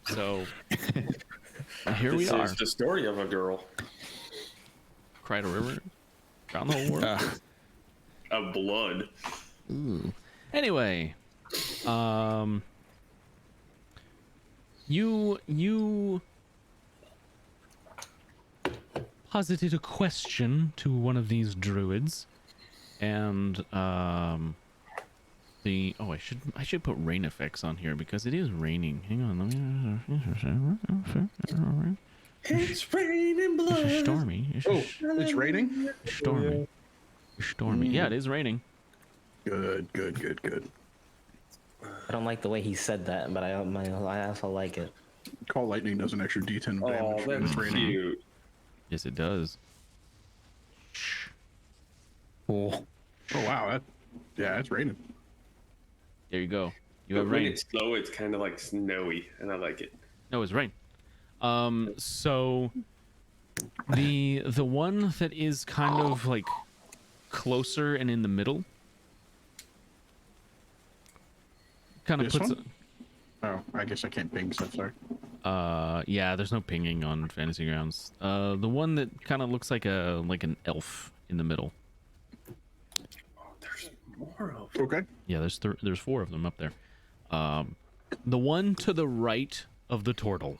So here we This are. is the story of a girl. Cried a river around the whole world. Of blood. Ooh. Anyway, you posited a question to one of these druids, and I should put rain effects on here because it is raining. Hang on, let me. It's raining blood. It's stormy. It's raining? Stormy. Yeah, it is raining. Good. I don't like the way he said that, but I also like it. Call lightning does an extra D10 Oh, damage when it's that's raining. cute. Yes, it does. Cool. Oh wow, it's raining. There you go. You But have when rain. it's slow, it's kind of like snowy, and I like it. No, it's rain. So the one that is kind of like closer and in the middle kind of This puts one? Oh, I guess I can't ping stuff, sorry. yeah, there's no pinging on Fantasy Grounds. The one that kind of looks like an elf in the middle. Oh, there's more of Okay. Yeah, there's 4 of them up there. The one to the right of the turtle.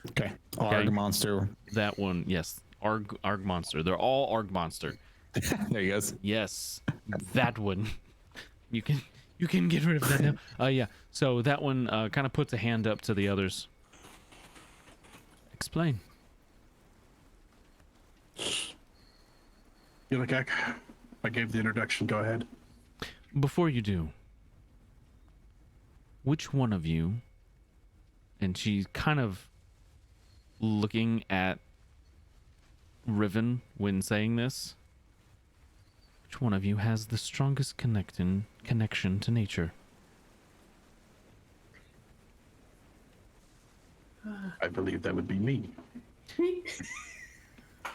Okay. Arg monster. That one, yes. Arg monster. They're all Arg monster. There he goes. Yes, that one. You can get rid of that now. Yeah. So that one kind of puts a hand up to the others. Explain. Yilakak, I gave the introduction, go ahead. Before you do, which one of you, and she's kind of looking at Riven when saying this, which one of you has the strongest connection to nature? I believe that would be me.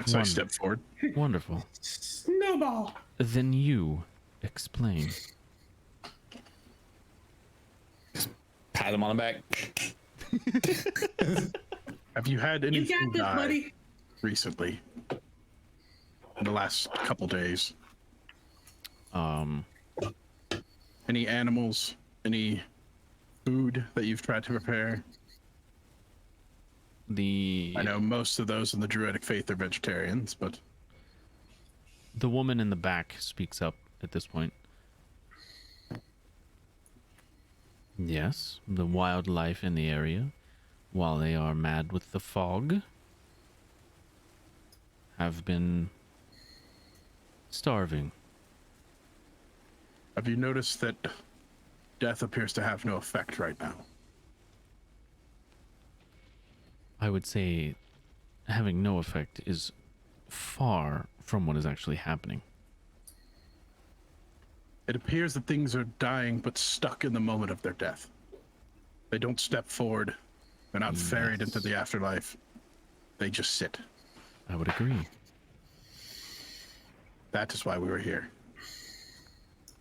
So I step forward. Wonderful. Snowball. Then you explain. Pat him on the back. Have you had You anything got this, die buddy. recently? In the last couple days? Any animals? Any food that you've tried to prepare? I know most of those in the Druidic faith are vegetarians, but The woman in the back speaks up at this point. Yes, the wildlife in the area, while they are mad with the fog, have been starving. have you noticed that death appears to have no effect right now? I would say having no effect is far from what is actually happening. It appears that things are dying but stuck in the moment of their death. They don't step forward. They're not ferried into the afterlife. They just sit. I would agree. That is why we were here.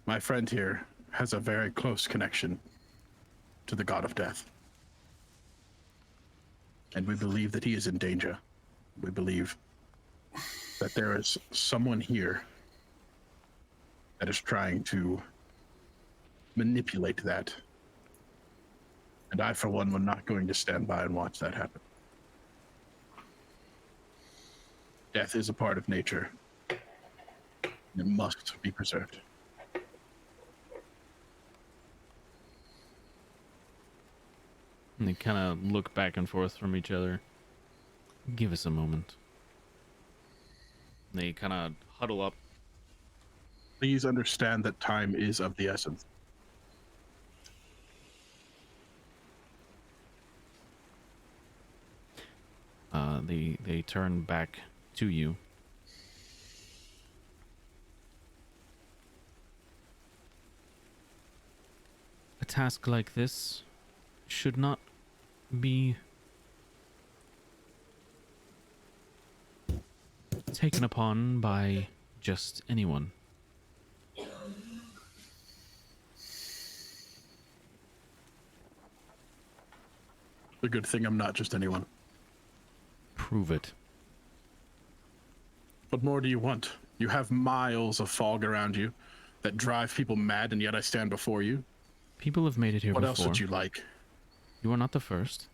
My friend here has a very close connection to the god of death. And we believe that he is in danger. We believe that there is someone here that is trying to manipulate that. And I, for one, am not going to stand by and watch that happen. Death is a part of nature. It must be preserved. And they kind of look back and forth from each other. Give us a moment. They kind of huddle up. Please understand that time is of the essence. They turn back to you. A task like this should not be taken upon by just anyone. A good thing I'm not just anyone. Prove it. What more do you want? You have miles of fog around you that drive people mad, and yet I stand before you. People have made it here What before. else would you like? You are not the first.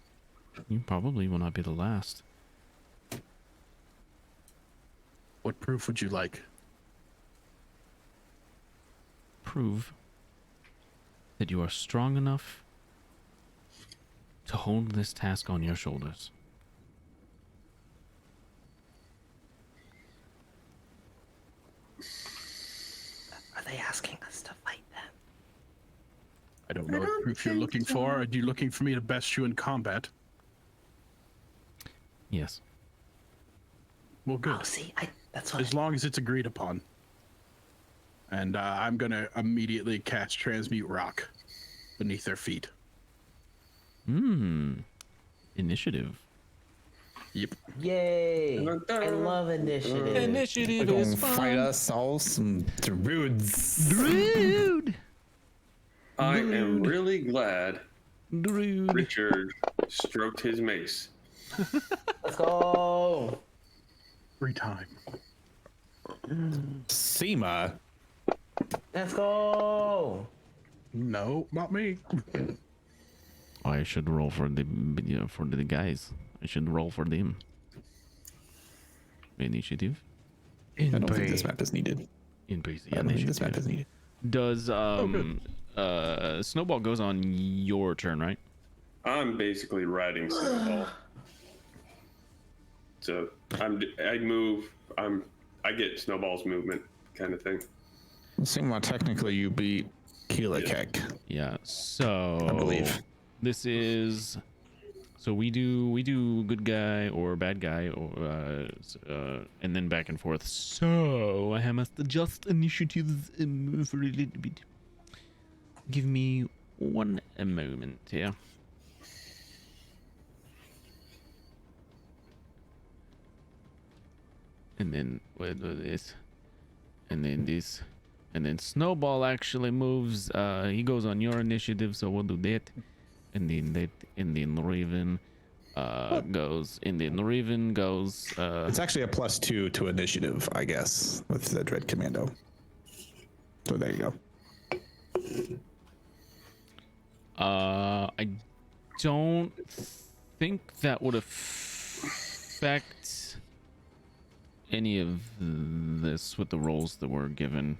You probably will not be the last. What proof would you like? Prove that you are strong enough to hold this task on your shoulders. Are they asking us to fight them? I don't know I what don't proof you're think looking so. for. Are you looking for me to best you in combat? Yes. Well, good. Oh, see, that's what. As long as it's agreed upon. And I'm gonna immediately cast Transmute Rock beneath their feet. Initiative. Yep. Yay! Dun-dun-dun. I love initiative. We're Initiative gonna is fight fun. ourselves some druids. Rude. I am Rude. really glad Rude. Richard stroked his mace. Let's go. Free time. Seema. Let's go. No, not me. I should roll for the guys. I should roll for them. Initiative. I don't think this map is needed. Increase I the don't think this map initiative. is needed. Does Snowball goes on your turn, right? I'm basically riding Snowball. So I move. I get Snowball's movement kind of thing. Seema, technically you beat Keelakek. Yeah. So I believe. this is. So we do good guy or bad guy or and then back and forth. So I must adjust initiatives for a little bit. Give me one moment here. And then what this, and then this, and then Snowball actually moves. He goes on your initiative, so we'll do that. And then that, and then Raven goes, and then Raven goes. It's actually a +2 to initiative, I guess, with the Dread Commando. So there you go. I don't think that would affect any of this with the rolls that were given.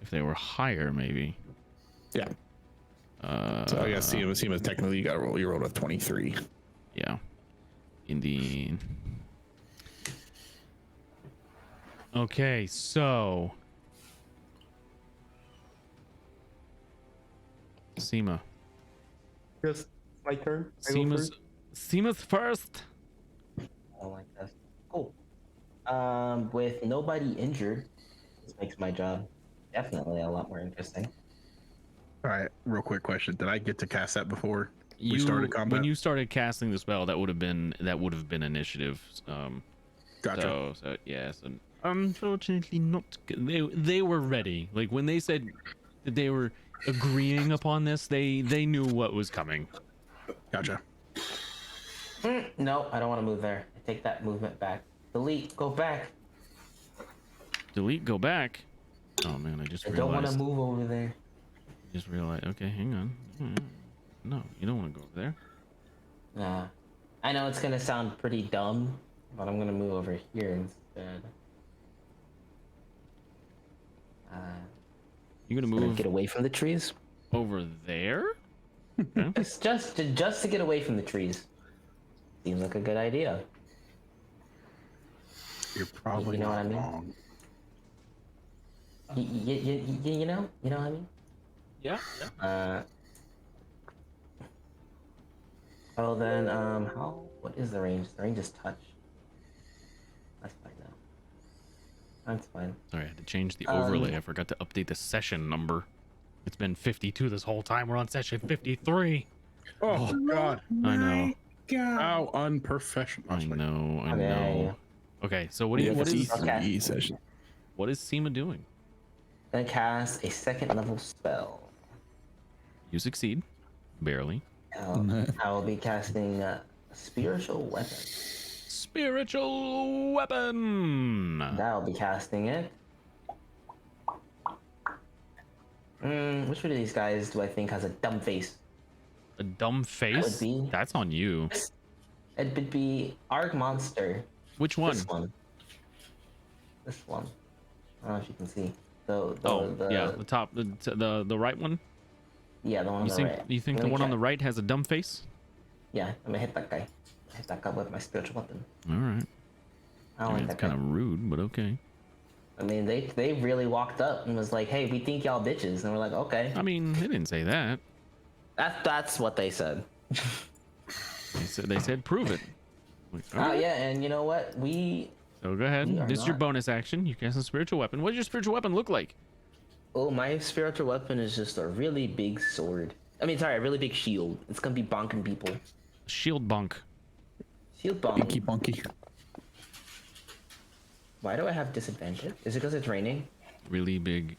If they were higher, maybe. Yeah. So I guess Seema technically you rolled a 23. Yeah. Indeed. Okay, so Seema. Just my turn. Seema's first. I don't like this. Cool. With nobody injured, this makes my job definitely a lot more interesting. All right, real quick question. Did I get to cast that before we started combat? When you started casting the spell, that would have been initiative. Gotcha. So yeah. So unfortunately, not. They were ready. Like when they said that they were agreeing upon this, they knew what was coming. Gotcha. No, I don't want to move there. I take that movement back. Delete. Go back. Delete. Go back. Oh man, I just I don't want to realized. move over there. Just realized. Okay, hang on. No, you don't want to go over there. Nah. I know it's gonna sound pretty dumb, but I'm gonna move over here instead. You're gonna Gonna move get away from the trees. over there. Okay. It's just to get away from the trees. Seems like a good idea. You're probably You know what not I mean? wrong. You know what I mean? Yeah. Oh, then, what is the range? The range is touch. That's fine now. That's fine. Sorry, I had to change the overlay. I forgot to update the session number. It's been 52 this whole time. We're on session 53. Oh God. I know. God. How unprofessional. I know. I Okay. know. Okay, so what do Yeah, you? What it's is? E3 Okay. session. What is Seema doing? Gonna cast a second level spell. You succeed, barely. I will be casting spiritual weapon. Spiritual weapon. That'll be casting it. Which one of these guys do I think has a dumb face? A dumb face. be- That's on you. It would be Arg Monster. Which one? This one. This one. I don't know if you can see. The Yeah, the top, the right one. yeah, the one on You the think right. you think Let the me one on the check. right has a dumb face? Yeah, I'm gonna hit that guy. Hit that guy with my spiritual weapon. All right. I I don't mean, like it's that kind guy. of rude, but okay. I mean, they really walked up and was like, "Hey, we think y'all bitches," and we're like, "Okay." I mean, they didn't say that. That's what they said. They said prove it. Like, all right. Yeah, and you know what? So go ahead. we are This is your not- bonus action. You cast a spiritual weapon. What does your spiritual weapon look like? Oh, my spiritual weapon is just a really big sword. I mean, sorry, a really big shield. It's gonna be bonking people. Shield bonk. Shield bonk. Pinky bunky. Why do I have disadvantage? Is it because it's raining? Really big.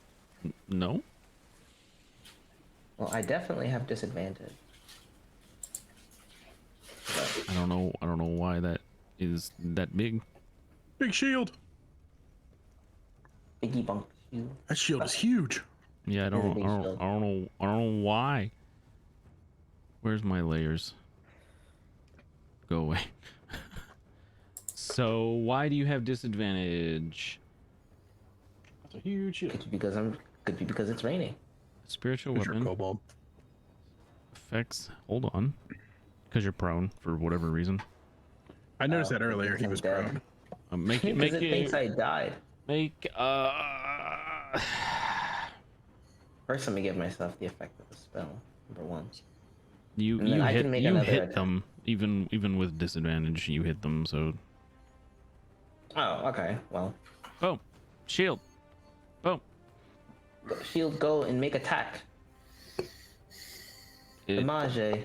No. Well, I definitely have disadvantage. I don't know. I don't know why that is that big. Big shield. Biggie bonk shield. That shield is huge. Yeah, I It's a don't. big I don't. shield. I don't know. I don't know why. Where's my layers? Go away. So why do you have disadvantage? That's a huge shield. Could be because it's raining. Spiritual Who's your weapon kobold? effects. Hold on. Because you're prone for whatever reason. I noticed that it earlier. thinks He I'm was dead. prone. Make it. Because Make it thinks it. I died. Make. First, let me give myself the effect of the spell. Number one. You And then I can make you another hit attack. them even with disadvantage. You hit them. So Oh, okay. Well, boom, shield, boom. shield, go and make attack. It, Image.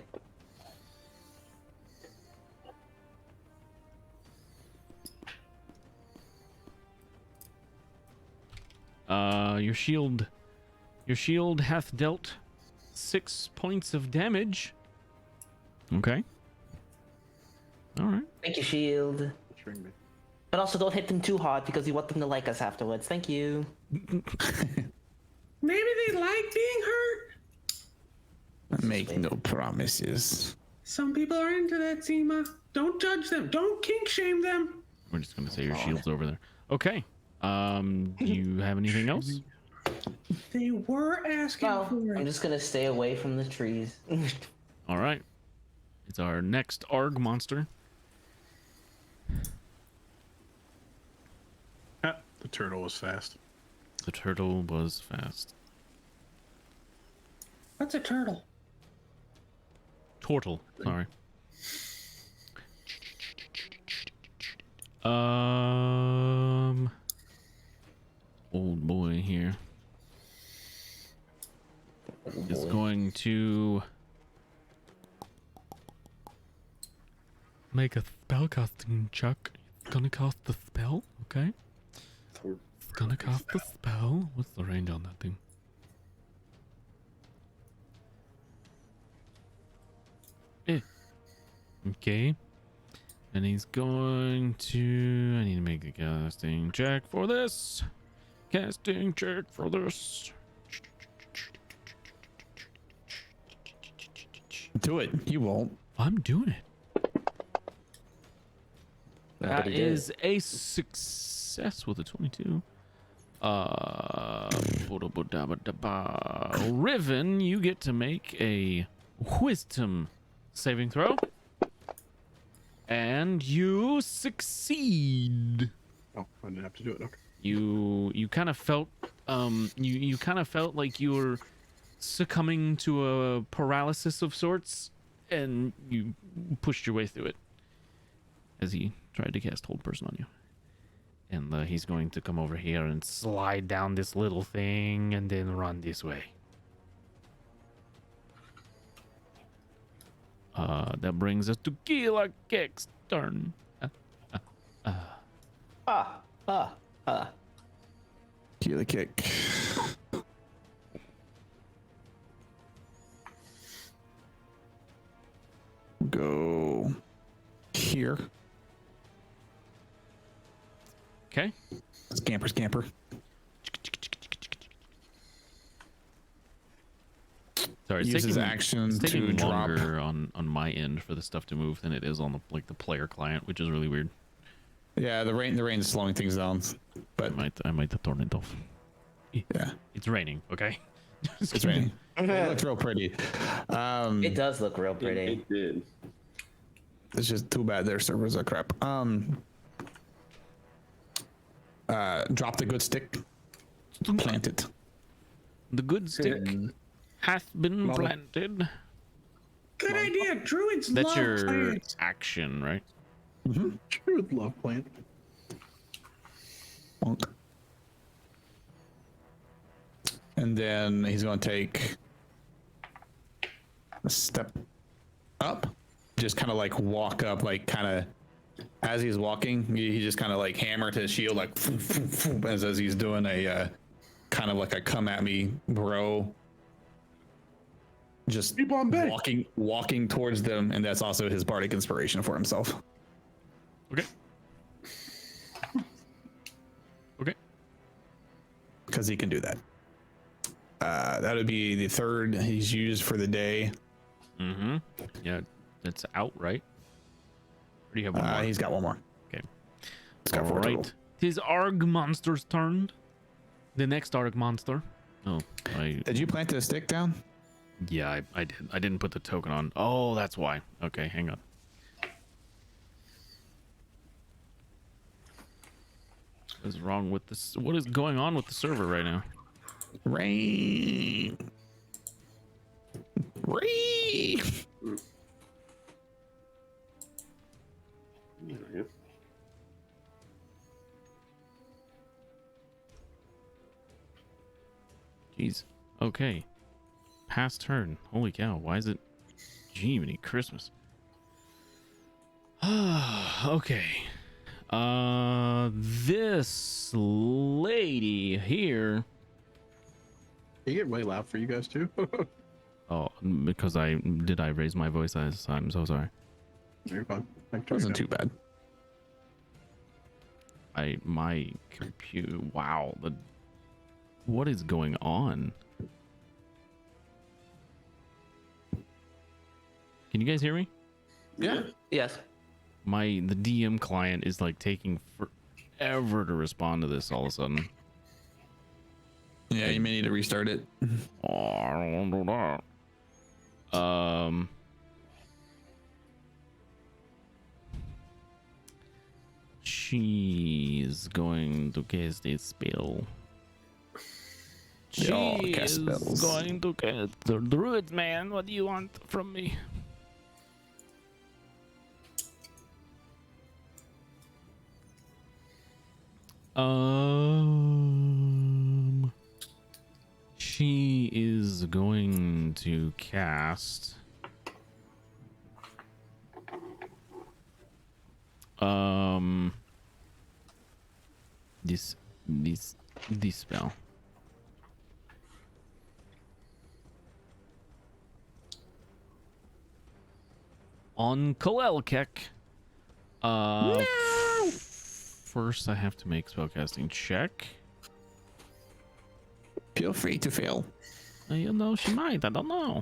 your shield hath dealt 6 points of damage. Okay. All right. Thank you, shield. But also, don't hit them too hard because you want them to like us afterwards. Thank you. Maybe they like being hurt. Make no promises. Some people are into that, Seema. Don't judge them. Don't kink shame them. We're just gonna say your shield's over there. Okay. Do you have anything else? They were asking No, for I'm it. just gonna stay away from the trees. All right. It's our next Arg monster. Ah, the turtle was fast. The turtle was fast. What's a turtle? Tortle. Sorry. Old boy here is going to make a spell casting check. It's gonna cast the spell, okay? It's gonna cast the spell. What's the range on that thing? Okay. And he's going to... I need to make a casting check for this. Casting check for this. Do it. You won't. I'm doing it. That Nobody did. is a success with a 22. Riven, you get to make a wisdom saving throw. And you succeed. Oh, I didn't have to do it. Okay. You kind of felt you kind of felt like you were succumbing to a paralysis of sorts, and you pushed your way through it as he tried to cast hold person on you. And he's going to come over here and slide down this little thing and then run this way. That brings us to Killer Kick's turn. Killer kick. Go here. Okay. Scamper. Sorry, it's Use his taking, action it's taking to drop. longer on my end for the stuff to move than it is on the player client, which is really weird. Yeah, the rain is slowing things down, but I might have torn it off. yeah, It's raining. Okay. it's raining. It looks real pretty. It does look real pretty. It did. It's just too bad their servers are crap. Drop the good stick. Plant it. The good stick hath been Mother- planted. Good idea. Druids That's love your plants. action, right? Druid love plant. Bonk. And then he's going to take a step up. Just kind of like walk up, like kind of as he's walking, he just kind of like hammered his shield, like as he's doing a kind of like a come at me, bro. Just Keep on back. walking towards them, and that's also his bardic inspiration for himself. Okay. Okay. Because he can do that. That would be the third he's used for the day. Mm-hmm. Yeah, that's out, right? Or do you have one more? He's got one more. Okay. It's got four total. Right. Tis Arg monster's turn. The next Arg monster. Oh, Did you plant the stick down? yeah, I did. I didn't put the token on. Oh, that's why. Okay, hang on. What is wrong with this? What is going on with the server right now? Rain. Jeez. Okay. Past turn. Holy cow. Why is it Jiminy Christmas? Okay. This lady here. You get way loud for you guys too. Oh, because I raise my voice? I'm so sorry. You're fine. Wasn't too bad. My computer. Wow. What is going on? Can you guys hear me? Yeah. Yes. The DM client is like taking forever to respond to this all of a sudden. Yeah, you may need to restart it. Oh, I don't do that. She's going to cast a spell. She all cast is spells. going to cast the druids, man. What do you want from me? She is going to cast this spell. On Kalelkek. First I have to make spellcasting check. Feel free to fail. You know, she might. I don't know.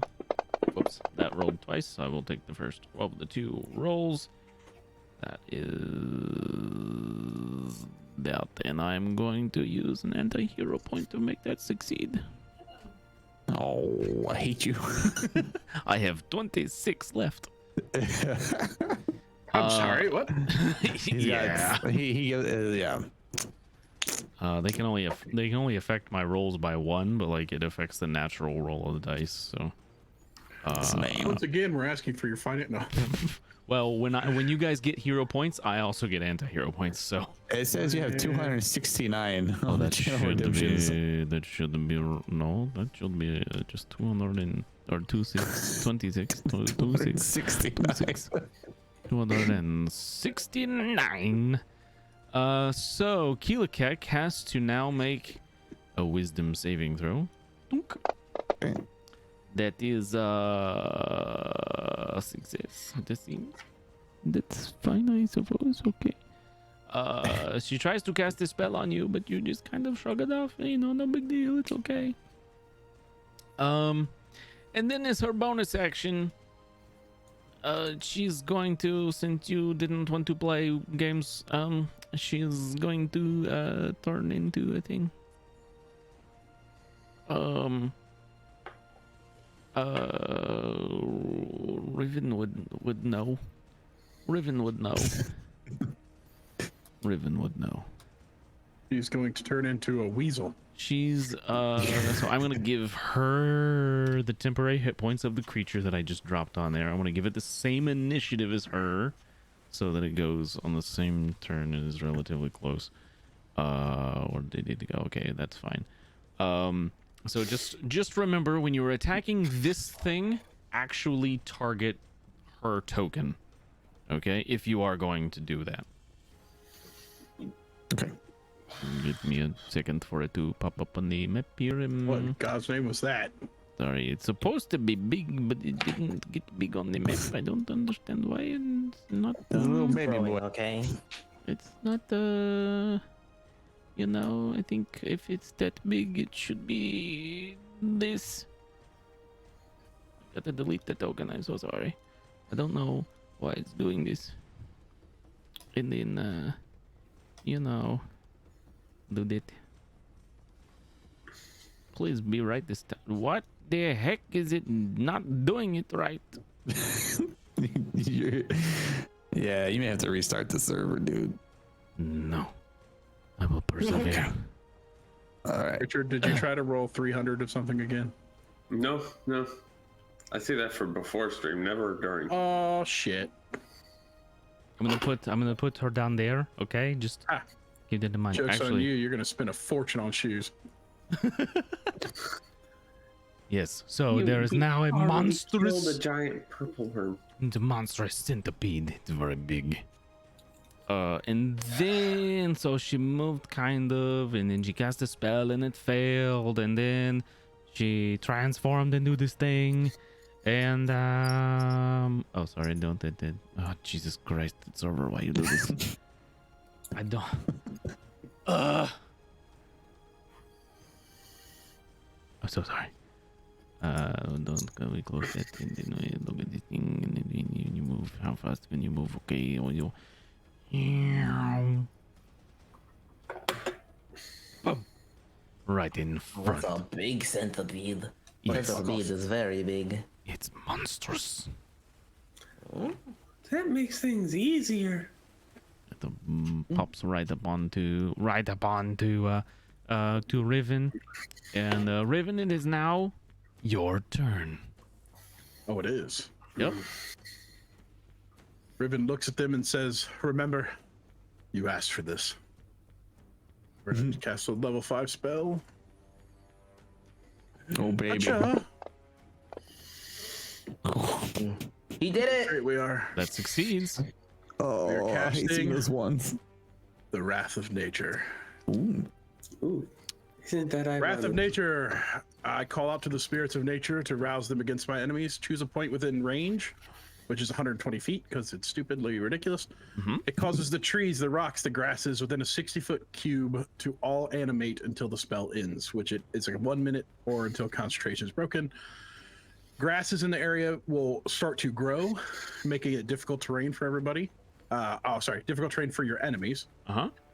Whoops. That rolled twice, so I will take the first of the two rolls. That is that. And I'm going to use an anti-hero point to make that succeed. Oh, I hate you. I have 26 left. I'm sorry. What? Yeah. Yeah. They can only affect my rolls by one, but like it affects the natural roll of the dice. So. Once again, we're asking for your finance. No. Well, when you guys get hero points, I also get anti-hero points. So. It says you have 269. Oh, on the that channel should redemptions. be. That should be. No, that should be just 200 and. or 26, 26, 26, 69. 269. So Keelakek has to now make a wisdom saving throw. Dunk. That is success. That seems that's fine, I suppose. Okay. She tries to cast a spell on you, but you just kind of shrug it off. You know, no big deal. It's okay. And then as her bonus action, she's going to, since you didn't want to play games, she's going to turn into a thing. Riven would know. Riven would know. Riven would know. She's going to turn into a weasel. She's so I'm gonna give her the temporary hit points of the creature that I just dropped on there. I want to give it the same initiative as her, so that it goes on the same turn and is relatively close. Or did it go? Okay, that's fine. So just remember, when you're attacking this thing, actually target her token. Okay, if you are going to do that. Okay. Give me a second for it to pop up on the map here. What in God's name was that? Sorry, it's supposed to be big, but it didn't get big on the map. I don't understand why it's not. Little baby Growing, boy. okay. It's not. You know, I think if it's that big, it should be this. Gotta delete the token. I'm so sorry. I don't know why it's doing this. And then, you know. Do that. Please be right this time. What the heck is it not doing it right? Yeah, you may have to restart the server, dude. No. I will persevere. All right. Richard, did you try to roll 300 of something again? No. I see that for before stream, never during. Oh shit. I'm gonna put her down there, okay? Just give it the money. Joke's on you, Actually, you're gonna spend a fortune on shoes. yes. So there is now a Killed monstrous a giant purple worm. the monstrous centipede. It's very big. And then so she moved kind of, and then she cast a spell and it failed, and then she transformed into this thing, and oh sorry, don't that did. Oh Jesus Christ, it's over. Why you do this? I don't. I'm so sorry. Don't go we close that, and then we look at this thing, and then you move. How fast can you move? Okay, when you. Right in front. That's a big centipede. Yes. Centipede is very big. It's monstrous. That makes things easier. It pops right up onto Riven, and Riven, it is now your turn. Oh, it is. Yep. Riven looks at them and says, "Remember, you asked for this." We're going to cast a level 5 spell. Oh, baby. Gotcha. He did it! Great, we are. That succeeds. Oh, I hate seeing those ones. The Wrath of Nature. Ooh, isn't that ironic? Wrath of Nature. I call out to the spirits of nature to rouse them against my enemies. Choose a point within range, which is 120 feet because it's stupidly ridiculous. It causes the trees, the rocks, the grasses within a 60-foot cube to all animate until the spell ends, which it's like 1 minute or until concentration is broken. Grasses in the area will start to grow, making it difficult terrain for everybody. Difficult terrain for your enemies.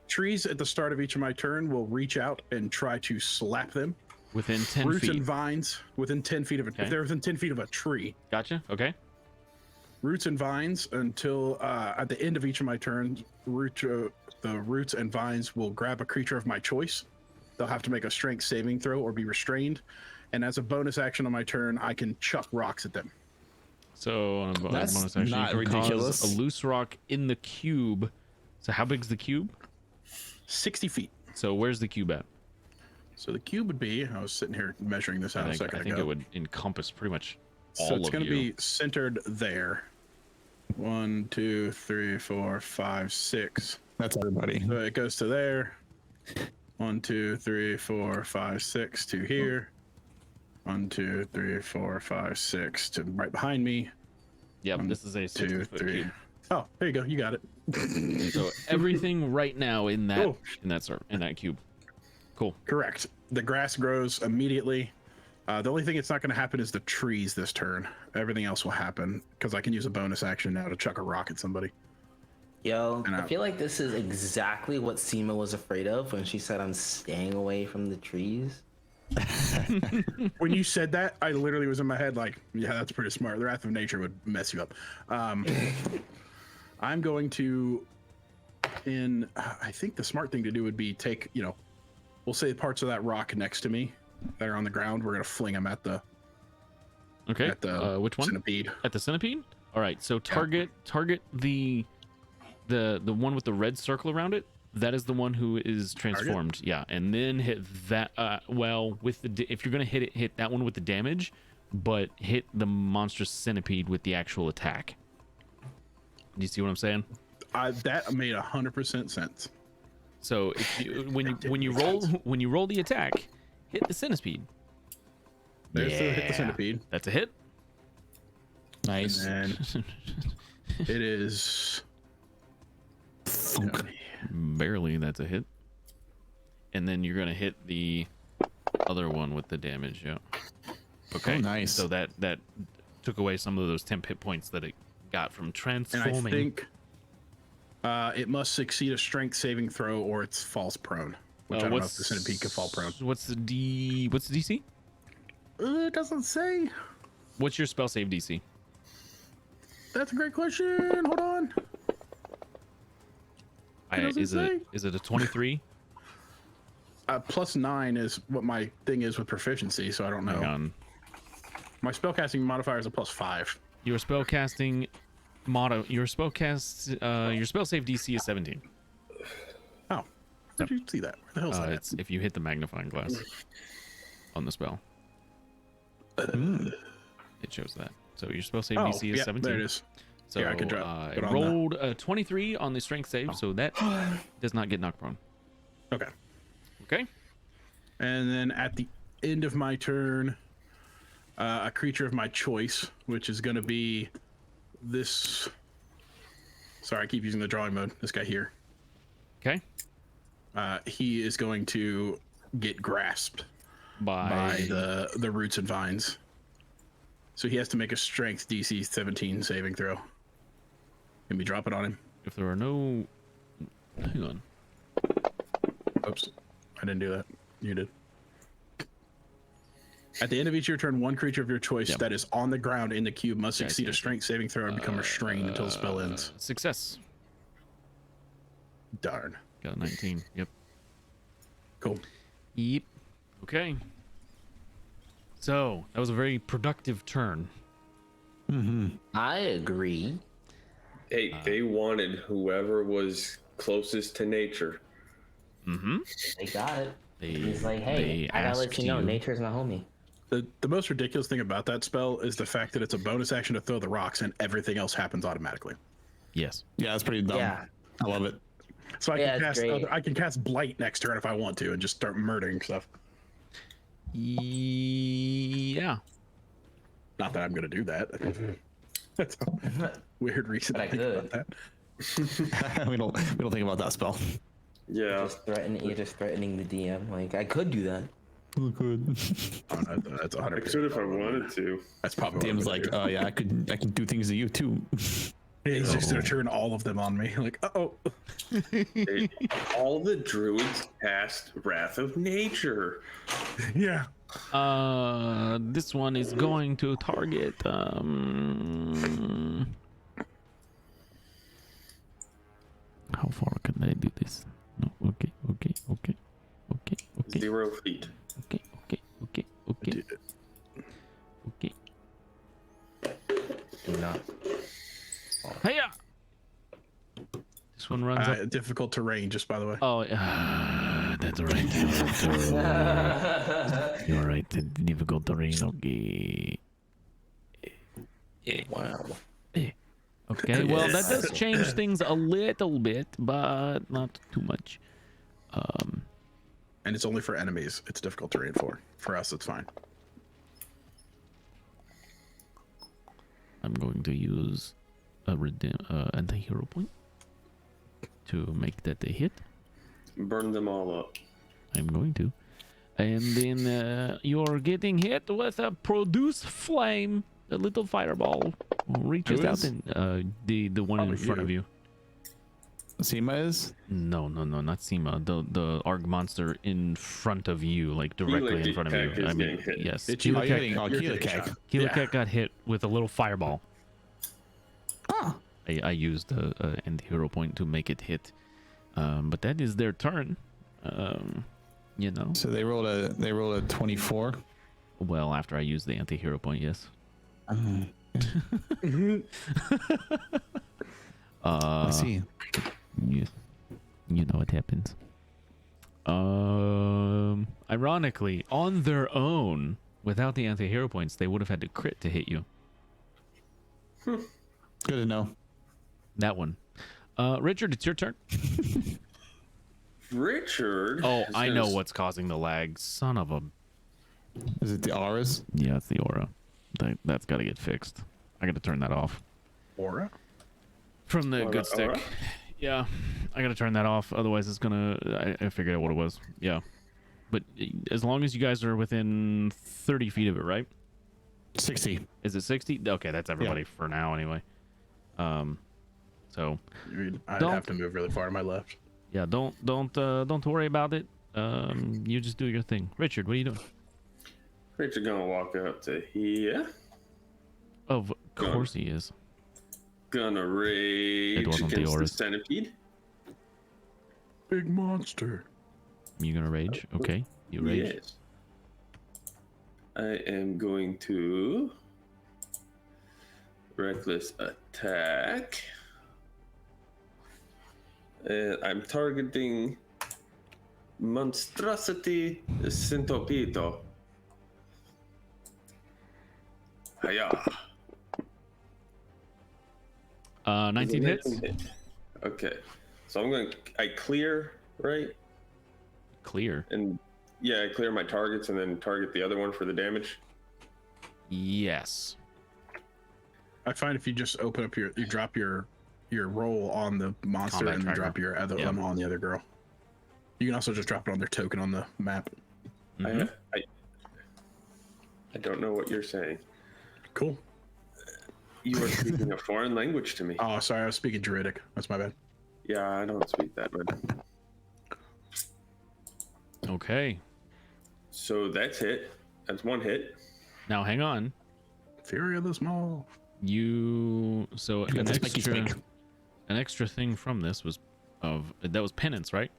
Trees at the start of each of my turn will reach out and try to slap them. Within 10 Roots feet. and vines within 10 feet of it. Okay. If they're within 10 feet of a tree. Gotcha. Okay. Roots and vines until at the end of each of my turns, the roots and vines will grab a creature of my choice. They'll have to make a strength saving throw or be restrained. And as a bonus action on my turn, I can chuck rocks at them. So on a That's bonus action, not you can cause ridiculous. a loose rock in the cube. So how big's the cube? 60 feet. So where's the cube at? So the cube would be, I was sitting here measuring this out a second I think ago. it would encompass pretty much all So it's of going to you. be centered there. 1, 2, 3, 4, 5, 6. That's everybody. So it goes to there. 1, 2, 3, 4, 5, 6 to here. 1, 2, 3, 4, 5, 6 to right behind me. Yep, 1, this is a 2, 60-foot 3. cube. Oh, there you go. You got it. So everything right now in that Oh. in that cube. Cool. Correct. The grass grows immediately. The only thing it's not going to happen is the trees this turn. Everything else will happen because I can use a bonus action now to chuck a rock at somebody. Yo, And I feel like this is exactly what Seema was afraid of when she said, "I'm staying away from the trees." When you said that, I literally was in my head like, yeah, that's pretty smart. The Wrath of Nature would mess you up. I'm going to, I think the smart thing to do would be take, we'll say parts of that rock next to me that are on the ground. We're going to fling them at the Okay. At the Which one? centipede. At the centipede? All right. So target the one with the red circle around it. That is the one who is transformed. Yeah, and then hit that. With if you're gonna hit that one with the damage, but hit the monstrous centipede with the actual attack. Do you see what I'm saying? That made 100% sense. So if you, when you roll the attack, hit the centipede. There's the centipede. That's a hit. Nice. And it is Barely. That's a hit. And then you're gonna hit the other one with the damage. Yeah. Okay. Oh, nice. So that took away some of those temp hit points that it got from and transforming. I think it must succeed a strength saving throw or it's falls prone. Which I don't know if the centipede can fall prone. What's the DC? It doesn't say. What's your spell save DC? That's a great question. Hold on. doesn't say. Is it a 23? +9 is what my thing is with proficiency, so I don't know. Hang on. My spellcasting modifier is a +5. Your spell casting your spell save DC is 17. Oh, how'd you see that? Where the hell's that? It's if you hit the magnifying glass on the spell. It shows that. So your spell save DC is 17. There it is. So Here, I can drop it it on rolled a 23 on the strength save, so that does not get knocked prone. Okay. Okay. And then at the end of my turn, a creature of my choice, which is going to be this. Sorry, I keep using the drawing mode. This guy here. Okay. He is going to get grasped by the roots and vines. So he has to make a strength DC 17 saving throw. Can we drop it on him? If there are no, hang on. Oops, I didn't do that. You did. At the end of each your turn, one creature of your choice that is on the ground in the cube must succeed a strength saving throw and become restrained until the spell ends. Success. Darn. Got a 19. Yep. Cool. Yep. Okay. So that was a very productive turn. I agree. Hey, they wanted whoever was closest to nature. Mm-hmm. They got it. They, He's like, hey, I gotta let you know, nature's my homie. The most ridiculous thing about that spell is the fact that it's a bonus action to throw the rocks and everything else happens automatically. Yes. Yeah, that's pretty dumb. Yeah. I love it. So it's I can cast Blight next turn if I want to and just start murdering stuff. Yeah. Not that I'm gonna do that. That's a weird reason But I to think could. about that. we don't think about that spell. Yeah. You're just threatening the DM. Like, I could do that. Oh, no, that's 100%. I could if I wanted to. That's probably what DM's I'm like, gonna yeah, I can do things to you too. do. He's just gonna turn all of them on me. Like, oh. Hey, all the druids cast Wrath of Nature. Yeah. This one is going to target. How far can I do this? No. Okay. 0 feet. Okay. Do not. Hiya! This one runs up. Difficult terrain, just by the way. Oh, that right. You're right. The difficult terrain. Okay. Wow. Okay. Well, that does change things a little bit, but not too much. And it's only for enemies. It's difficult terrain for. For us, it's fine. I'm going to use a anti-hero point to make that a hit. Burn them all up. I'm going to. And then you're getting hit with a produce flame. A little fireball reaches Who out is? and the one in Probably front you. of you. Seema is? No, not Seema. The Arg monster in front of you, like directly in front of Keelakek you. is I mean, getting hit. yes. It's you. Oh, you're Keelakek getting You're getting Keelakek. shot. Keelakek got hit with a little fireball. Oh. I used a anti-hero point to make it hit. But that is their turn. You know. So they rolled a 24. Well, after I used the anti-hero point, yes. I see. You know what happens. Ironically, on their own, without the anti-hero points, they would have had to crit to hit you. Good to know. That one. Richard, it's your turn. Richard. Oh, is I gonna know what's causing the lag. Son of a. Is it the auras? Yeah, it's the aura. That's got to get fixed. I got to turn that off Aura? from the Aura, good stick. aura? Yeah, I got to turn that off. Otherwise, it's gonna. I figured out what it was. Yeah, but as long as you guys are within 30 feet of it, right? 60. Is it 60? Okay, that's everybody for now, anyway. So I'd Don't- have to move really far to my left. yeah, don't worry about it. You just do your thing. Richard, what are you doing? Richard gonna walk up to here. Of course he is. Gonna rage wasn't the against the auras. centipede. Big monster. You gonna rage? Okay, you rage. Yes. I am going to reckless attack. And I'm targeting Monstrosity Centopedo. Hiya. 19 hits. Okay. So I clear, right? Clear. And yeah, I clear my targets and then target the other one for the damage. Yes. I find if you just open up you drop your roll on the monster Combat and then tracker. drop your other Yep. one on the other girl. You can also just drop it on their token on the map. Mhm. I don't know what you're saying. Cool. You are speaking a foreign language to me. Oh, sorry, I was speaking Druidic. That's my bad. Yeah, I don't speak that, man. Okay. So that's hit. That's one hit. Now hang on. Fury of the Small. So got an the spiky extra, spike. an extra thing from this was that was penance, right?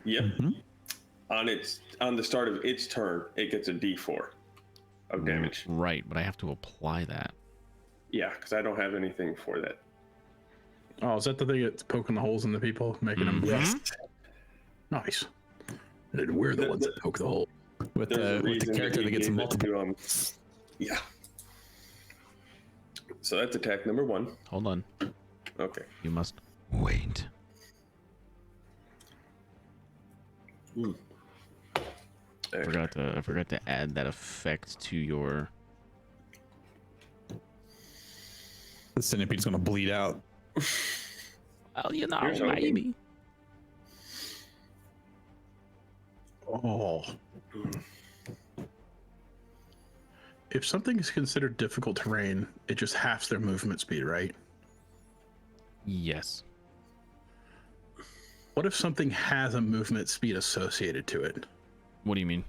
Yep. On the start of its turn, it gets a D4 of damage. Right, but I have to apply that. Yeah, because I don't have anything for that. Oh, is that the thing that's poking the holes in the people, making them Yes. nice? And we're the ones that poke the hole. With There's a the reason character he that gets gave it multiple. to, yeah. So that's attack number 1. Hold on. Okay. You must wait. I forgot to add that effect to your. The centipede's gonna bleed out. Well, you know, Here's hoping. maybe. Oh. If something is considered difficult terrain, it just halves their movement speed, right? Yes. What if something has a movement speed associated to it? What do you mean?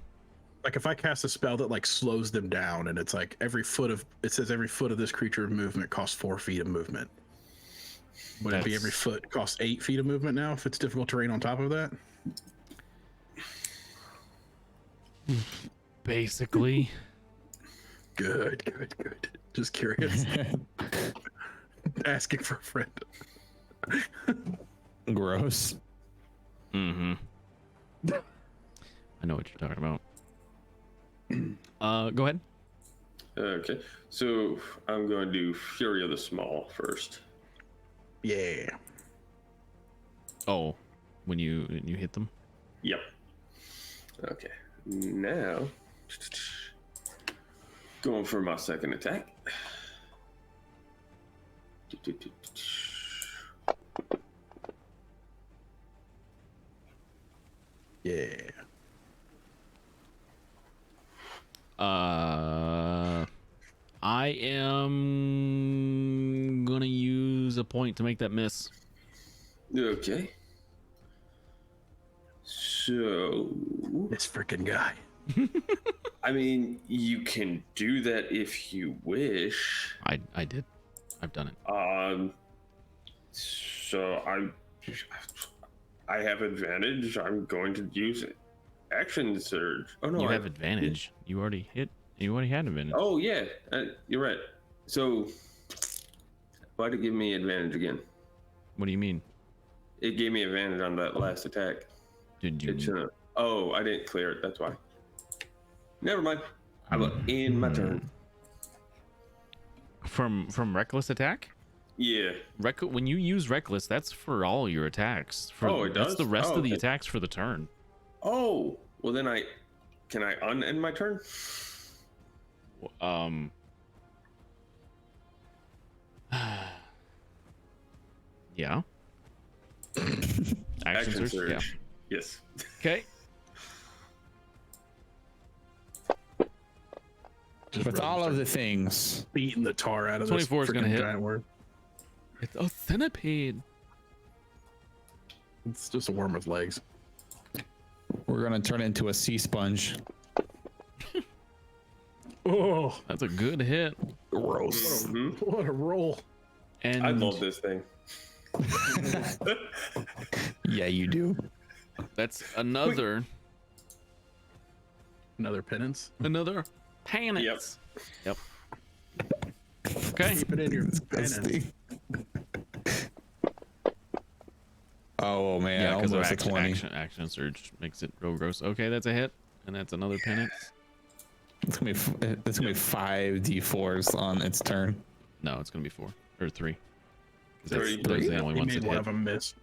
Like if I cast a spell that like slows them down and it's like every foot of this creature movement costs 4 feet of movement. Would it be every foot costs 8 feet of movement now if it's difficult terrain on top of that? Basically. Good. Just curious. Asking for a friend. Gross. Mm-hmm. I know what you're talking about. Go ahead. Okay, so I'm going to do Fury of the Small first. Yeah. Oh, when you hit them. Yep. Okay, now going for my second attack. Yeah. I am gonna use a point to make that miss. Okay. So, This freaking guy. I mean, you can do that if you wish. I did. I've done it. So I have advantage. I'm going to use it. Action surge. Oh no, You have advantage. You already hit. You already had advantage. Oh yeah, you're right. So why did it give me advantage again? What do you mean? It gave me advantage on that last attack. Did you? It's oh, I didn't clear it. That's why. Never mind. I'm in my turn. From reckless attack? Yeah. When you use reckless, that's for all your attacks. For, It that's does? the rest Oh, of the okay. attacks for the turn. Oh, well then can I unend my turn? Yeah. Action surge. Yeah. Yes. Okay. With all of the things, Beating the tar out of 24 is this gonna freaking hit. giant worm. It's a centipede. It's just a worm with legs. we're gonna turn into a sea sponge. Oh, That's a good hit. gross. Mhm. What a roll. And I love this thing. Yeah, you do. that's another Another penance. panics. Yep. Okay. Keep it in your penance. Oh man, Yeah, because almost a 20. action surge makes it real gross. Okay, that's a hit, and that's another penance. It's gonna be 5d4s on its turn. No, it's gonna be 4 or 3. 'Cause Three. those are the only He ones made that one hit. of them miss.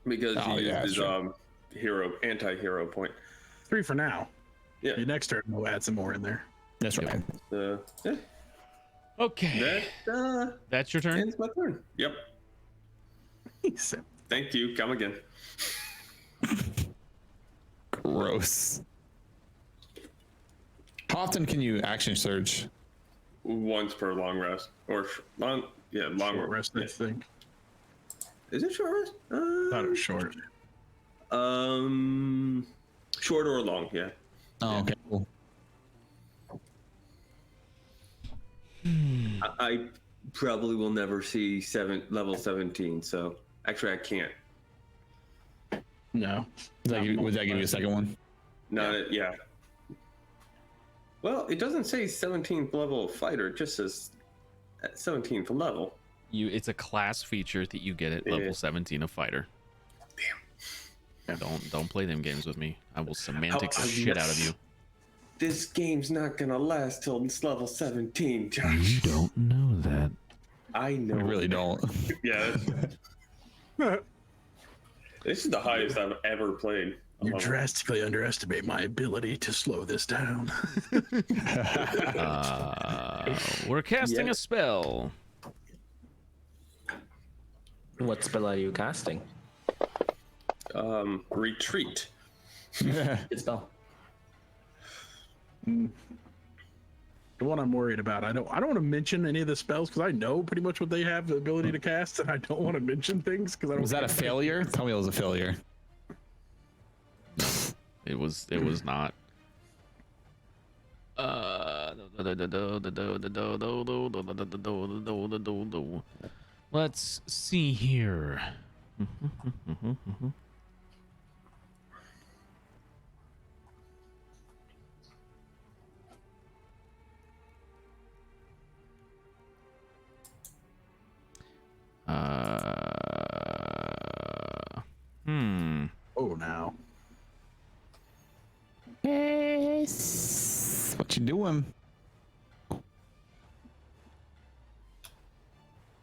Because Oh, he yeah, used his sure. anti-hero point. 3 for now. Yeah. Your next turn, we'll add some more in there. That's right. Yeah. Okay, that's your turn. Ends my turn. Yep. He said, Thank you. Come again. Gross. How often can you action surge? Once per long rest or long. Yeah, long short rest, I Yeah. think. Is it short rest? Thought it was short. Short or long? Yeah. Oh, okay. Cool. I probably will never see level 17. So actually, I can't. No. Would that give you a second one? Not yeah. Well, it doesn't say 17th level fighter. It just says at 17th level. It's a class feature that you get at Yeah. level 17 of fighter. Damn. Don't play them games with me. I will semantic the shit out of you. This game's not gonna last till it's level 17, Josh. You don't know that. I know. We really don't. Yeah. This is the highest I've ever played. You drastically underestimate my ability to slow this down. We're casting Yeah. a spell. What spell are you casting? Retreat. Good spell. The one I'm worried about, I don't want to mention any of the spells because I know pretty much what they have the ability to cast, and I don't want to mention things because I don't. Was that a failure? Tell me it was a failure. It was not. Let's see here. Oh, now. What you doing? I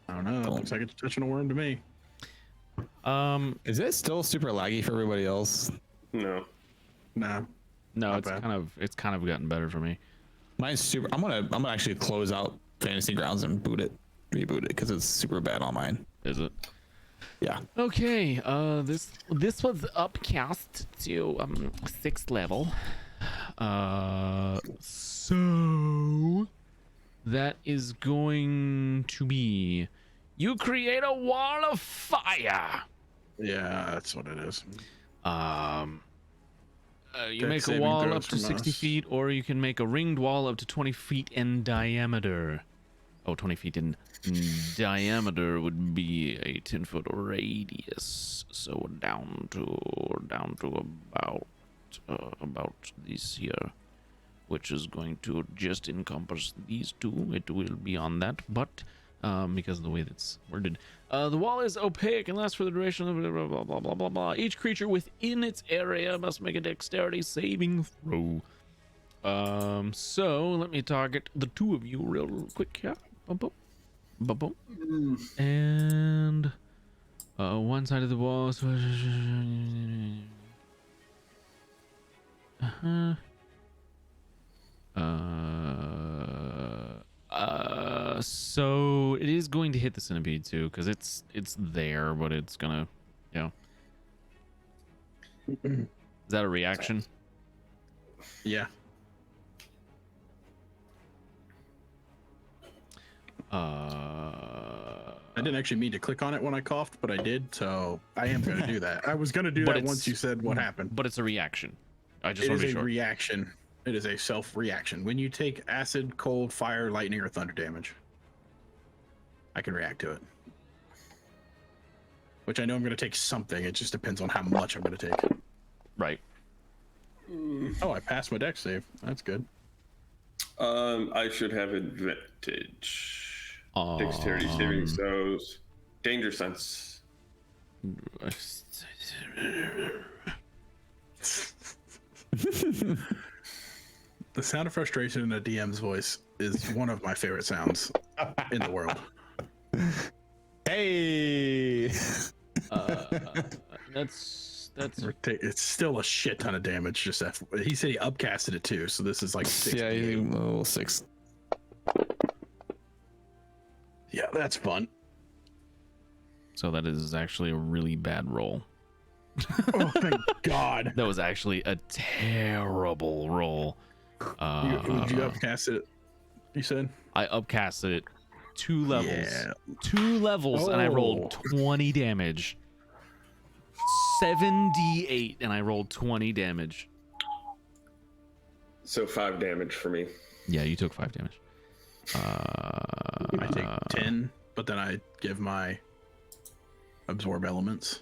don't know. It looks like it's touching a worm to me. Is it still super laggy for everybody else? No. No. No, Not it's bad. kind of gotten better for me. Mine's super. I'm gonna actually close out Fantasy Grounds and reboot it because it's super bad on mine. Is it? Yeah. Okay, this was upcast to 6th level. So that is going to be you create a wall of fire. Yeah, that's what it is. You Dex make a saving wall throws up to from 60 us. feet, or you can make a ringed wall up to 20 feet in diameter. Oh, 20 feet in diameter would be a 10-foot radius. So down to about this here, which is going to just encompass these two. It will be on that, but because of the way that's worded, the wall is opaque and lasts for the duration of blah blah blah blah blah blah. Each creature within its area must make a dexterity saving throw. So let me target the two of you real quick here. Bum, bum. Bum, bum. And one side of the wall. So it is going to hit the centipede too, because it's there, but it's gonna, is that a reaction? Yeah. I didn't actually mean to click on it when I coughed, but I did, so I am going to do that. I was going to do But that it's- once you said what happened. But it's a reaction. I just It want is to be a sure. reaction. It is a self-reaction. When you take acid, cold, fire, lightning, or thunder damage, I can react to it. Which I know I'm going to take something. It just depends on how much I'm going to take. Right. Oh, I passed my dex save. That's good. I should have advantage. Dexterity saving throws. Danger sense. The sound of frustration in a DM's voice is one of my favorite sounds in the world. Hey. That's It's still a shit ton of damage. Just he said he upcasted it too, so this is like 60. Yeah, you 6. Yeah, that's fun. so that is actually a really bad roll. Oh, thank God. That was actually a terrible roll. Would you upcast it? You said? I upcasted it 2 levels. Yeah. 2 levels, and I rolled 20 damage. 7d8, and I rolled 20 damage. So 5 damage for me. Yeah, you took 5 damage. I take 10, but then I give my absorb elements,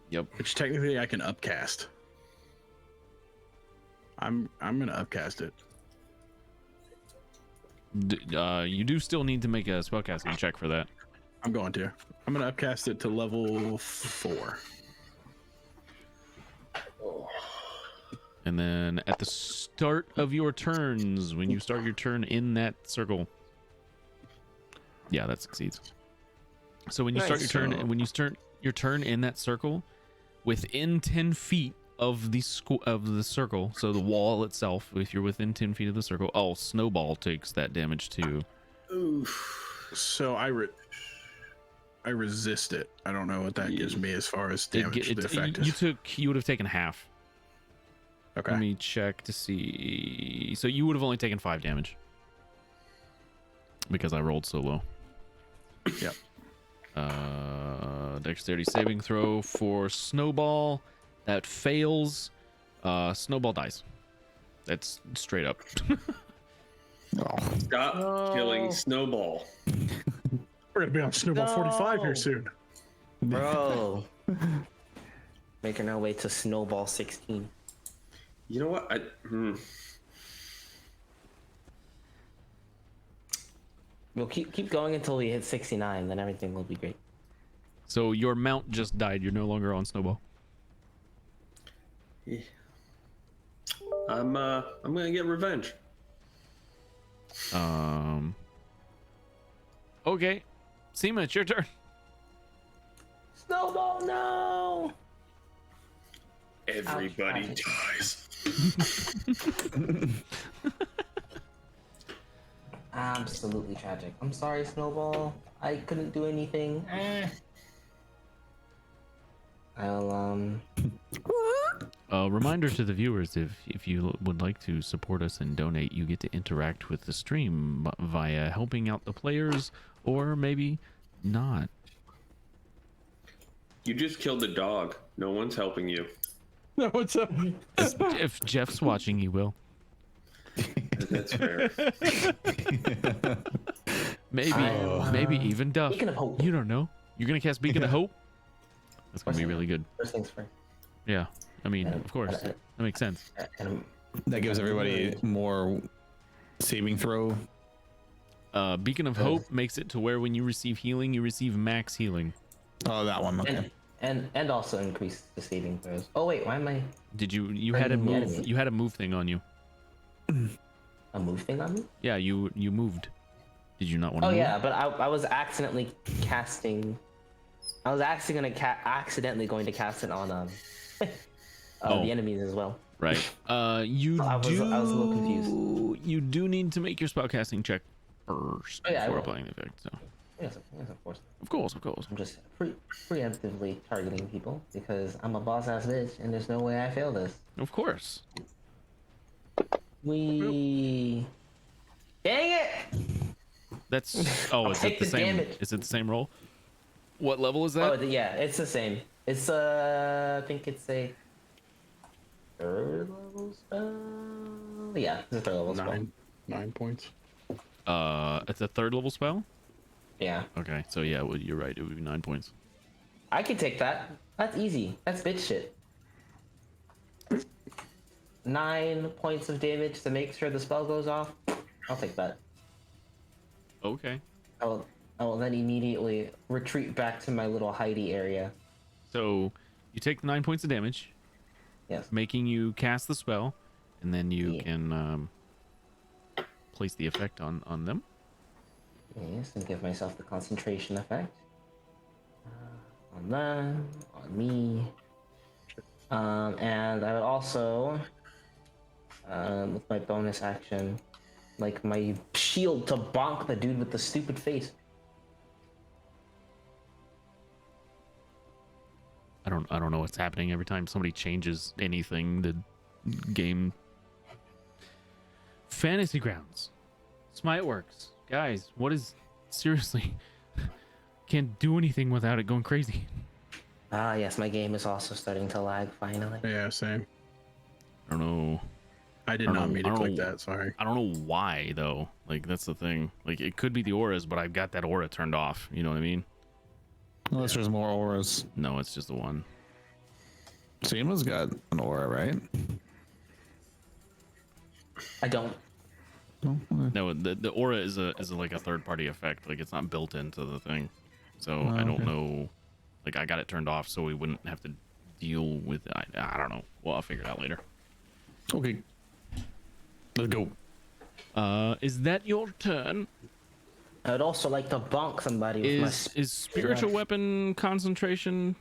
Yep. which technically I can upcast. I'm gonna upcast it. You do still need to make a spellcasting check for that. I'm going to. I'm gonna upcast it to level 4. And then at the start of your turns, when you start your turn in that circle, yeah, that succeeds. So when you start your Nice. turn, when you start your turn in that circle, within 10 feet of the circle, so the wall itself, if you're within 10 feet of the circle, Snowball takes that damage too. So I resist it. I don't know what that gives me as far as damage. The effect is. You would have taken half. Okay. Let me check to see. So you would have only taken 5 damage because I rolled so low. Yep. Dexterity saving throw for Snowball. That fails. Snowball dies. That's straight up. Stop killing Snowball. We're gonna be on Snowball 45 here No. soon. Bro. Making our way to Snowball 16. You know what? We'll keep going until we hit 69, then everything will be great. So your mount just died. You're no longer on Snowball. I'm gonna get revenge. Okay, Seema, it's your turn. Snowball, no! Everybody Ouch. dies. Absolutely tragic. I'm sorry, Snowball. I couldn't do anything. I'll Reminder to the viewers: if you would like to support us and donate, you get to interact with the stream via helping out the players, or maybe not. You just killed a dog. No one's helping you. No, what's up? If Jeff's watching, he will. That's fair. Maybe even Duff. Beacon of Hope. You don't know. You're gonna cast Beacon of Hope. That's gonna be really good. First things first. Yeah, I mean, of course, that makes sense. And That gives everybody more saving throw. Beacon of Hope makes it to where when you receive healing, you receive max healing. Oh, that one. Okay. and also increase the saving throws. Oh wait, why am I Did you had a Bringing the move? enemy. You had a move thing on you. a move thing on me? Yeah, you moved. Did you not want to? Oh move? yeah, but I was accidentally casting. I was actually gonna accidentally going to cast it on the enemies as well. Right. You I was a little confused. You do need to make your spellcasting check first Oh, yeah, I before will. applying the effect. So, Yes, of course. of course. I'm just preemptively targeting people because I'm a boss ass bitch and there's no way I fail this. Of course. We. Dang it! That's. Oh, is it take the the same? damage. Is it the same roll? What level is that? Oh yeah, it's the same. It's I think it's a third level spell. Yeah, it's a third level spell. 9 points. It's a third level spell. Yeah, Okay, so yeah, well, you're right. It would be 9 points. I can take that. That's easy. That's bitch shit. 9 points of damage to make sure the spell goes off. I'll take that. Okay. I will then immediately retreat back to my little hidey area. So you take the 9 points of damage, Yes. making you cast the spell, and then you Yeah. can place the effect on them. Yes, and give myself the concentration effect. On them, on me. And I would also, with my bonus action, like my shield to bonk the dude with the stupid face. I don't know what's happening every time somebody changes anything. The game. Fantasy Grounds, Smite Works, guys. What is seriously? Can't do anything without it going crazy. Ah, yes, my game is also starting to lag finally. Yeah, same. I don't know. I did I don't not know- mean to I don't click know- that. Sorry. I don't know why though. Like that's the thing. Like it could be the auras, but I've got that aura turned off. You know what I mean? Unless there's more auras. No, it's just the one. Seema's got an aura, right? I don't. Oh, okay. No, the aura is like a third party effect. Like it's not built into the thing. So Oh, I don't okay. know. Like I got it turned off so we wouldn't have to deal with. I don't know. Well, I'll figure it out later. Okay. Let's go. Is that your turn? I would also like to bonk somebody with my. Is spiritual weapon concentration?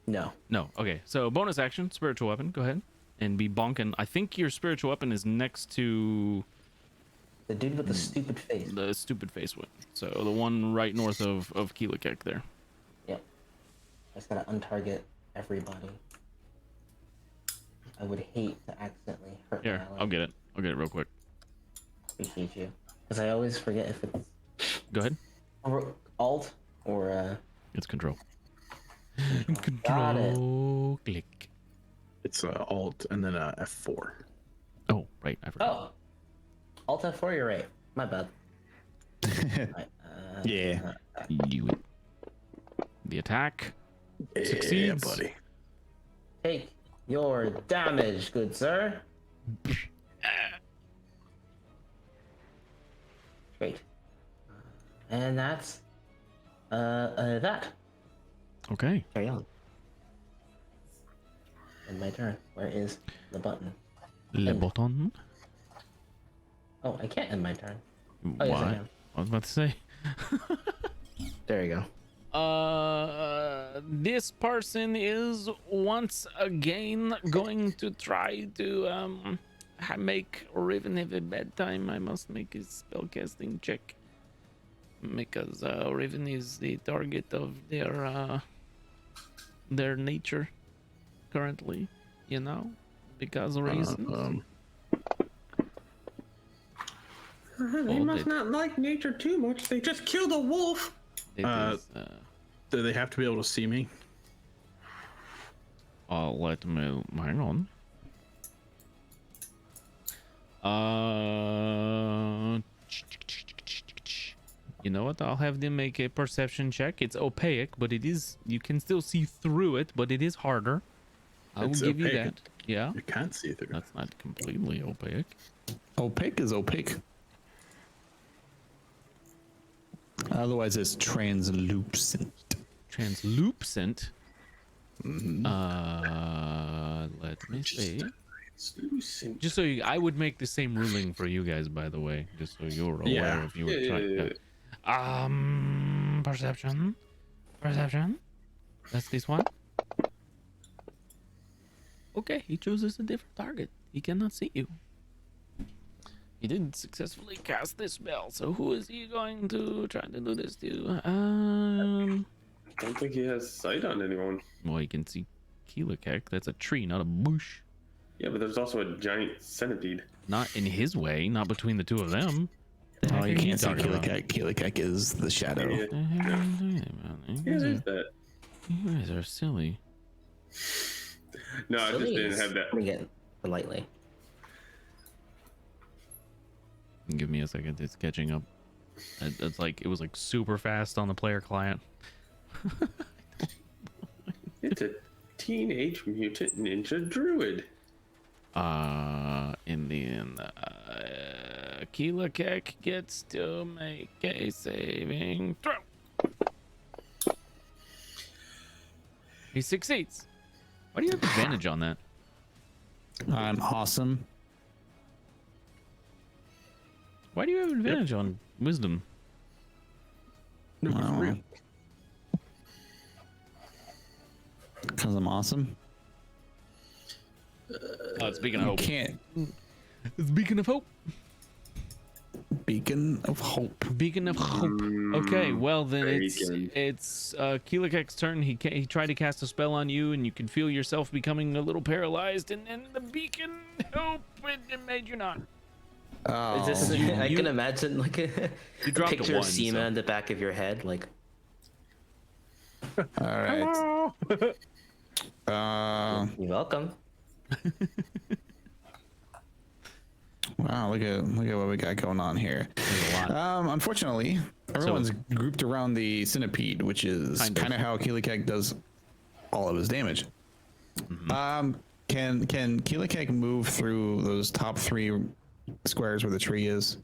No. No. Okay. So bonus action, spiritual weapon. Go ahead and be bonking. I think your spiritual weapon is next to The dude with the stupid face. the stupid face one. So the one right north of Keelikek there. Yep. I just gotta untarget everybody. I would hate to accidentally hurt Here, my ally. I'll get it. I'll get it real quick. Appreciate you. Because I always forget if it's Go ahead. Alt or It's control. Got it. Control. Click. It's Alt and then F4. Oh, right. I forgot. Oh. Alt F4, you're right. My bad. Right, Yeah. Do it. The attack. Yeah, Succeeds. buddy. Take your damage, good sir. Great. And that's that. Okay. Carry on. And my turn. Where is the button? Le button. Oh, I can't end my turn. Oh, What? yes, I can. I was about to say. There you go. This person is once again going to try to make Riven have a bad time. I must make his spellcasting check because Riven is the target of their nature currently. You know, because of reasons. They Oh, must they- not like nature too much. They just killed a wolf. It is, Do they have to be able to see me? let me hang on. You know what? I'll have them make a perception check. It's opaque, but it is. You can still see through it, but it is harder. I will It's give you opaque. that. Yeah, You can't see through. that's not completely opaque. Opaque is opaque. Otherwise, it's translucent. Translucent. Let me see. Just so you, I would make the same ruling for you guys, by the way, just so you're aware Yeah. if you were trying. Perception. That's this one. Okay, he chooses a different target. He cannot see you. He did successfully cast this spell, so who is he going to try to do this to? I don't think he has sight on anyone. Well, he can see Keelakek. That's a tree, not a bush. Yeah, but there's also a giant centipede. Not in his way, not between the two of them. The Oh, heck you are can't see talking about? Keelakek. Keelakek is the shadow. Yeah, The heck are you talking about? yeah, You there's guys that. you guys are silly. No, I just Silly didn't is have that. putting it politely. Give me a second. It's catching up. It's like it was like super fast on the player client. It's a teenage mutant ninja druid. In the end, Keelakek gets to make a saving throw. He succeeds. Why do you have advantage on that? I'm awesome. Why do you have advantage on wisdom? No, for real. Because I'm awesome. Speaking of hope. Can't. Speaking of hope. Beacon of hope. Beacon of hope. Okay, well then Bacon. it's Keelakek's turn. He tried to cast a spell on you, and you can feel yourself becoming a little paralyzed. And then the beacon hope it made you not. Oh, Is this? I can imagine like a dropped a picture of one, Seema so- in the back of your head, like. all right. You're welcome. Wow, look at what we got going on here. Unfortunately, everyone's grouped around the centipede, which is kind of how Keelakek does all of his damage. Can Keelakek move through those top 3 squares where the tree is?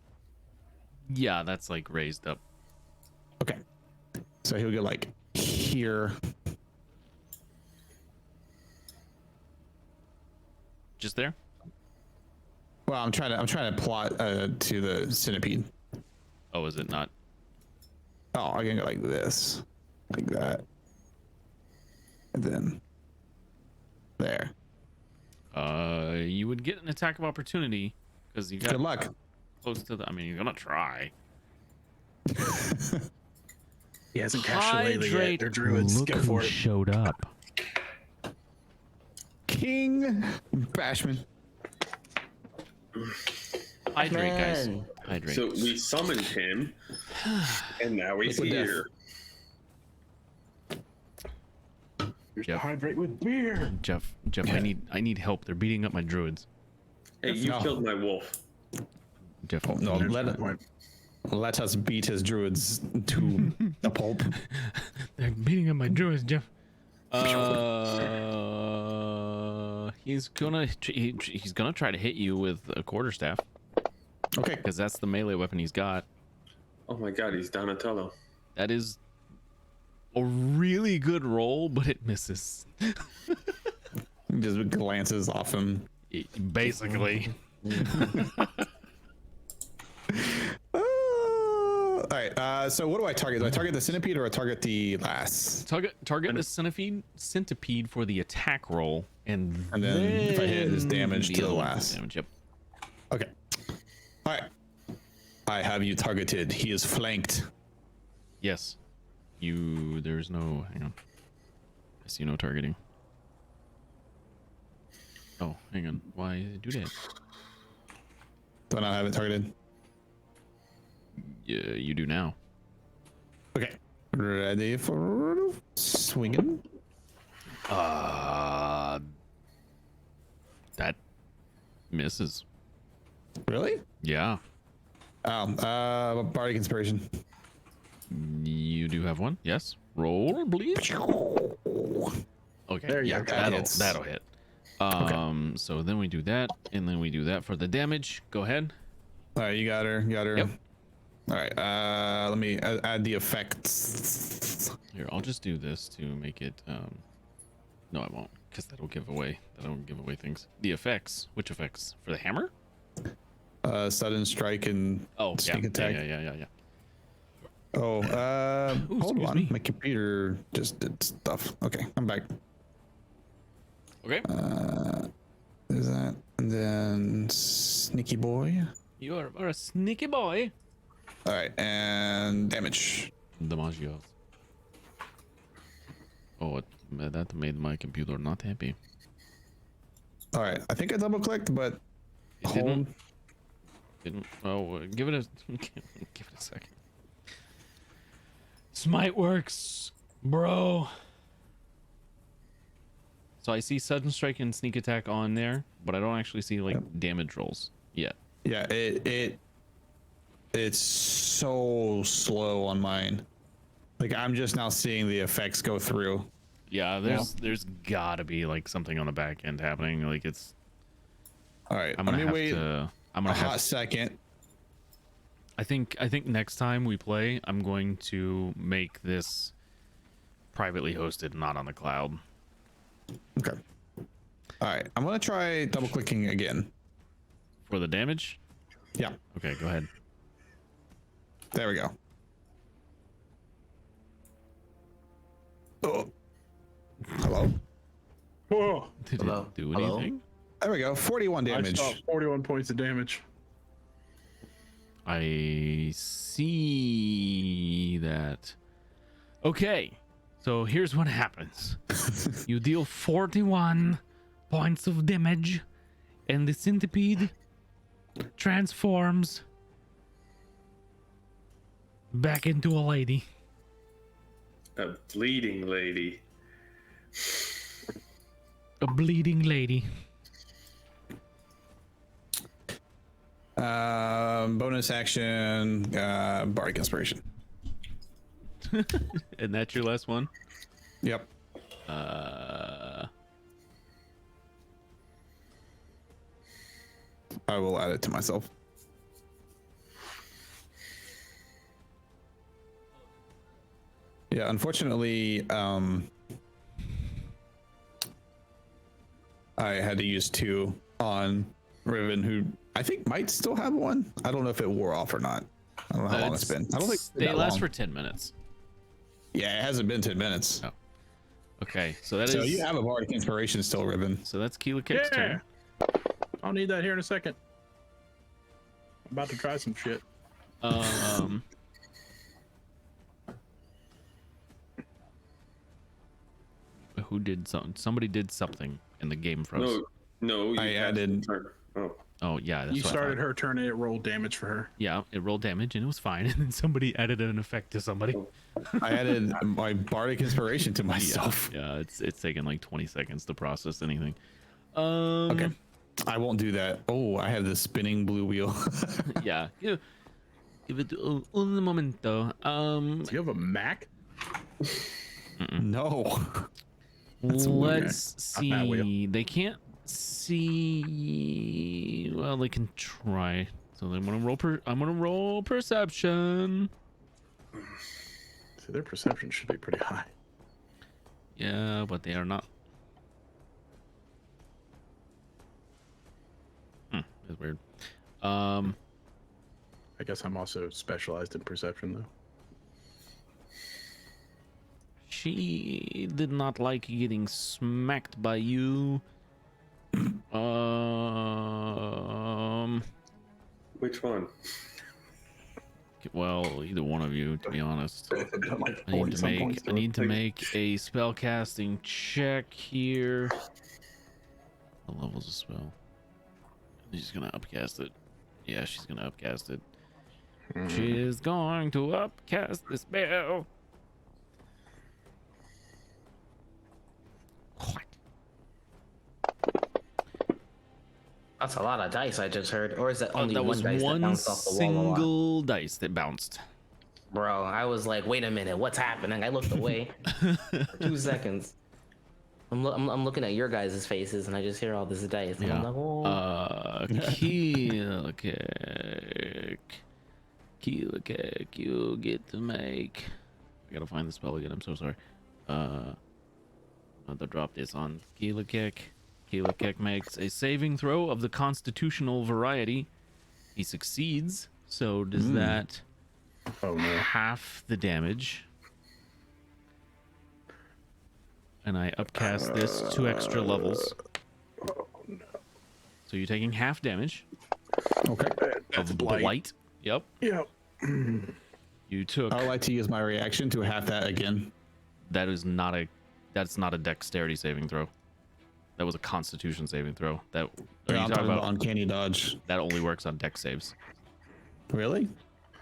Yeah, that's like raised up. Okay, so he'll go like here. Just there. Well, I'm trying to plot to the centipede. Oh, is it not? Oh, I can go like this, like that, and then there. You would get an attack of opportunity because you got Good luck. close to the. I mean, you're gonna try. He hasn't cast Shillelagh yet. They're druids. Go for it. showed up. King Bashman. Hydrate, guys. Man. Hydrate. So we summoned him, and now he's Liquid death. here. Here's Yep. to hydrate with beer. Jeff, I need help. They're beating up my druids. Hey, you No. killed my wolf. Jeff, No, There's let my it. point. Let us beat his druids to a pulp. they're beating up my druids, Jeff. He's gonna try to hit you with a quarterstaff Okay. because that's the melee weapon he's got. Oh my god, he's Donatello. That is a really good roll, but it misses. Just glances off him. Basically. All right. So what do I target? Do I target the centipede or I target the lass? Target the centipede for the attack roll, and And then if I hit, it's damage to the other one for lass. damage. Yep. Okay. All right. I have you targeted. He is flanked. Yes. There's no. Hang on. I see no targeting. Oh, hang on. Why did it do that? Do I not have it targeted? Yeah, you do now. Okay. Ready for swinging? That misses. Really? Yeah. Bardic Inspiration. You do have one. Yes. Roll, please. Okay. There you yeah, go. that'll hit. So then we do that, and then we do that for the damage. Go ahead. All right, you got her. Yep. All right. Let me add the effects. Here, I'll just do this to make it. No, I won't, because that'll give away things. The effects. Which effects? For the hammer? Sudden strike and sneak attack. Yeah. Oh, hold excuse on. me. My computer just did stuff. Okay, I'm back. Okay. There's that, and then sneaky boy. You are a sneaky boy. All right, and damage. Damagios. Oh, that made my computer not happy. All right, I think I double clicked, but It hold. didn't. Oh, give it a give it a second. Smite works, bro. So I see sudden strike and sneak attack on there, but I don't actually see like damage rolls yet. Yeah, it's so slow on mine. Like I'm just now seeing the effects go through. Yeah, there's gotta be like something on the back end happening. Like it's. All right, I'm let gonna me have wait to. I'm a gonna have. hot second. I think next time we play, I'm going to make this privately hosted, not on the cloud. Okay. All right, I'm gonna try double clicking again. For the damage? Yeah, Okay, go ahead. there we go. Oh. Hello. Whoa! Did Hello? it do Hello? anything? There we go. 41 damage. I saw 41 points of damage. I see that. Okay, so here's what happens. You deal 41 points of damage, and the centipede transforms back into a lady. A bleeding lady. A bleeding lady. Bonus action, Bardic Inspiration. And that's your last one? Yep. I will add it to myself. Yeah, unfortunately, I had to use 2 on Riven, who I think might still have one. I don't know if it wore off or not. I don't know how long it's been. I don't think they that last long. for 10 minutes. Yeah, it hasn't been 10 minutes. Oh. Okay, so that So is. you have a Bardic Inspiration still, Riven. So that's Keela Kick's turn. I'll need that here in a second. I'm about to try some shit. Who did something? Somebody did something, and the game froze. No. You I passed added- the turn. Oh. Oh yeah, that's You what I started thought. her turn and it rolled damage for her. Yeah, it rolled damage and it was fine, and then somebody added an effect to somebody. I added my Bardic Inspiration to myself. Yeah, it's taken like 20 seconds to process anything. Okay. I won't do that. Oh, I have the spinning blue wheel. Yeah. Give it un momento. Do you have a Mac? No. Let's Okay. Not that wheel. see. They can't see. Well, they can try. So I'm gonna roll. I'm gonna roll perception. So their perception should be pretty high. Yeah, but they are not. That's weird. I guess I'm also specialized in perception, though. She did not like getting smacked by you. Which one? Well, either one of you, to be honest. Like I need 40 some points I need to make a spellcasting check here. The level's a spell. She's gonna upcast it. Yeah, she's gonna upcast it. She is going to upcast the spell. What? That's a lot of dice I just heard. Or is that only That one was dice that one bounced off the wall a lot? single dice that bounced. Bro, I was like, wait a minute, what's happening? I looked away for 2 seconds. I'm looking at your guys' faces and I just hear all this dice. And I'm like, oh. Keel kick. Keel kick. You get to make. I gotta find the spell again. I'm so sorry. I'll have to drop this on Keel kick. Keel kick makes a saving throw of the constitutional variety. He succeeds. So does that Oh no. half the damage? And I upcast this 2 extra levels. So you're taking half damage Okay. That's of blight. blight. Yep. Yep. You took. I would like to use my reaction to have that again. That's not a dexterity saving throw. That was a constitution saving throw. That are Yeah, you I'm talking about? uncanny dodge. That only works on dex saves. Really?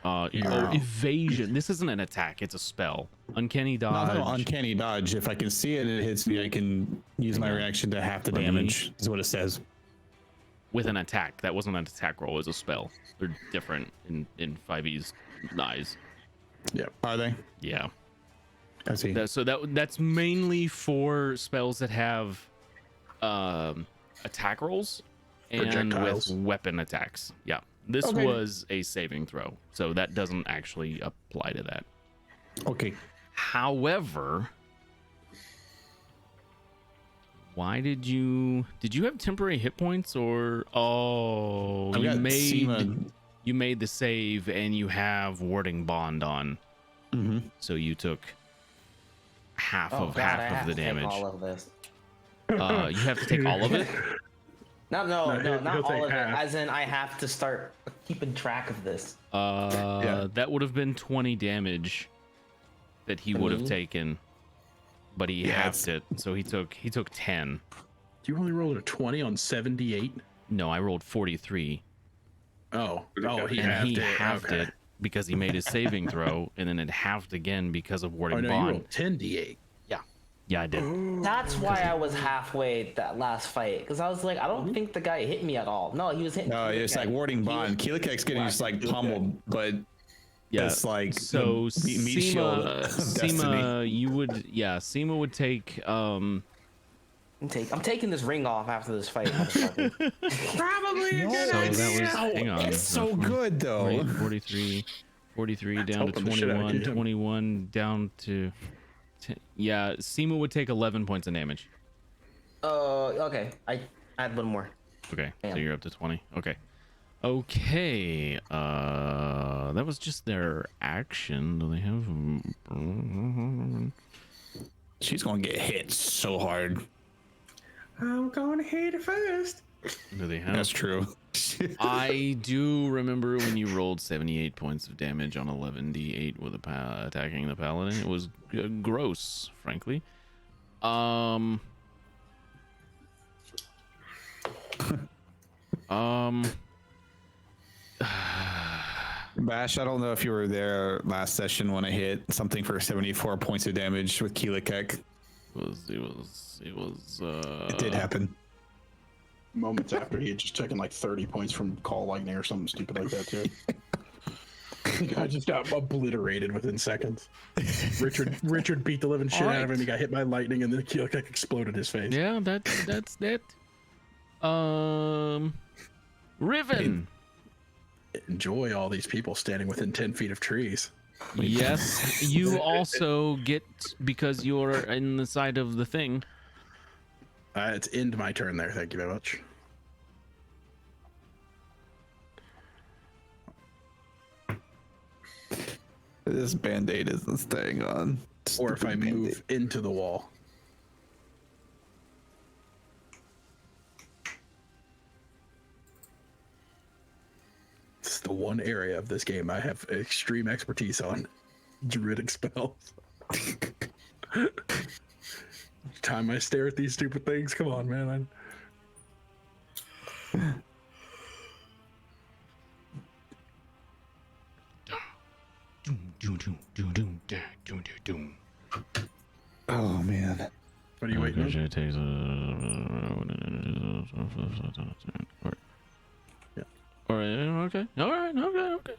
Oh, evasion. This isn't an attack, it's a spell. Uncanny dodge. No, uncanny dodge. If I can see it and it hits me, I can use my reaction to half the damage. Is what it says. With an attack. That wasn't an attack roll, it was a spell. They're different in 5e's eyes. Yep. Are they? Yeah. I see. That's mainly for spells that have attack rolls and Projectiles. with weapon attacks. Yeah. This Okay. was a saving throw, so that doesn't actually apply to that. Okay. However, why did you have temporary hit points, or I've got Seema. you made the save and you have warding bond on, so you took half Oh, of God, I half have of the to take damage. all of this. You have to take all of it. No, he'll not take all of half. it. As in, I have to start keeping track of this. That would have been 20 damage that he would have me? taken, but he Yeah, halved it, so he took 10. You only rolled a 20 on 78? No, I rolled 43, Oh, he and halved he it. halved Okay. it because he made his saving throw, and then it halved again because of warding Oh no, you bond. rolled 10d8. Yeah, I did. That's why I was halfway that last fight, because I was like, I don't think the guy hit me at all. No, he was hitting. No, the it's guy. like warding He bond. was- Keelikek's getting just like pummeled, but Yeah, it's like so the meat shield Seema, of destiny. Seema would take I'm taking this ring off after this fight. motherfucker. Probably a good So idea. that was, hang on. It's so good though. 43 down to helping the shit out of 21, him. 21 down to 10. Yeah, Seema would take 11 points of damage. Okay. I add one more. Okay, so Damn. you're up to 20. Okay. Okay, that was just their action. Do they have... She's gonna get hit so hard. I'm gonna hit it first. Do they have... That's true. I do remember when you rolled 78 points of damage on 11d8 with attacking the paladin. It was gross, frankly. Bash, I don't know if you were there last session when I hit something for 74 points of damage with Keelikek. It It did happen. Moments after he had just taken like 30 points from Call Lightning or something stupid like that too. I just got obliterated within seconds. Richard beat the living shit out of him. He got hit by lightning, and then Keelikek exploded his face. Yeah, that's that. Riven. Enjoy all these people standing within 10 feet of trees. Yes, you also get, because you're in the side of the thing. It's end my turn there. Thank you very much. This band-aid isn't staying on. Or if I Stupid Band-Aid. move into the wall. It's the one area of this game I have extreme expertise on. Druidic spells. Time I stare at these stupid things. Come on, man. Oh man. What are you waiting on? Yeah. All right. Okay. All right. Okay.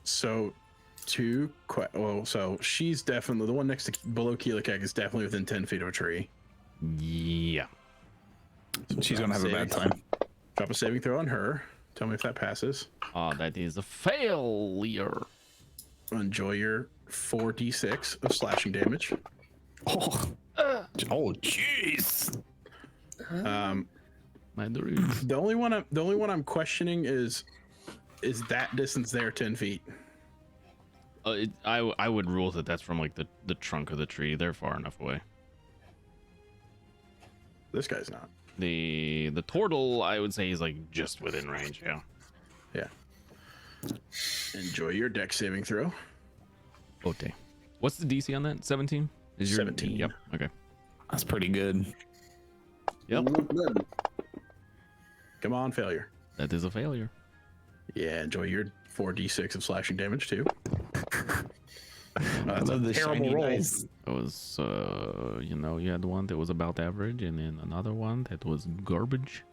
So so she's definitely the one next to below Keelikek is definitely within 10 feet of a tree. Yeah. She's gonna have a bad time. Drop a saving throw on her. Tell me if that passes. Oh, that is a failure. Enjoy your 4d6 of slashing damage. Oh, jeez. My druid. The only one I'm questioning is that distance there 10 feet. I would rule that that's from like the trunk of the tree. They're far enough away. This guy's not. The turtle, I would say, is like just within range. Yeah. Yeah. Enjoy your dex saving throw. Okay. What's the DC on that? 17? Is your 17. Yep. Okay. That's pretty good. Yep. Come on, failure. That is a failure. Yeah, enjoy your 4d6 of slashing damage too. I That's love a the terrible shiny roll. dice. It was, you had one that was about average, and then another one that was garbage.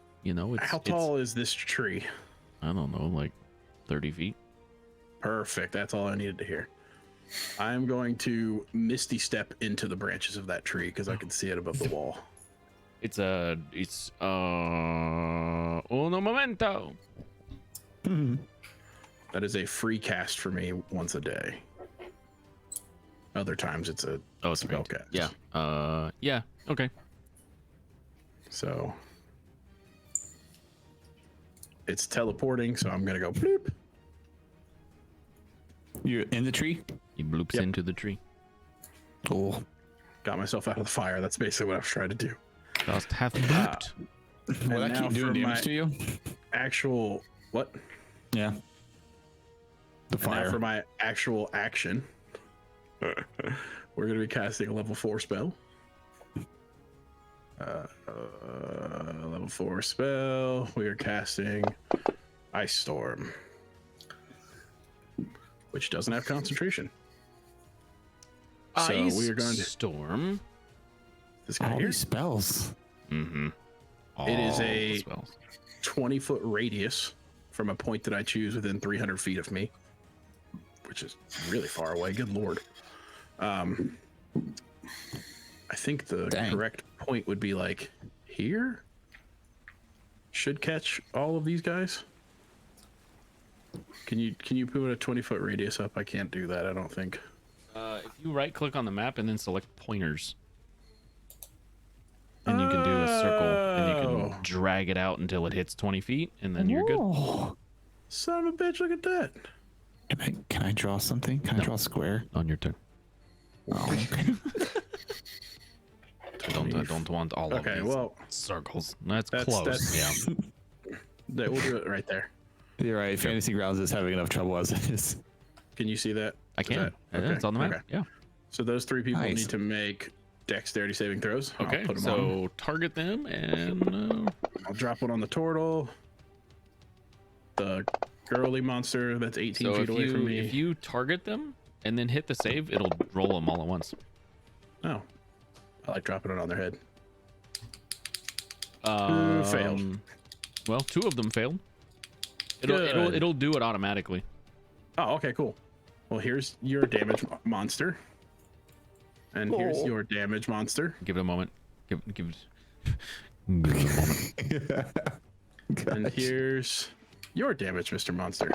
How tall is this tree? I don't know, like 30 feet. Perfect. That's all I needed to hear. I'm going to misty step into the branches of that tree because I can see it above the wall. It's uno momento. That is a free cast for me once a day. Other times it's a It's spell great. cast. Yeah. Yeah. Okay. So it's teleporting, so I'm gonna go bloop. You're in the tree? He bloops Yep. into the tree. Cool. Got myself out of the fire. That's basically what I was trying to do. Just hath blooped. Will that now keep doing for damage my- to you? Actual what? Yeah. The And now fire. for my actual action, we're gonna be casting a level 4 spell. Level 4 spell. We are casting Ice Storm, which doesn't have concentration. So Ice we are going to storm. this guy All here. these spells. Mm-hmm. It is All a- the spells. 20-foot radius from a point that I choose within 300 feet of me, which is really far away. Good lord. I think the Dang. correct point would be like here. Should catch all of these guys. Can you put a 20-foot radius up? I can't do that. I don't think. If you right click on the map and then select pointers, and you can do a circle, and you Oh. can drag it out until it hits 20 feet, and then you're good. Oh. Son of a bitch! Look at that. Can I draw something? Can I draw a square? On your turn. Oh, okay. I don't want all of Okay, these well, circles. That's that's- close. that's- Yeah. we'll do it right there. You're right. Fantasy Grounds is having enough trouble as it is. Can you see that? I Is can. that- Yeah, it's on the map. okay. Yeah. So those three people Nice. need to make dexterity saving throws. Okay. I'll put 'em So on. target them, and I'll drop one on the turtle. The girly monster that's 18 so feet away from me. if you target them and then hit the save, it'll roll them all at once. Oh, I like dropping it on their head. Failed. Well, 2 of them failed. Good. It'll do it automatically. Oh, okay, cool. Well, here's your damage monster, and here's your damage monster, Give it a moment. Give it a moment. and here's your damage, Mr. Monster.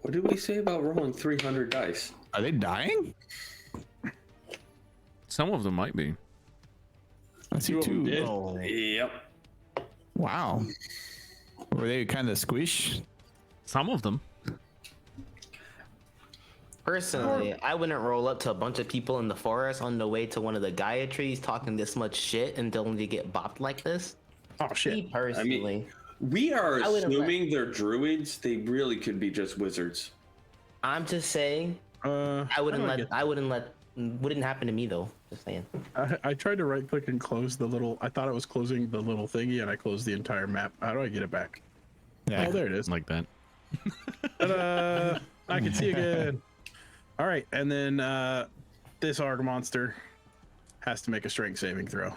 What did we say about rolling 300 dice? Are they dying? Some of them might be. I see two. Yep. Wow. Were they kind of squish? Some of them. Personally, I wouldn't roll up to a bunch of people in the forest on the way to one of the Gaia trees talking this much shit and only to get bopped like this. Oh shit! Me personally, We are I wouldn't assuming they're druids. They really could be just wizards. I'm just saying. I wouldn't let. I wouldn't let. Wouldn't happen to me though. Just saying. I tried to right click and close the little. I thought it was closing the little thingy, and I closed the entire map. How do I get it back? Yeah. Oh, there it is. Like that. Ta-da! I can see again. All right, and then this Arg monster has to make a strength saving throw.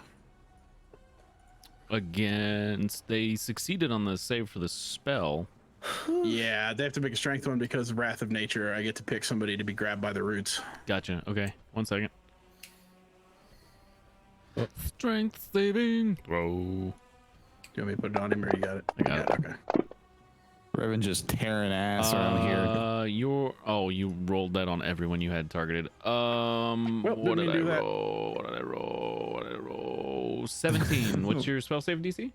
Against, they succeeded on the save for the spell. Yeah, they have to make a strength one because of Wrath of Nature. I get to pick somebody to be grabbed by the roots. Gotcha. Okay, 1 second. Strength saving throw. Do you want me to put it on him, or you got it? I got it. Okay. Revan just tearing ass around here. You rolled that on everyone you had targeted. Well, What didn't did I mean to do that. roll? What did I roll? What did I roll? 17. What's your spell save DC?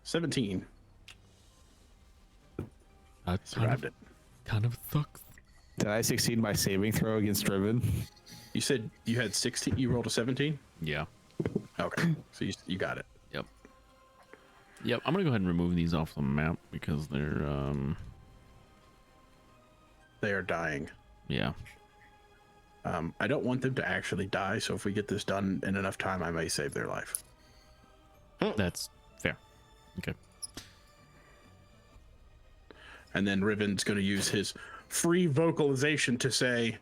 17. Survived it. Kind of sucks. Did I succeed my saving throw against Revan? You said you had 16. You rolled a 17. Yeah. Okay, so you got it. Yep. I'm gonna go ahead and remove these off the map because They are dying. yeah. I don't want them to actually die, so if we get this done in enough time, I may save their life. That's fair. Okay. And then Riven's going to use his free vocalization to say,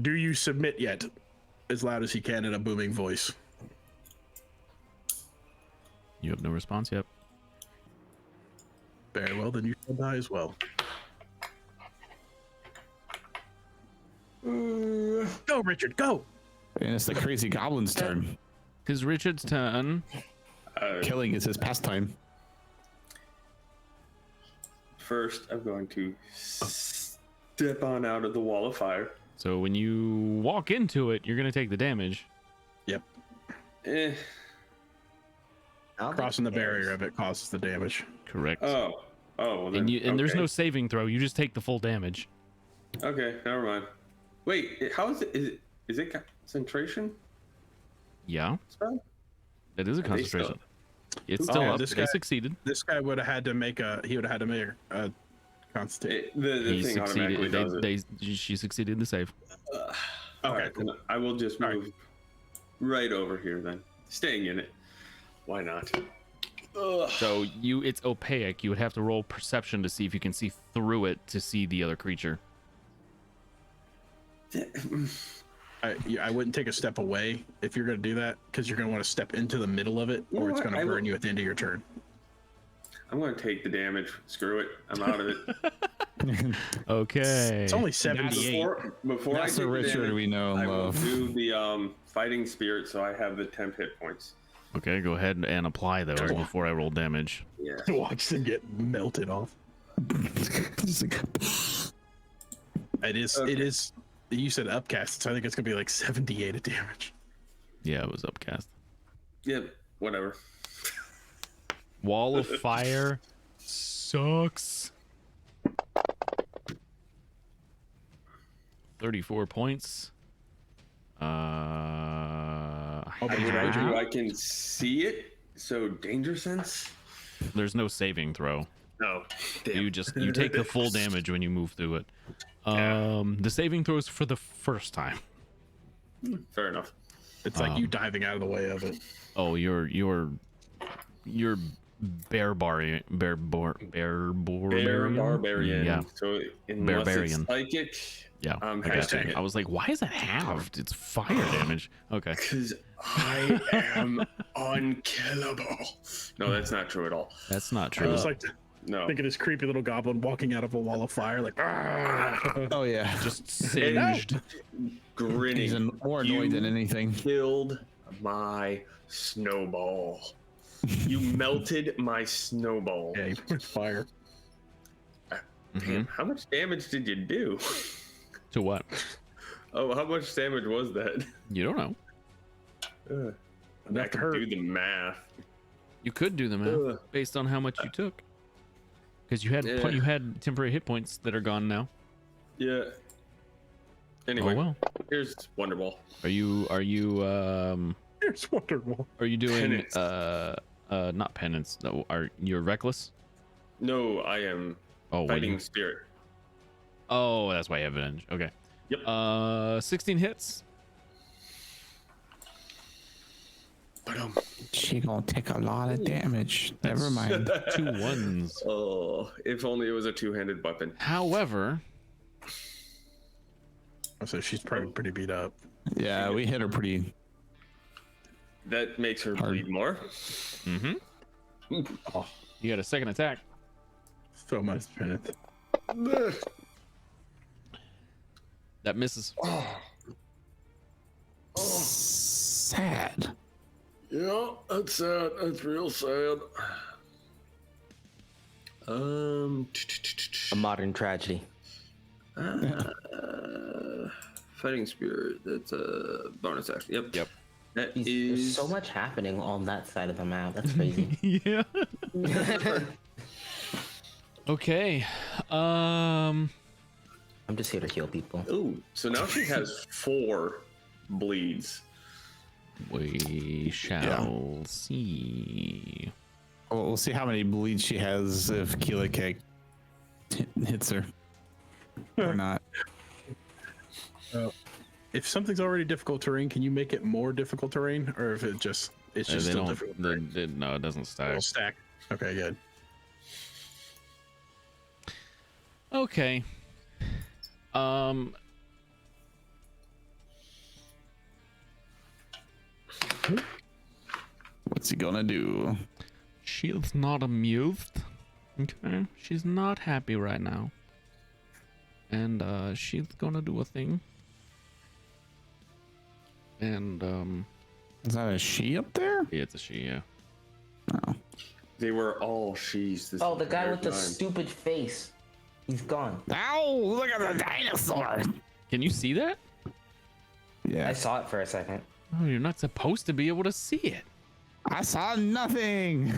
"Do you submit yet?" as loud as he can in a booming voice. You have no response yet. Very well, then you shall die as well. Go, Richard, go! And it's the crazy goblin's turn. Tis Richard's turn. Killing is his pastime. First, I'm going to step on out of the wall of fire. So when you walk into it, you're gonna take the damage. Yep. Eh. I don't Crossing the think it barrier cares. of it causes the damage. Correct. Oh. Well then, And there's okay. no saving throw. You just take the full damage. Okay, never mind. Wait, how is it? Is it concentration Yeah, spell? it is a Are they concentration. It's Oh, still yeah, up. this They guy- succeeded. This guy would have had to make a. He would have had to make a constitution. He The thing automatically does it. She succeeded the save. All right, cool. then I will just All right. move right over here then. Staying in it. Why not? Ugh. So it's opaque. You would have to roll perception to see if you can see through it to see the other creature. I wouldn't take a step away if you're going to do that, because you're going to want to step into the middle of it, You or know it's what? going to I will- burn you at the end of your turn. I'm going to take the damage. Screw it. I'm out of it. Okay. It's only 78. Before That's I the take Richard damage, we know and I will love. do the fighting spirit, so I have the temp hit points. Okay, go ahead and apply those before I roll damage. Yeah. Watch them get melted off. It is. Okay. It is. You said upcast, so I think it's going to be like 78 of damage. Yeah, it was upcast. Yep. Whatever. Wall of fire sucks. 34 points. I can see it. So danger sense. There's no saving throw. No. Damn. You take the full damage when you move through it. The saving throw is for the first time. Fair enough. It's like you diving out of the way of it. Oh, you're barbarian. Yeah. So unless Barbarian. it's psychic, Yeah. I'm I got hashtag you. it. I was like, why is it halved? It's fire damage. Okay. Because I am unkillable. No, that's not true at all. That's not I true. just like to No. think of this creepy little goblin walking out of a wall of fire, like. "Argh." Oh yeah, Just singed. Grinning. he's more annoyed than anything. Killed my snowball. You melted my snowball. Yeah, he puts fire. Damn, how much damage did you do? To what? Oh, how much damage was that? You don't know. I Enough to can hurt. do the math. You could do the math Ugh. based on how much you took. Because Yeah. you had temporary hit points that are gone now. Yeah. Anyway, Oh well. here's Wonderball. Are you It's wonderful. are you doing Penance. not penance? No, are you're reckless? No, I am Oh, fighting spirit. Oh, that's why you have advantage. Okay. Yep. 16 hits. But She gonna take a lot of damage. Never mind. 2 ones. Oh, if only it was a two-handed weapon. However, So she's probably pretty beat up. Yeah, we hit her pretty. That makes her Hard. bleed more. Oh, you got a second attack. so much penance. That misses. Sad. Yeah, that's sad. That's real sad. A modern tragedy. Fighting spirit. That's a bonus action. Yep. Yep. That There's is so much happening on that side of the map. That's crazy. Yeah. Okay. I'm just here to heal people. Ooh, so now she has 4 bleeds. We shall see. Well, we'll see how many bleeds she has if Keela Cake hits her or not. If something's already difficult terrain, can you make it more difficult terrain, or if it's just They still don't. difficult terrain? No, it doesn't stack. It'll stack. Okay, good. Okay. What's he gonna do? She's not amused. Okay. She's not happy right now. And she's gonna do a thing. And Is that a she up there? yeah, it's a she, yeah. Oh. They were all she's. This Oh, the guy entire with the time. stupid face. He's gone. Ow! Look at the dinosaur. Can you see that? Yeah, I saw it for a second. Oh, you're not supposed to be able to see it. I saw nothing.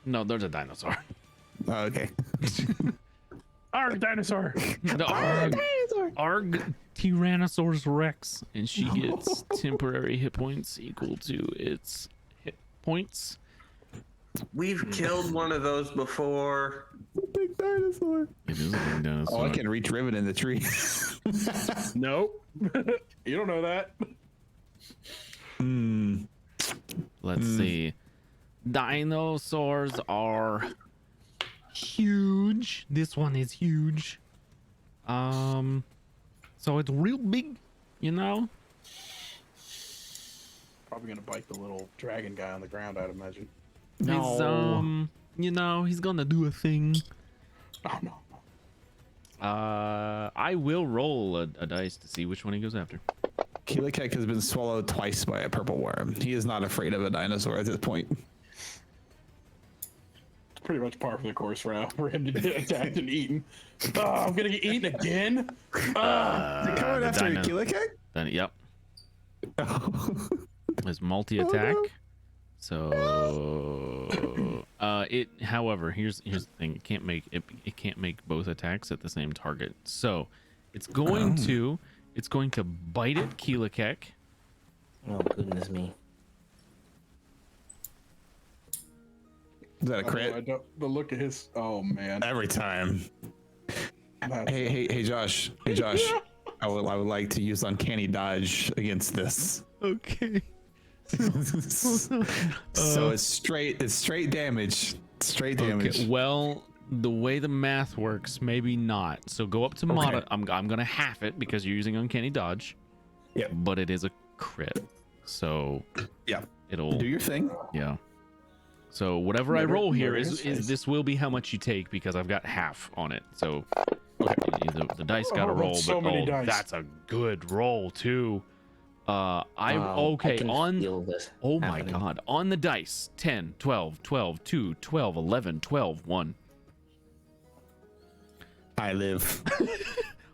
No, there's a dinosaur. Oh, okay. Arg, dinosaur! The Arg Tyrannosaurus Rex, and she gets temporary hit points equal to its hit points. We've killed one of those before. Big dinosaur. It is a big dinosaur. Oh, I can reach Riven in the tree. Nope. You don't know that. Let's see. Dinosaurs are huge. This one is huge. So it's real big, you know? Probably gonna bite the little dragon guy on the ground, I'd imagine. He's, you know, he's gonna do a thing. Oh no. I will roll a dice to see which one he goes after. Keelakek has been swallowed twice by a purple worm. He is not afraid of a dinosaur at this point. It's pretty much par for the course for now for him to get attacked and eaten. Oh, I'm gonna get eaten again. Coming the after dino- Keelakek? Then, yep. His multi-attack. So, however, here's the thing. It can't make both attacks at the same target. So, it's going to bite at Keelakek. Oh, goodness me. Is that a I crit? don't, the look at his. Oh man. Every time. That's- Hey, Josh. Hey, Josh. I would like to use uncanny dodge against this. Okay. So it's straight damage. Straight damage. Okay. Well, the way the math works, maybe not. So go up to mod. Okay. I'm gonna half it because you're using uncanny dodge. Yeah. But it is a crit, so Yeah. it'll Do your thing. yeah. So whatever I Murder- roll here murder is his face. this will be how much you take because I've got half on it. So the dice got to Oh, roll, that's so but many dice. that's a good roll too. I Okay, can on feel this oh my happening. god, on the dice 10, 12, 12, 2, 12, 11, 12, 1. I live.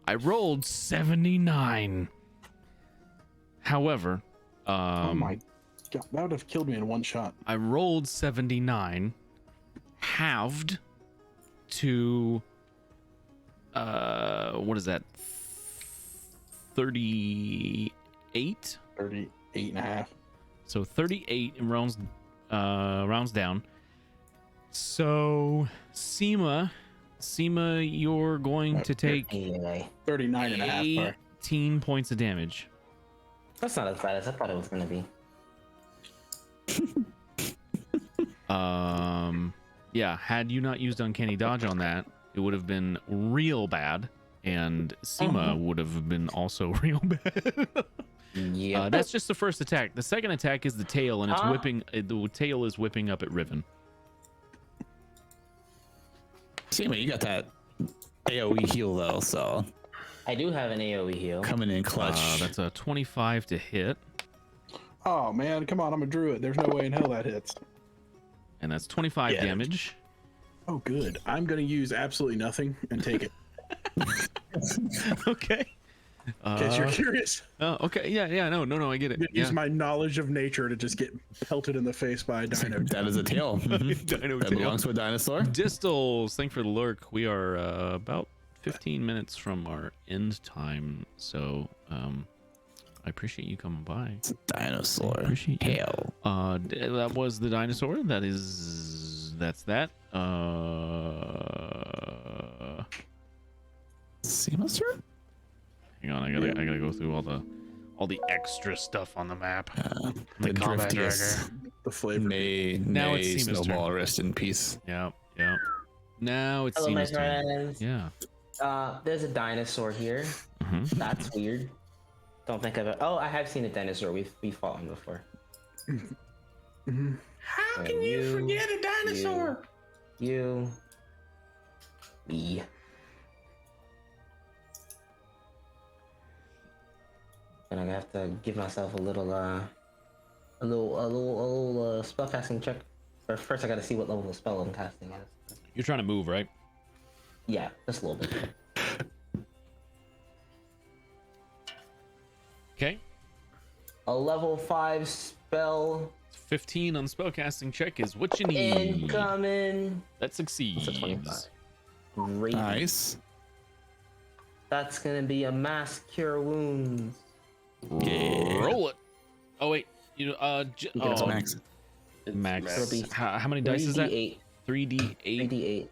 I rolled 79. However, Oh my god, that would have killed me in one shot. I rolled 79, halved to what is that? 38. 38 and a half. So 38 in rounds down. So Seema, you're going to take Anyway, 39 and a half. Sorry. 18 points of damage. that's not as bad as I thought it was gonna be. Yeah, had you not used Uncanny Dodge on that, it would have been real bad, and Seema would have been also real bad. Yeah. That's just the first attack. The second attack is the tail, and it's whipping. The tail is whipping up at Riven. Seema, you got that AoE heal though, so I do have an AoE heal. coming in clutch. That's a 25 to hit, Oh man, come on! I'm a druid. There's no way in hell that hits. and that's 25 Yeah. damage. Oh, good. I'm gonna use absolutely nothing and take it. Okay. In case you're curious, Oh, okay. Yeah. No. I get it. I'm gonna Yeah. use my knowledge of nature to just get pelted in the face by a dino. That is a tail. Mhm. Dino That tail. belongs to a dinosaur. Distals, thank for the lurk. We are about 15 minutes from our end time, so I appreciate you coming by. It's a dinosaur. Appreciate you. Tail. That was the dinosaur. That's that. Seema's turn? Hang on, I gotta go through all the extra stuff on the map. The combat driftiest. The flavor. Now it's Seema's Snowball, turn. rest in peace. Yep. Now it's Hello, my Seema's turn. friends. Yeah. There's a dinosaur here. Mhm. That's weird. Don't think I've. Oh, I have seen a dinosaur. We fought him before. How can you forget a dinosaur? Me. And I have to give myself a little spell casting check. But first, I gotta see what level of spell I'm casting is. You're trying to move, right? Yeah, just a little bit. Okay. A level 5 spell 15 on the spellcasting check is what you need. incoming. That succeeds. That's a 25. Great. Nice. That's gonna be a mass cure wounds. Yeah. Roll it. Oh wait, You get It's a max. max. It'll be How many dice is that? 3d8. 3d8. 3d8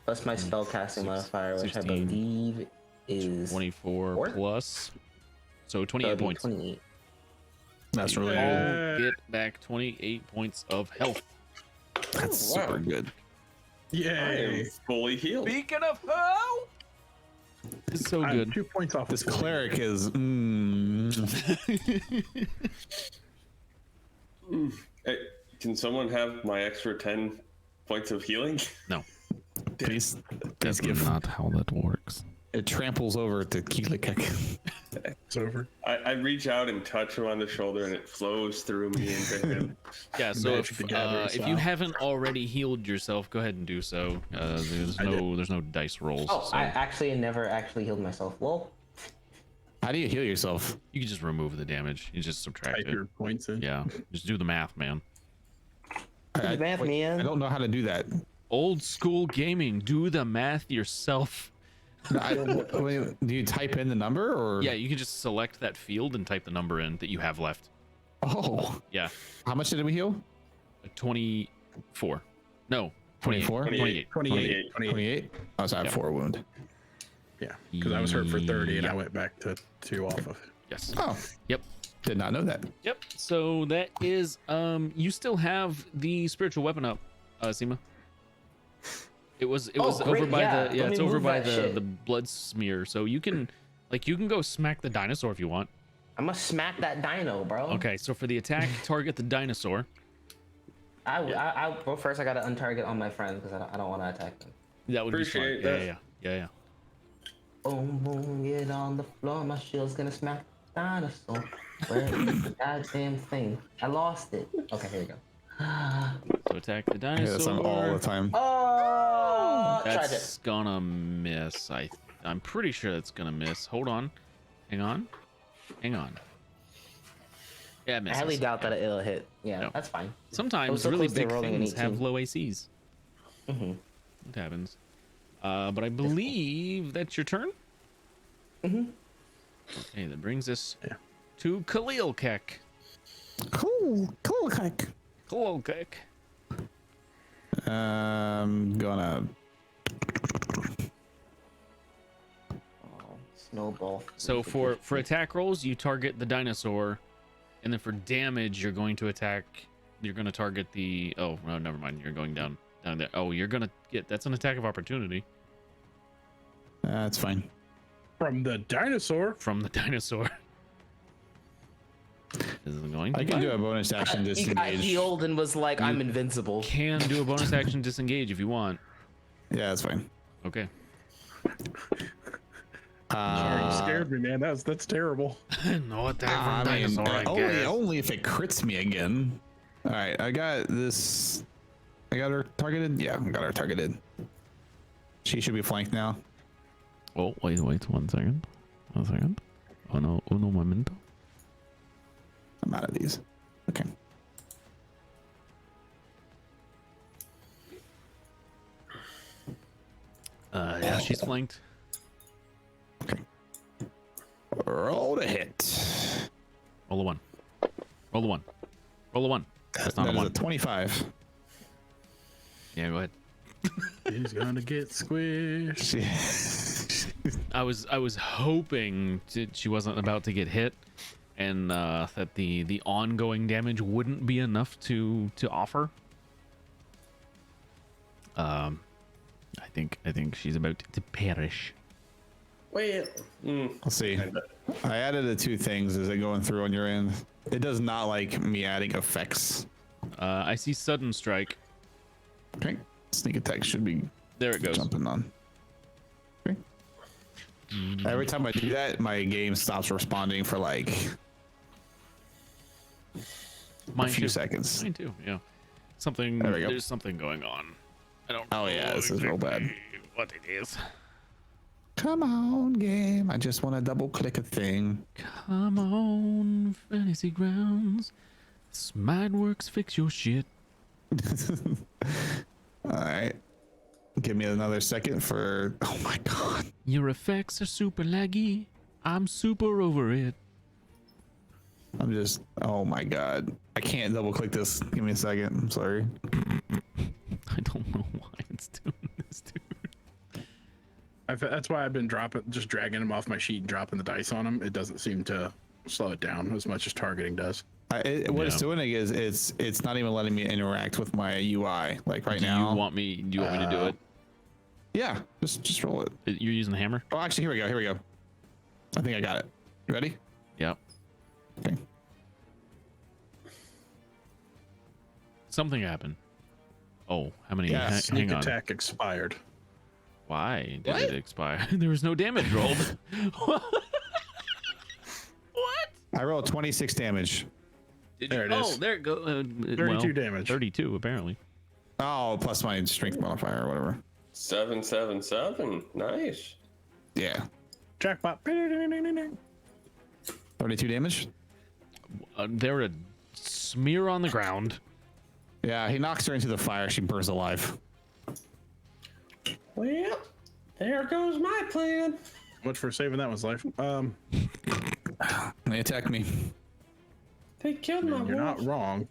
plus my spellcasting modifier, which 16, I believe is 24 4? plus. So so 28 it'd be points. 28. That's really You'll good. get back 28 points of health. That's wow. super good. I Yay! am fully healed. Speaking of health, it's so I'm good. 2 points off. This of cleric is. Hey, can someone have my extra 10 points of healing? No, Please that's give. not how that works. It tramples over to Keelikek. It's over. I reach out and touch him on the shoulder, and it flows through me into him. Yeah, so Magic the Gathering if you style. haven't already healed yourself, go ahead and do so. There's no dice rolls. Oh, so I actually never actually healed myself. Well, How do you heal yourself? you can just remove the damage. You just subtract Type it. your points in. Yeah, just do the math, man. the math, man. I don't know how to do that. Old school gaming. Do the math yourself. Do you type in the number or? Yeah, you can just select that field and type the number in that you have left. Oh, Yeah, how much did we heal? 24. No, 24? 28. 28. 28. I was at Yeah. 4 wound. Yeah, because I was hurt for 30 and Yeah. I went back to 2 off of it. Yes. Oh, Yep. did not know that. Yep. So that is you still have the spiritual weapon up, Seema. It was Oh, over great, by yeah. the Let it's me over move by that the shit. the blood smear. So you can go smack the dinosaur if you want. I'm gonna smack that dino, bro. Okay. So for the attack, target the dinosaur. Well, first I gotta untarget on my friends because I don't want to attack them. That would Appreciate be smart. that. Yeah. Boom, boom, get on the floor. My shield's gonna smack the dinosaur. Where's the goddamn thing? I lost it. Okay, here we go. So attack the I hear that song all the dinosaur. time. Oh, tried it. That's gonna miss. I'm pretty sure that's gonna miss. Hold on. Hang on. Yeah, it I misses. highly doubt that it'll hit. Yeah, No. that's fine. Sometimes so really close to big rolling an things have 18. low ACs. Mm-hmm. It happens. But I believe that's your turn. Mhm. Okay, that brings us Yeah. to Khalil Kek. Cool heck. Khalil Kek. Gonna. Oh, snowball. So for attack rolls, you target the dinosaur, and then for damage, you're going to attack. You're going to target the. Oh no, never mind. You're going down there. Oh, you're gonna get. That's an attack of opportunity That's fine. From the dinosaur. from the dinosaur. This is going. To I can do bite. a bonus action He got disengage. healed and was like, "I'm invincible." Can do a bonus action disengage if you want. Yeah, that's fine. Okay. Sorry, you scared me, man. That's terrible. No attack I from mean, dinosaur. I guess. only if it crits me again. All right, I got this. I got her targeted. Yeah, I got her targeted. She should be flanked now. Oh wait, 1 second. 1 second. Oh no, uno momento. I'm out of these. Okay. Yeah, she's flanked. Okay. Roll to hit. Roll a 1. Roll a 1. Roll a 1. That's not That a is 1. a 25. Yeah, go ahead. He's gonna get squished. I was hoping she wasn't about to get hit, and that the ongoing damage wouldn't be enough to offer. I think she's about to perish. Well, Let's see. I added the 2 things. Is it going through on your end? It does not like me adding effects. I see sudden strike. Okay. Sneak attack should be There it goes. jumping on. Okay. Every time I do that, my game stops responding for like Mine a few too. seconds. Mine too. Yeah. Something. There we go. There's something going on. I don't. Oh, yeah, know this is real bad. exactly what it is. Come on, game. I just want to double click a thing. Come on, fantasy grounds. Smideworks, fix your shit. All right. Give me another second for. Oh my god. Your effects are super laggy. I'm super over it. I'm just. Oh my god. I can't double click this. Give me a second. I'm sorry. I don't know why it's doing this, dude. That's why I've been just dragging him off my sheet and dropping the dice on him. It doesn't seem to slow it down as much as targeting does. What it's doing is it's not even letting me interact with my UI like right Do now. you want me to do it? Yeah, just roll it. You're using the hammer? Oh, actually, here we go. I think I got it. You ready? Yep. Okay. Something happened. Oh, how many? Yeah, Sneak hang on. attack expired. Why did What? it expire? There was no damage rolled. What? I rolled 26 damage. Did There you? it Oh, is. there it goes. 32 damage. 32 apparently. Oh, plus my strength modifier or whatever. 777. Nice. Yeah. Jackpot. 32 damage. They're a smear on the ground. Yeah, he knocks her into the fire. She burns alive. Well, there goes my plan. Much for saving that one's life. They attack me. They killed my You're not wolf. wrong.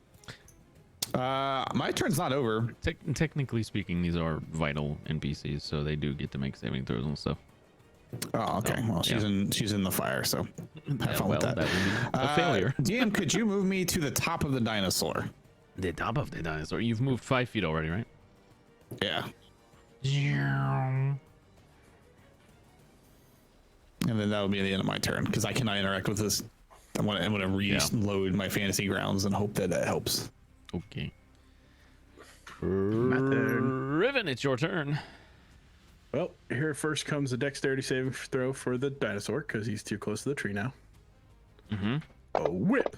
My turn's not over. Technically speaking, these are vital NPCs, so they do get to make saving throws and stuff. Oh, okay. Well, she's in the fire, so have fun with that. That would be a failure. DM, could you move me to the top of the dinosaur? The top of the dinosaur. You've moved 5 feet already, right? Yeah. Yeah. And then that would be the end of my turn because I cannot interact with this. I'm gonna reload my fantasy grounds and hope that helps. Okay. My turn. Riven, it's your turn. Well, here first comes a dexterity saving throw for the dinosaur because he's too close to the tree now. Mm-hmm. A whip.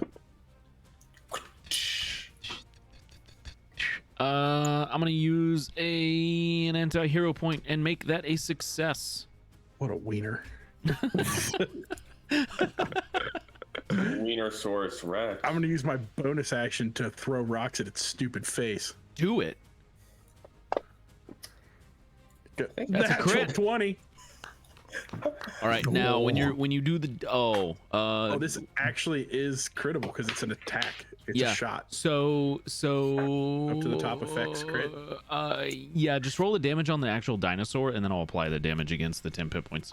I'm gonna use an anti-hero point and make that a success. What a wiener. Wienersaurus Rex. I'm going to use my bonus action to throw rocks at its stupid face. Do it. That's a Natural crit. 20. All right, now when you do the Oh, this actually is critical because it's an attack. It's yeah. a shot. So Up to the top effects crit. Yeah, just roll the damage on the actual dinosaur, and then I'll apply the damage against the 10 hit points.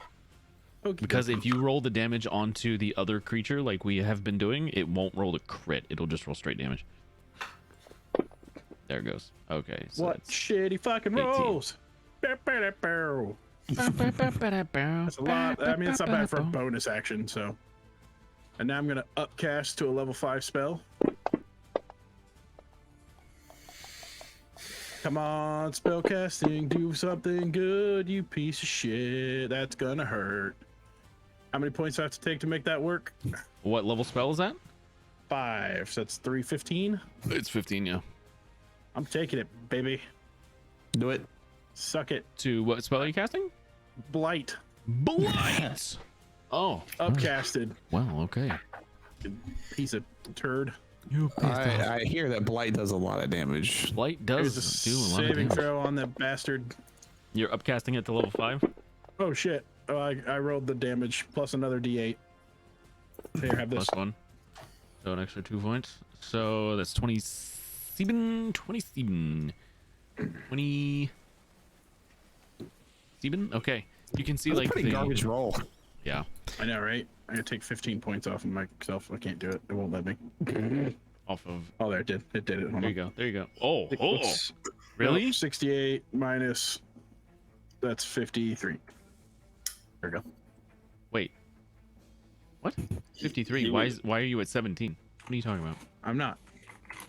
Okay. Because if you roll the damage onto the other creature, like we have been doing, it won't roll the crit. It'll just roll straight damage. There it goes. Okay. So what that's shitty fucking 18. rolls? That's a lot. I mean, it's not bad for a bonus action. So, and now I'm gonna upcast to a level 5 spell. Come on, spell casting, do something good, you piece of shit. That's gonna hurt. How many points do I have to take to make that work? What level spell is that? 5. So that's 315. It's 15, yeah. I'm taking it, baby. Do it. Suck it. To what spell are you casting? Blight. Blight! Oh. Upcasted. Well, okay. Piece of turd. You I hear that blight does a lot of damage. Blight Here's does a do a lot of saving damage. throw on that bastard. You're upcasting it to level 5? Oh shit. Oh, I rolled the damage plus another d8. Here, have this. Plus 1. So an extra 2 points. So that's 27. 27. 27? Okay. You can see That's like a pretty the garbage roll. Yeah. I know, right? I'm gonna take 15 points off of myself. I can't do it. It won't let me. Off of Oh, there it did. It did it. Hold there on. you go. There you go. Oh, oh. What's- Really? Nope, 68 minus. That's 53. There we go. Wait. What? 53. You Why are you at 17? What are you talking about? I'm not.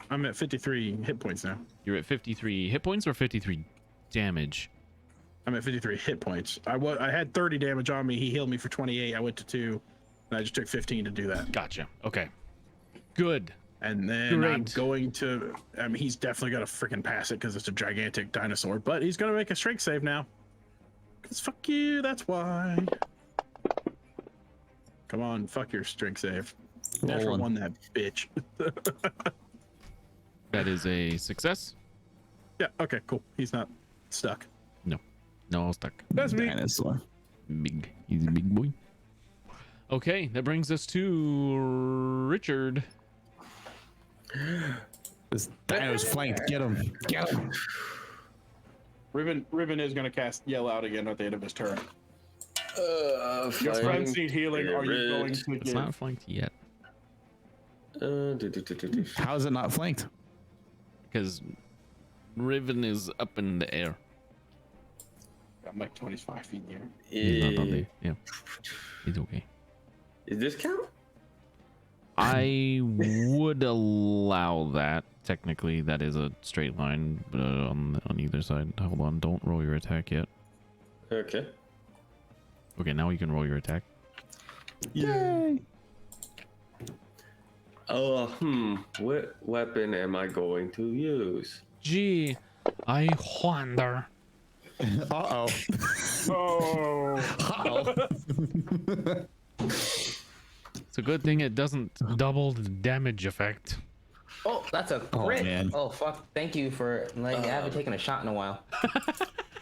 I'm at 53 hit points now. You're at 53 hit points or 53 damage? I'm at 53 hit points. I had 30 damage on me. He healed me for 28. I went to 2, and I just took 15 to do that. Gotcha. Okay. Good. And then I'm Great. going to. I mean, he's definitely gonna freaking pass it because it's a gigantic dinosaur. But he's gonna make a strength save now. Cause fuck you. That's why. Come on, fuck your strength save. Natural one. one, that bitch. That is a success. Yeah. Okay. Cool. He's not stuck. No, I'll stuck. That's me. Dinosaur. Big. He's a big boy. Okay, that brings us to Richard. This dino's flanked. Get him. Get him. Ribbon is gonna cast yell out again at the end of his turn. Your Fine. friends need healing. Are you going to It's give? not flanked yet How is it not flanked? because Riven is up in the air. I'm like 25 feet in the air. He's not on the yeah. He's okay. Is this count? I would allow that. Technically, that is a straight line, but on either side. Hold on, don't roll your attack yet. Okay. Okay, now you can roll your attack. Yay! What weapon am I going to use? Gee, I wonder. Uh-oh. Oh. It's a good thing it doesn't double the damage effect. Oh, that's a Oh, crit. man. Oh, fuck. Thank you for letting me. I haven't taken a shot in a while.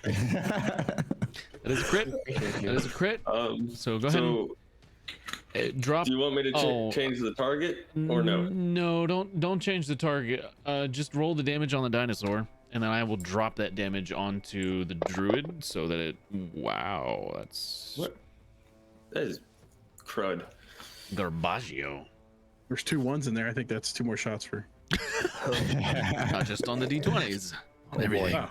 That is a crit. Appreciate That you. is a crit. So go ahead So, and drop. do you want me to change the target or no? No, don't change the target. Just roll the damage on the dinosaur, and then I will drop that damage onto the druid so that it. Wow, that's What? That is crud. garbaggio. There's 2 1s in there. I think that's 2 more shots for. Not just on the d20s, on everything. Oh,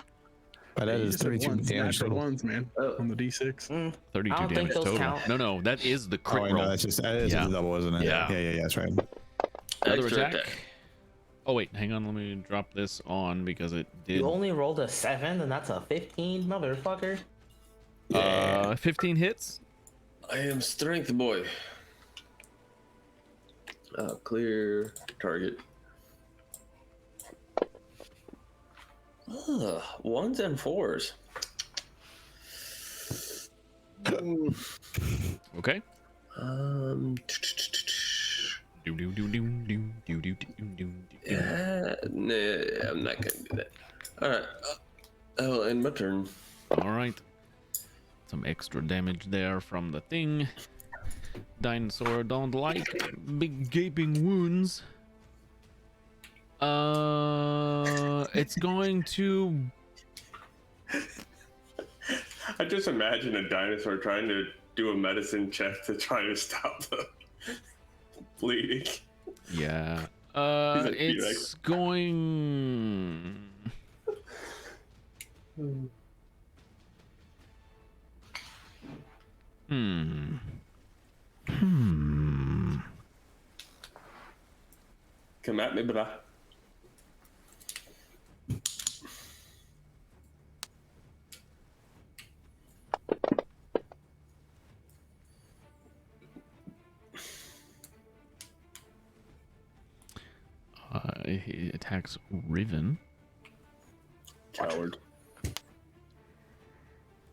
But that you is just said 32 ones, damage natural total. ones, man. Oh. On the d6. 32 I don't think damage those total. count. No, that is the Oh, crit wait, roll. no, that's just that is Yeah. a double, isn't it? Yeah. Yeah, that's right. Other Extra attack. Oh wait, hang on. Let me drop this on because it did. You only rolled a 7, and that's a 15, motherfucker. 15 hits. I am strength boy. Clear target. Ones and fours. Okay. Do do do do do do do do do. Nah, I'm not gonna do that. All right. I'll end my turn. All right. Some extra damage there from the thing. Dinosaur don't like big gaping wounds. It's going to. I just imagine a dinosaur trying to do a medicine check to try to stop the bleeding. Yeah. He's a It's T-Rex. going. Hmm. Come at me, brah. He attacks Riven Coward.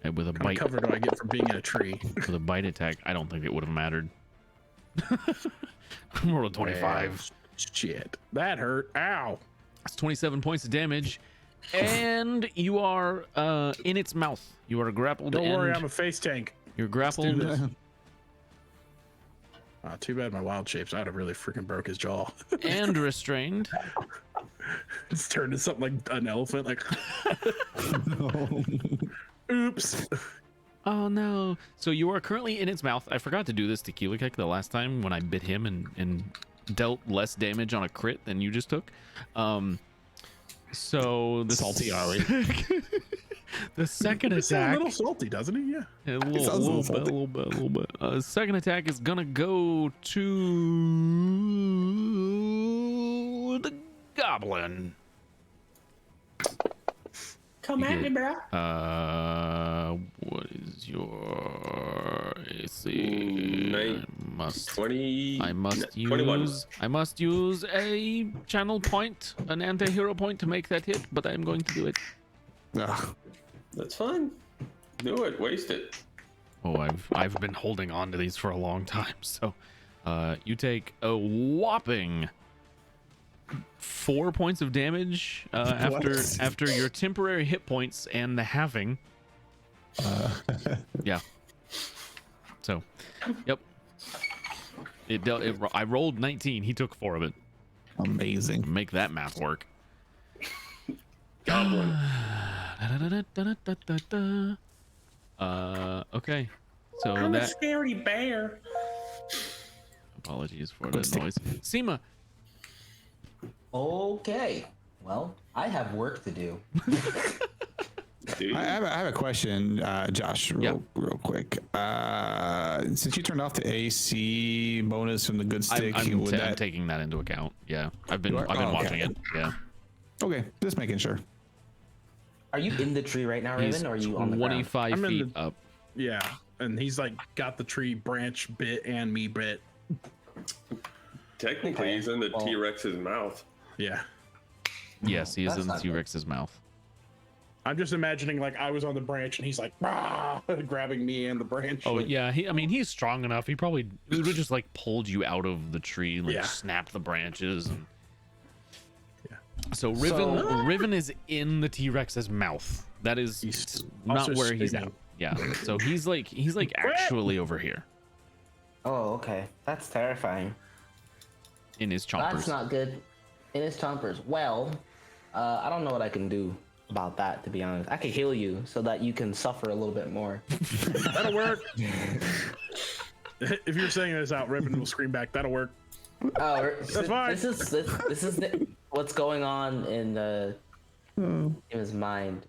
and with a What bite. cover do I get from being in a tree? With a bite attack, I don't think it would have mattered. Roll a 25. Well, shit. That hurt. Ow. That's 27 points of damage, and you are in its mouth. You are grappled. Don't worry, and I'm a face tank. you're do grappled. this. Too bad my wild shapes. I'd have really freaking broke his jaw. And restrained. It's turned into something like an elephant. Like, oops. Oh no! So you are currently in its mouth. I forgot to do this to Keelikek the last time when I bit him and dealt less damage on a crit than you just took. So the Salty, are we? The second He sounds a attack. little salty, doesn't he? Yeah. A sounds a little little bit. Second attack is gonna go to the goblin. Come at me, bro. What is your AC? Nine- I must 20. I must 21. use a channel point, an anti-hero point to make that hit, but I'm going to do it. Ugh. That's fine. Do it. Waste it. Oh, I've been holding on to these for a long time. So, you take a whopping 4 points of damage after your temporary hit points and the halving. Yeah. So, yep. I rolled 19. He took 4 of it. Amazing. Make that math work. Goblin. Okay. So I'm a that. scaredy bear. Apologies for the noise. Seema. Okay. Well, I have work to do. Dude. I have a question, Josh, real quick. Since you turned off the AC bonus from the good stick, I'm would that... taking that into account. Yeah, I've been You are? I've been Oh, watching okay. it. Yeah. Okay, just making sure. Are you in the tree right now, He's Raven, or are you on the ground? 25 I'm in feet the- up. Yeah. And he's like got the tree branch bit and me bit. Technically, Okay, he's in the well- T-Rex's mouth. Yeah. Yes, he is that's in the not good. T-Rex's mouth. I'm just imagining like I was on the branch and he's like "Rah!" grabbing me and the branch. Oh like, yeah, I mean he's strong enough. He would have just like pulled you out of the tree, like Yeah. snapped the branches. And... Yeah. So Riven is in the T-Rex's mouth. That is He's not also where he's spinning. at. Yeah. So he's like actually over here Oh, okay. That's terrifying. in his chompers. That's not good. In his chompers. Well, I don't know what I can do about that, to be honest. I could heal you so that you can suffer a little bit more. That'll work. If you're saying this out, Riven will scream back. That'll work. Oh, fine. this is what's going on in his mind.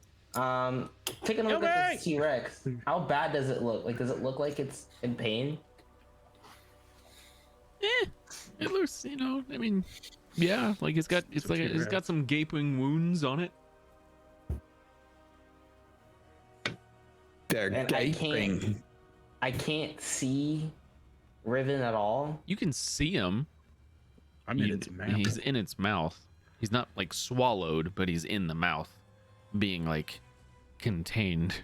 Taking a look at this T-Rex. How bad does it look? Like, does it look like it's in pain? It looks, I mean, yeah, like it's got some gaping wounds on it. They're And gaping. I can't see Riven at all. You can see him. I'm in its mouth. He's in its mouth. He's not like swallowed, but he's in the mouth, being like contained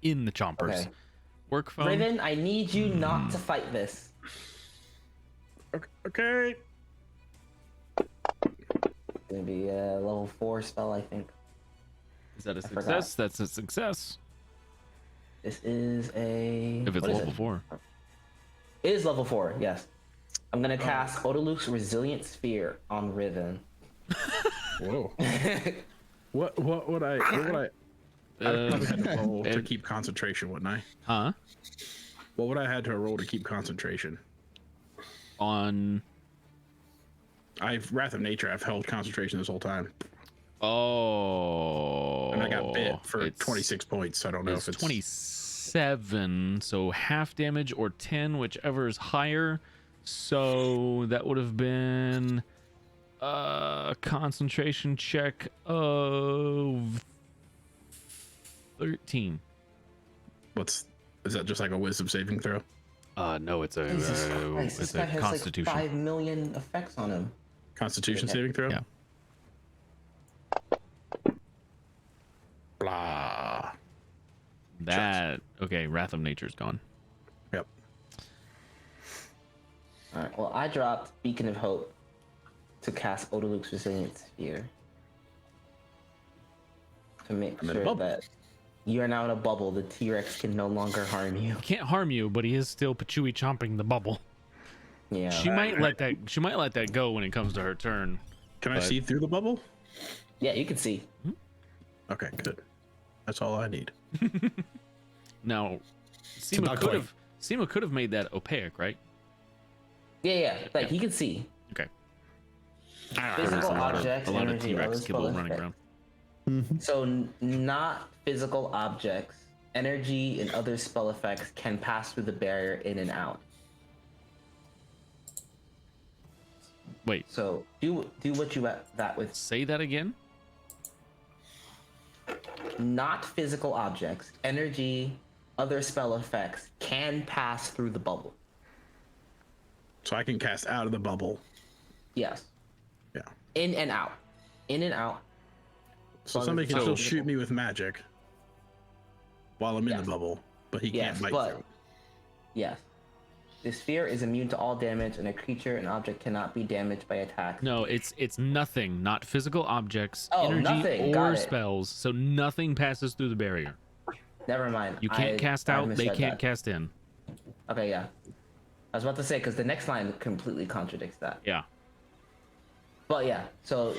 in the chompers. Okay. Work phone. Riven, I need you not to fight this. Okay. It's gonna be a level 4 spell, I think. Is that a forgot. success? That's a success. This is a. If it's what is level it? 4. It is level 4. Yes. I'm gonna cast Odaluk's Resilient Sphere on Riven. Whoa. What would I? I'd probably have to roll to and- keep concentration, wouldn't I? Huh? What would I had to roll to keep concentration? On. Wrath of Nature. I've held concentration this whole time, Oh. and I got bit for it's- 26 points. I don't know It's if it's 27, so half damage or 10, whichever is higher. So that would have been a concentration check of 13. Is that just like a wisdom saving throw? No, it's a Jesus Christ, this it's guy a has constitution. like 5 million effects on him. Constitution Okay. saving throw? Yeah. Blah. That okay, Wrath of Nature's gone. Yep. Alright, well, I dropped Beacon of Hope to cast Odaluk's Resilient Sphere. To make I'm in a sure bubble. that you are now in a bubble. The T-Rex can no longer harm you. Can't harm you, but he is still patchouli chomping the bubble. Yeah. She might let that go when it comes to her turn. Can I But- see through the bubble? Yeah, you can see. Okay, good. That's all I need. Now, about point. Seema could have made that opaque, right? Yeah. Like, he can see. Okay. Physical There's a lot objects, of energy, T-Rex other kibble spell running effects. around. So, not physical objects, energy, and other spell effects can pass through the barrier in and out. Wait, So, do what you that with say that again? not physical objects, energy, other spell effects can pass through the bubble. So I can cast out of the bubble. Yes. Yeah. In and out. In and out. So long somebody as can it's still not shoot me with magic while I'm in Yes. the bubble, but he Yes, can't bite but- through it. Yes. The sphere is immune to all damage, and a creature and object cannot be damaged by attacks. No, it's nothing, not physical objects, Oh, energy, nothing. or Got it. spells. So nothing passes through the barrier. Never mind. You can't cast I out, they misread can't that. cast in. Okay, yeah. I was about to say, because the next line completely contradicts that. Yeah. But yeah, so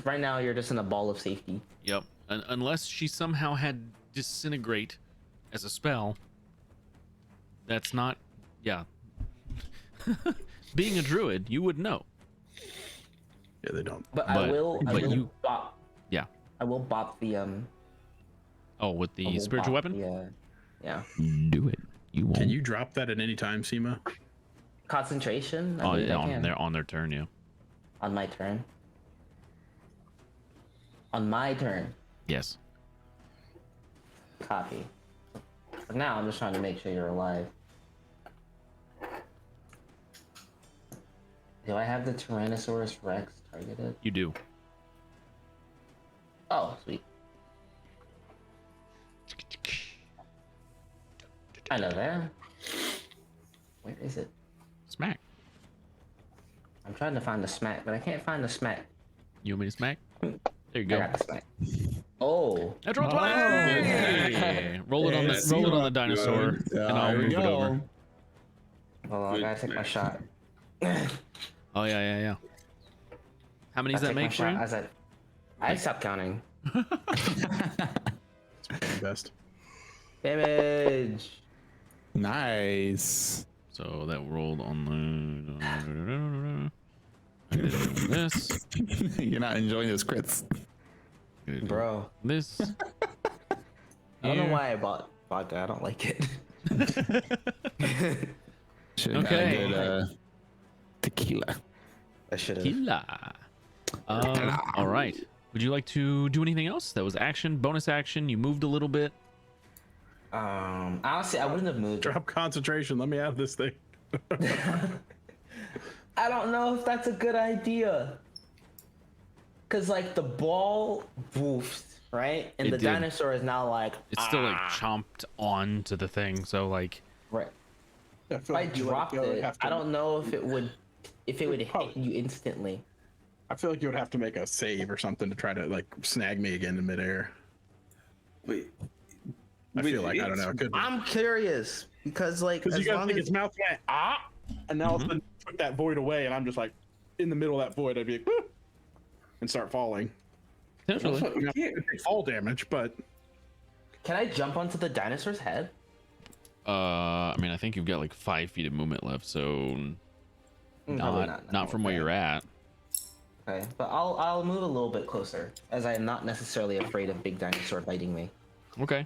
right now you're just in a ball of safety. Yep. Unless she somehow had disintegrate as a spell. That's not. Yeah. Being a druid, you would know. Yeah, they don't. But But- I will bop. Yeah. I will bop the Oh, with I the will spiritual bop weapon? the, yeah. Do it. You won't. Can you drop that at any time, Seema? Concentration. I Oh, believe I on can. their turn, yeah. On my turn. On my turn. Yes. Copy. For now, I'm just trying to make sure you're alive. Do I have the Tyrannosaurus Rex targeted? You do. Oh, sweet. I know that. Where is it? Smack. I'm trying to find the smack, but I can't find the smack. You want me to smack? There you I go. got the smack. Oh, Natural 20! Roll it on the dinosaur, and I'll There we move it over. go. hold on, I gotta take my shot. Oh yeah. How many does that make for you? I stopped counting. Best. Damage. Nice. So that rolled on the this. You're not enjoying those crits. Bro, This. I don't know why I bought vodka. I don't like it. Should've got Okay. a good, tequila. I should have. Tequila. All right. Would you like to do anything else? That was action, bonus action. You moved a little bit. Honestly, I wouldn't have moved. Drop concentration. Let me out of this thing. I don't know if that's a good idea. Cause like the ball woofed, right? And It the did. dinosaur is now like It's still like chomped onto the thing. So like, right. I If I dropped it, I don't know if it would hit you instantly. I feel like you would have to make a save or something to try to like snag me again in midair. Wait, I feel like I don't know. It could be. I'm curious because like Because you as guys long think as his mouth went and then all of a sudden took that void away, and I'm just like in the middle of that void. I'd be like, "Woo," and start falling. Potentially. Also, you can't- It'd take fall damage, but can I jump onto the dinosaur's head? I mean, I think you've got like 5 feet of movement left, so Probably not from where you're at. Okay, but I'll move a little bit closer as I am not necessarily afraid of big dinosaur biting me. Okay.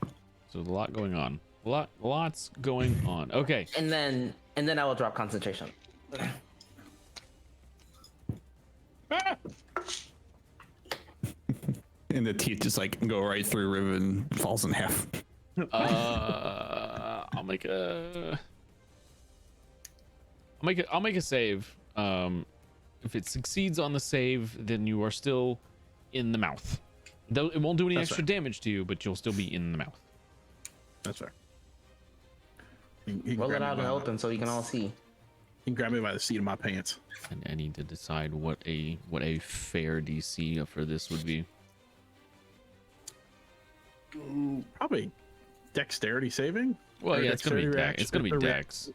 So there's a lot going on. Lots going on. Okay. And then I will drop concentration. And the teeth just like go right through Riven and falls in half. I'll make a save. If it succeeds on the save, then you are still in the mouth. Though it won't do any That's extra right. damage to you, but you'll still be in the mouth. That's fair. He can Roll grab it me out by and the- open so you can all see. He can grab me by the seat of my pants. And I need to decide what a fair DC for this would be. Probably dexterity saving. Well, Or yeah, it's gonna be dexterity dex. It's gonna be reaction- dex.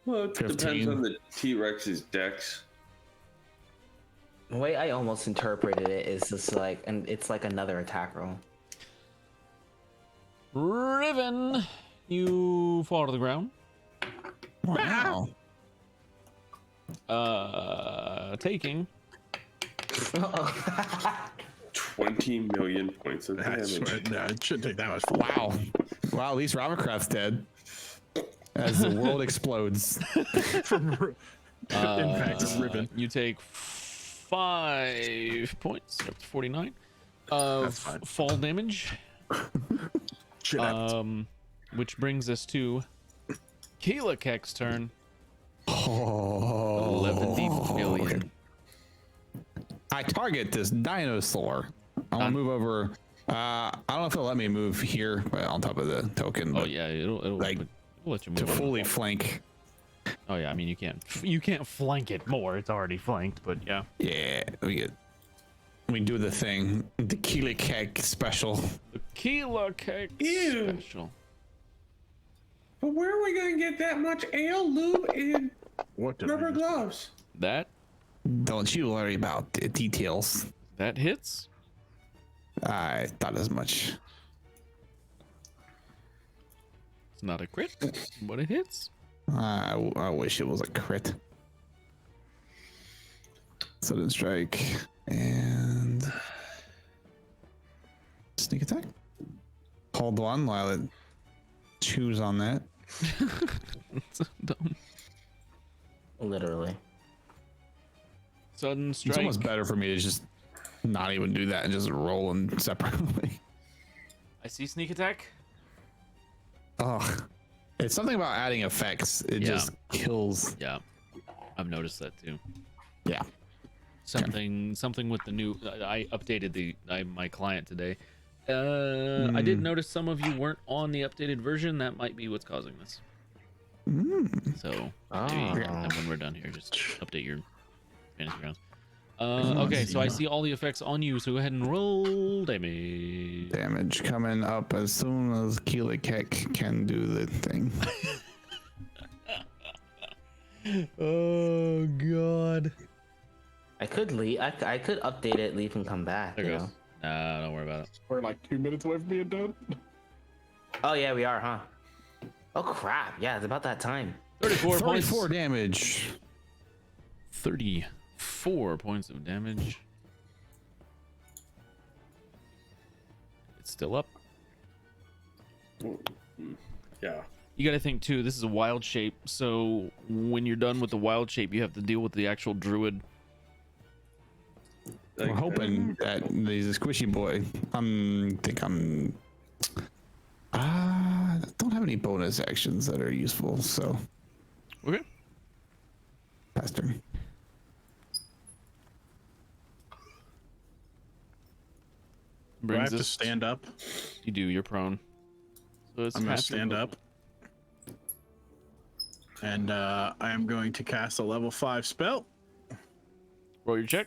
Well, it depends 15. on the T-Rex's dex. The way I almost interpreted it is just like, and it's like another attack roll. Riven, you fall to the ground. Wow. Taking 20 million points of I swear, damage. no, it shouldn't take that much. Wow. Wow, at least Robocraft's dead. As the world explodes. From impact of ribbon. You take 5 points, up to 49 of That's fine. fall damage. Shit happens. Which brings us to Keela Kek's turn. Oh. 11 billion. I target this dinosaur. I want to move over. I don't know if it'll let me move here, but on top of the token. Oh But yeah, it'll like, let you to move over. fully flank. Oh yeah, I mean you can't flank it more. It's already flanked, but yeah. Yeah, we do the thing. The Keela Kek special. The Keela Kek Ew. special. But where are we gonna get that much ale, lube, and What did I rubber just- gloves? That Don't you worry about the details. hits. I thought as much. It's not a crit, but it hits. I wish it was a crit. Sudden strike and sneak attack. Hold one while it chews on that. So dumb. Literally. Sudden It's strike. almost better for me to just not even do that and just roll them separately. I see sneak attack. Ugh. It's something about adding effects. It Yeah. just kills. Yeah, I've noticed that too. Yeah. Something with the new. I updated my client today. I did notice some of you weren't on the updated version. That might be what's causing this. So maybe when we're done here, just update your fantasy rounds. Okay, so I see all the effects on you. So go ahead and roll damage. Damage coming up as soon as Keela Kek can do the thing. Oh god. I could leave. I could update it, leave, and come back. There You goes. know? Nah, don't worry about it. We're like 2 minutes away from being done. Oh yeah, we are, huh? Oh crap! Yeah, it's about that time. 34 points. 34 damage. 34 points of damage. It's still up. Yeah. You gotta think too, this is a wild shape, so when you're done with the wild shape, you have to deal with the actual druid. We're hoping that he's a squishy boy. Don't have any bonus actions that are useful, so Okay. pass turn. Do I have Brings to us- stand up? You do, you're prone. So it's I'm gonna half your stand movement. up. And I am going to cast a level 5 spell. Roll your check.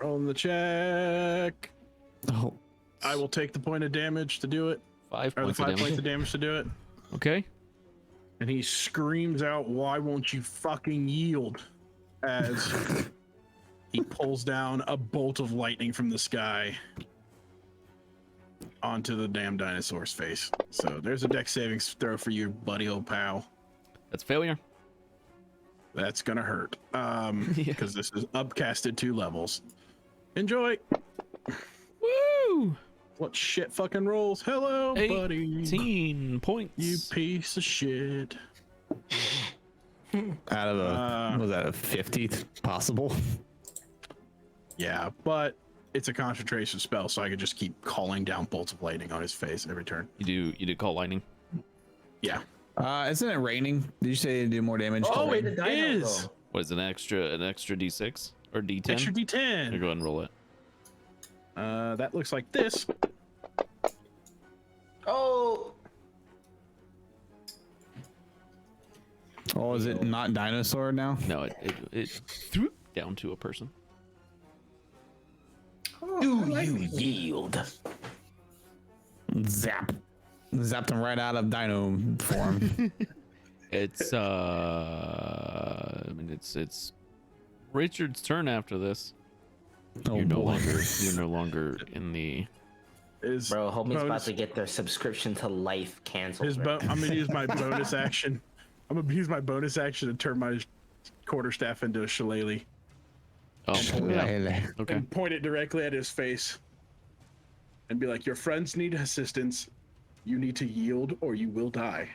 Rolling the check. Oh, I will take the point of damage to do it. 5 Or the points of 5 damage. points of damage to do it. Okay. And he screams out, "Why won't you fucking yield?" As he pulls down a bolt of lightning from the sky onto the damn dinosaur's face. So there's a dex savings throw for you, buddy, old pal. That's failure. That's gonna hurt. Because this is upcasted 2 levels. Enjoy. Woo! What shit fucking rolls? Hello, buddy. 18 points. You piece of shit. Out of a was that a 50 possible? Yeah, but it's a concentration spell, so I could just keep calling down bolts of lightning on his face every turn. You do call lightning. Yeah. Isn't it raining? Did you say it do more damage? to Oh, rain? wait, the dino is. though. What is an extra D6 or D10? Extra Here, D10. go ahead and roll it. That looks like this. Oh, Oh, is it not dinosaur now? No, it threw down to a person. do you yield? Zap. Zapped him right out of dino form. It's I mean it's Richard's turn after this. Oh, You're no boy. longer in the Is Bro, homie's about bonus- to get their subscription to life canceled. I'm gonna use my bonus action. I'm gonna use my bonus action to turn my quarterstaff into a shillelagh Oh yeah. Okay. and point it directly at his face and be like, "Your friends need assistance. You need to yield or you will die."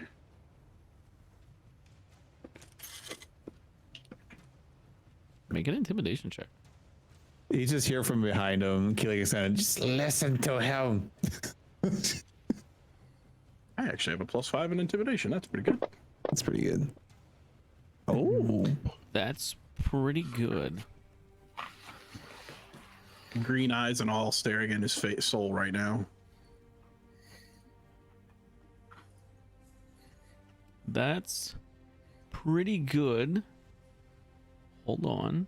Make an intimidation check. You just hear from behind him. Keelik saying, "Just listen to him." I actually have a +5 in intimidation. That's pretty good. That's pretty good. Oh, That's pretty good. Green eyes and all staring in his soul right now. That's pretty good. Hold on.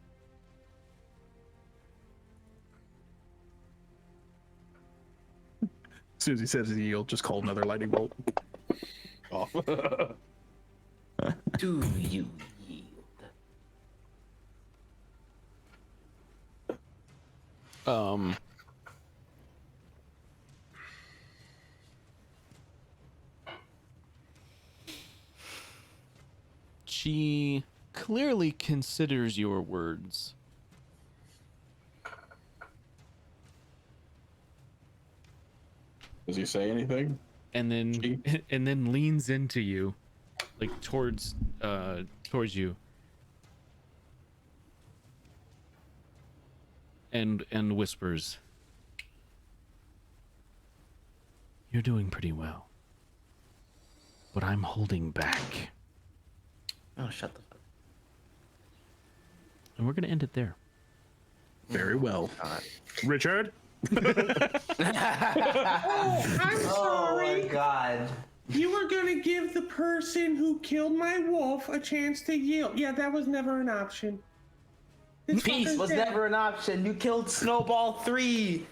As soon as he says yield, just call another lightning bolt. Off. Do you yield? She clearly considers your words. Does he say anything? And then She- and then leans into you, like towards you. And whispers, "You're doing pretty well. But I'm holding back." Oh, shut the fuck And we're gonna end it there. Very well. up. Richard? I'm Oh sorry. my god. You were gonna give the person who killed my wolf a chance to yield. Yeah, that was never an option. This Peace fucker's was dead. never an option. You killed Snowball 3.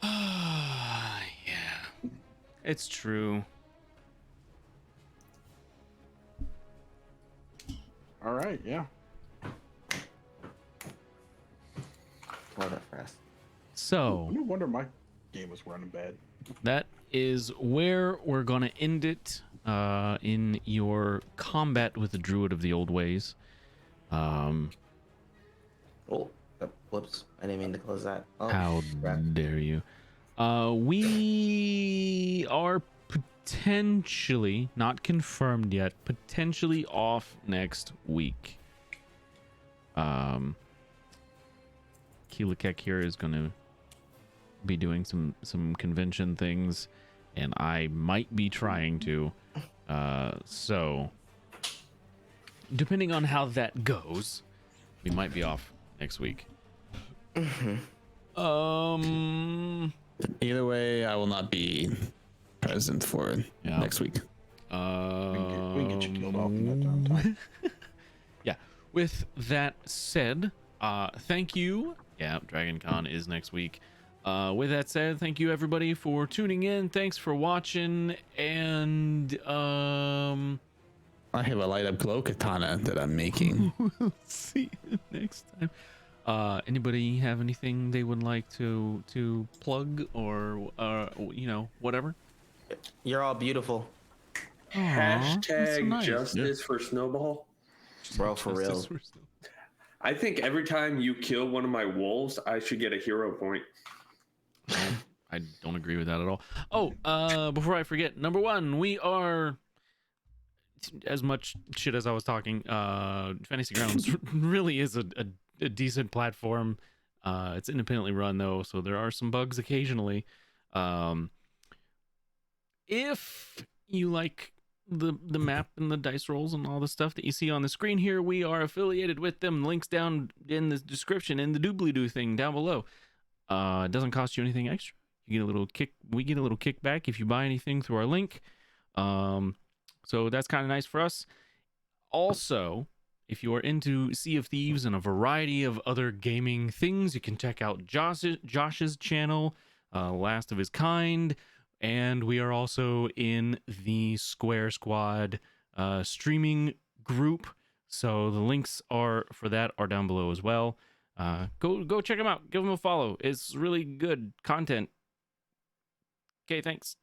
Yeah, it's true. All right, yeah. Love it for us. So No wonder my game was running bad. that is where we're gonna end it in your combat with the Druid of the Old Ways. Oh, whoops. I didn't mean to close that. Oh, How crap. dare you? We are potentially, not confirmed yet, potentially off next week. Keelikek here is going to be doing some convention things, and I might be trying to. So, depending on how that goes, we might be off next week. either way, I will not be present for Yeah. next week. We can get you killed off in that time. Yeah. With that said, thank you. Yeah, Dragon Con is next week. With that said, thank you everybody for tuning in. Thanks for watching, and I have a light up glow katana that I'm making. we'll see you next time. Anybody have anything they would like to plug or whatever? You're all beautiful, Aw, that's so Hashtag nice. justice for Snowball. bro. For real. Justice for Snow- I think every time you kill one of my wolves, I should get a hero point. I don't agree with that at all. Oh, before I forget, number one, we are as much shit as I was talking. Fantasy Grounds really is a decent platform. It's independently run though, so there are some bugs occasionally. If you like the map and the dice rolls and all the stuff that you see on the screen here, we are affiliated with them. Links down in the description in the doobly-doo thing down below. It doesn't cost you anything extra. You get a little kick. We get a little kickback if you buy anything through our link. So that's kind of nice for us. Also, if you are into Sea of Thieves and a variety of other gaming things, you can check out Josh's channel, Last of His Kind, and we are also in the Square Squad streaming group. So the links are down below as well. Go check them out. Give them a follow. It's really good content. Okay, thanks.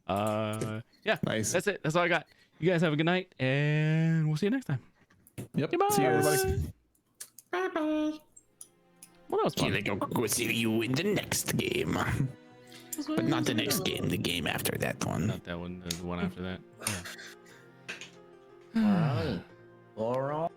Yeah, Nice. that's it. That's all I got. You guys have a good night, and we'll see you next time. Yep. Goodbye. See you, everybody. Bye bye. What else? Here they go see you in the next game. But not the next game, the game after that one. Not that one. The one after that. Yeah. All right. All right.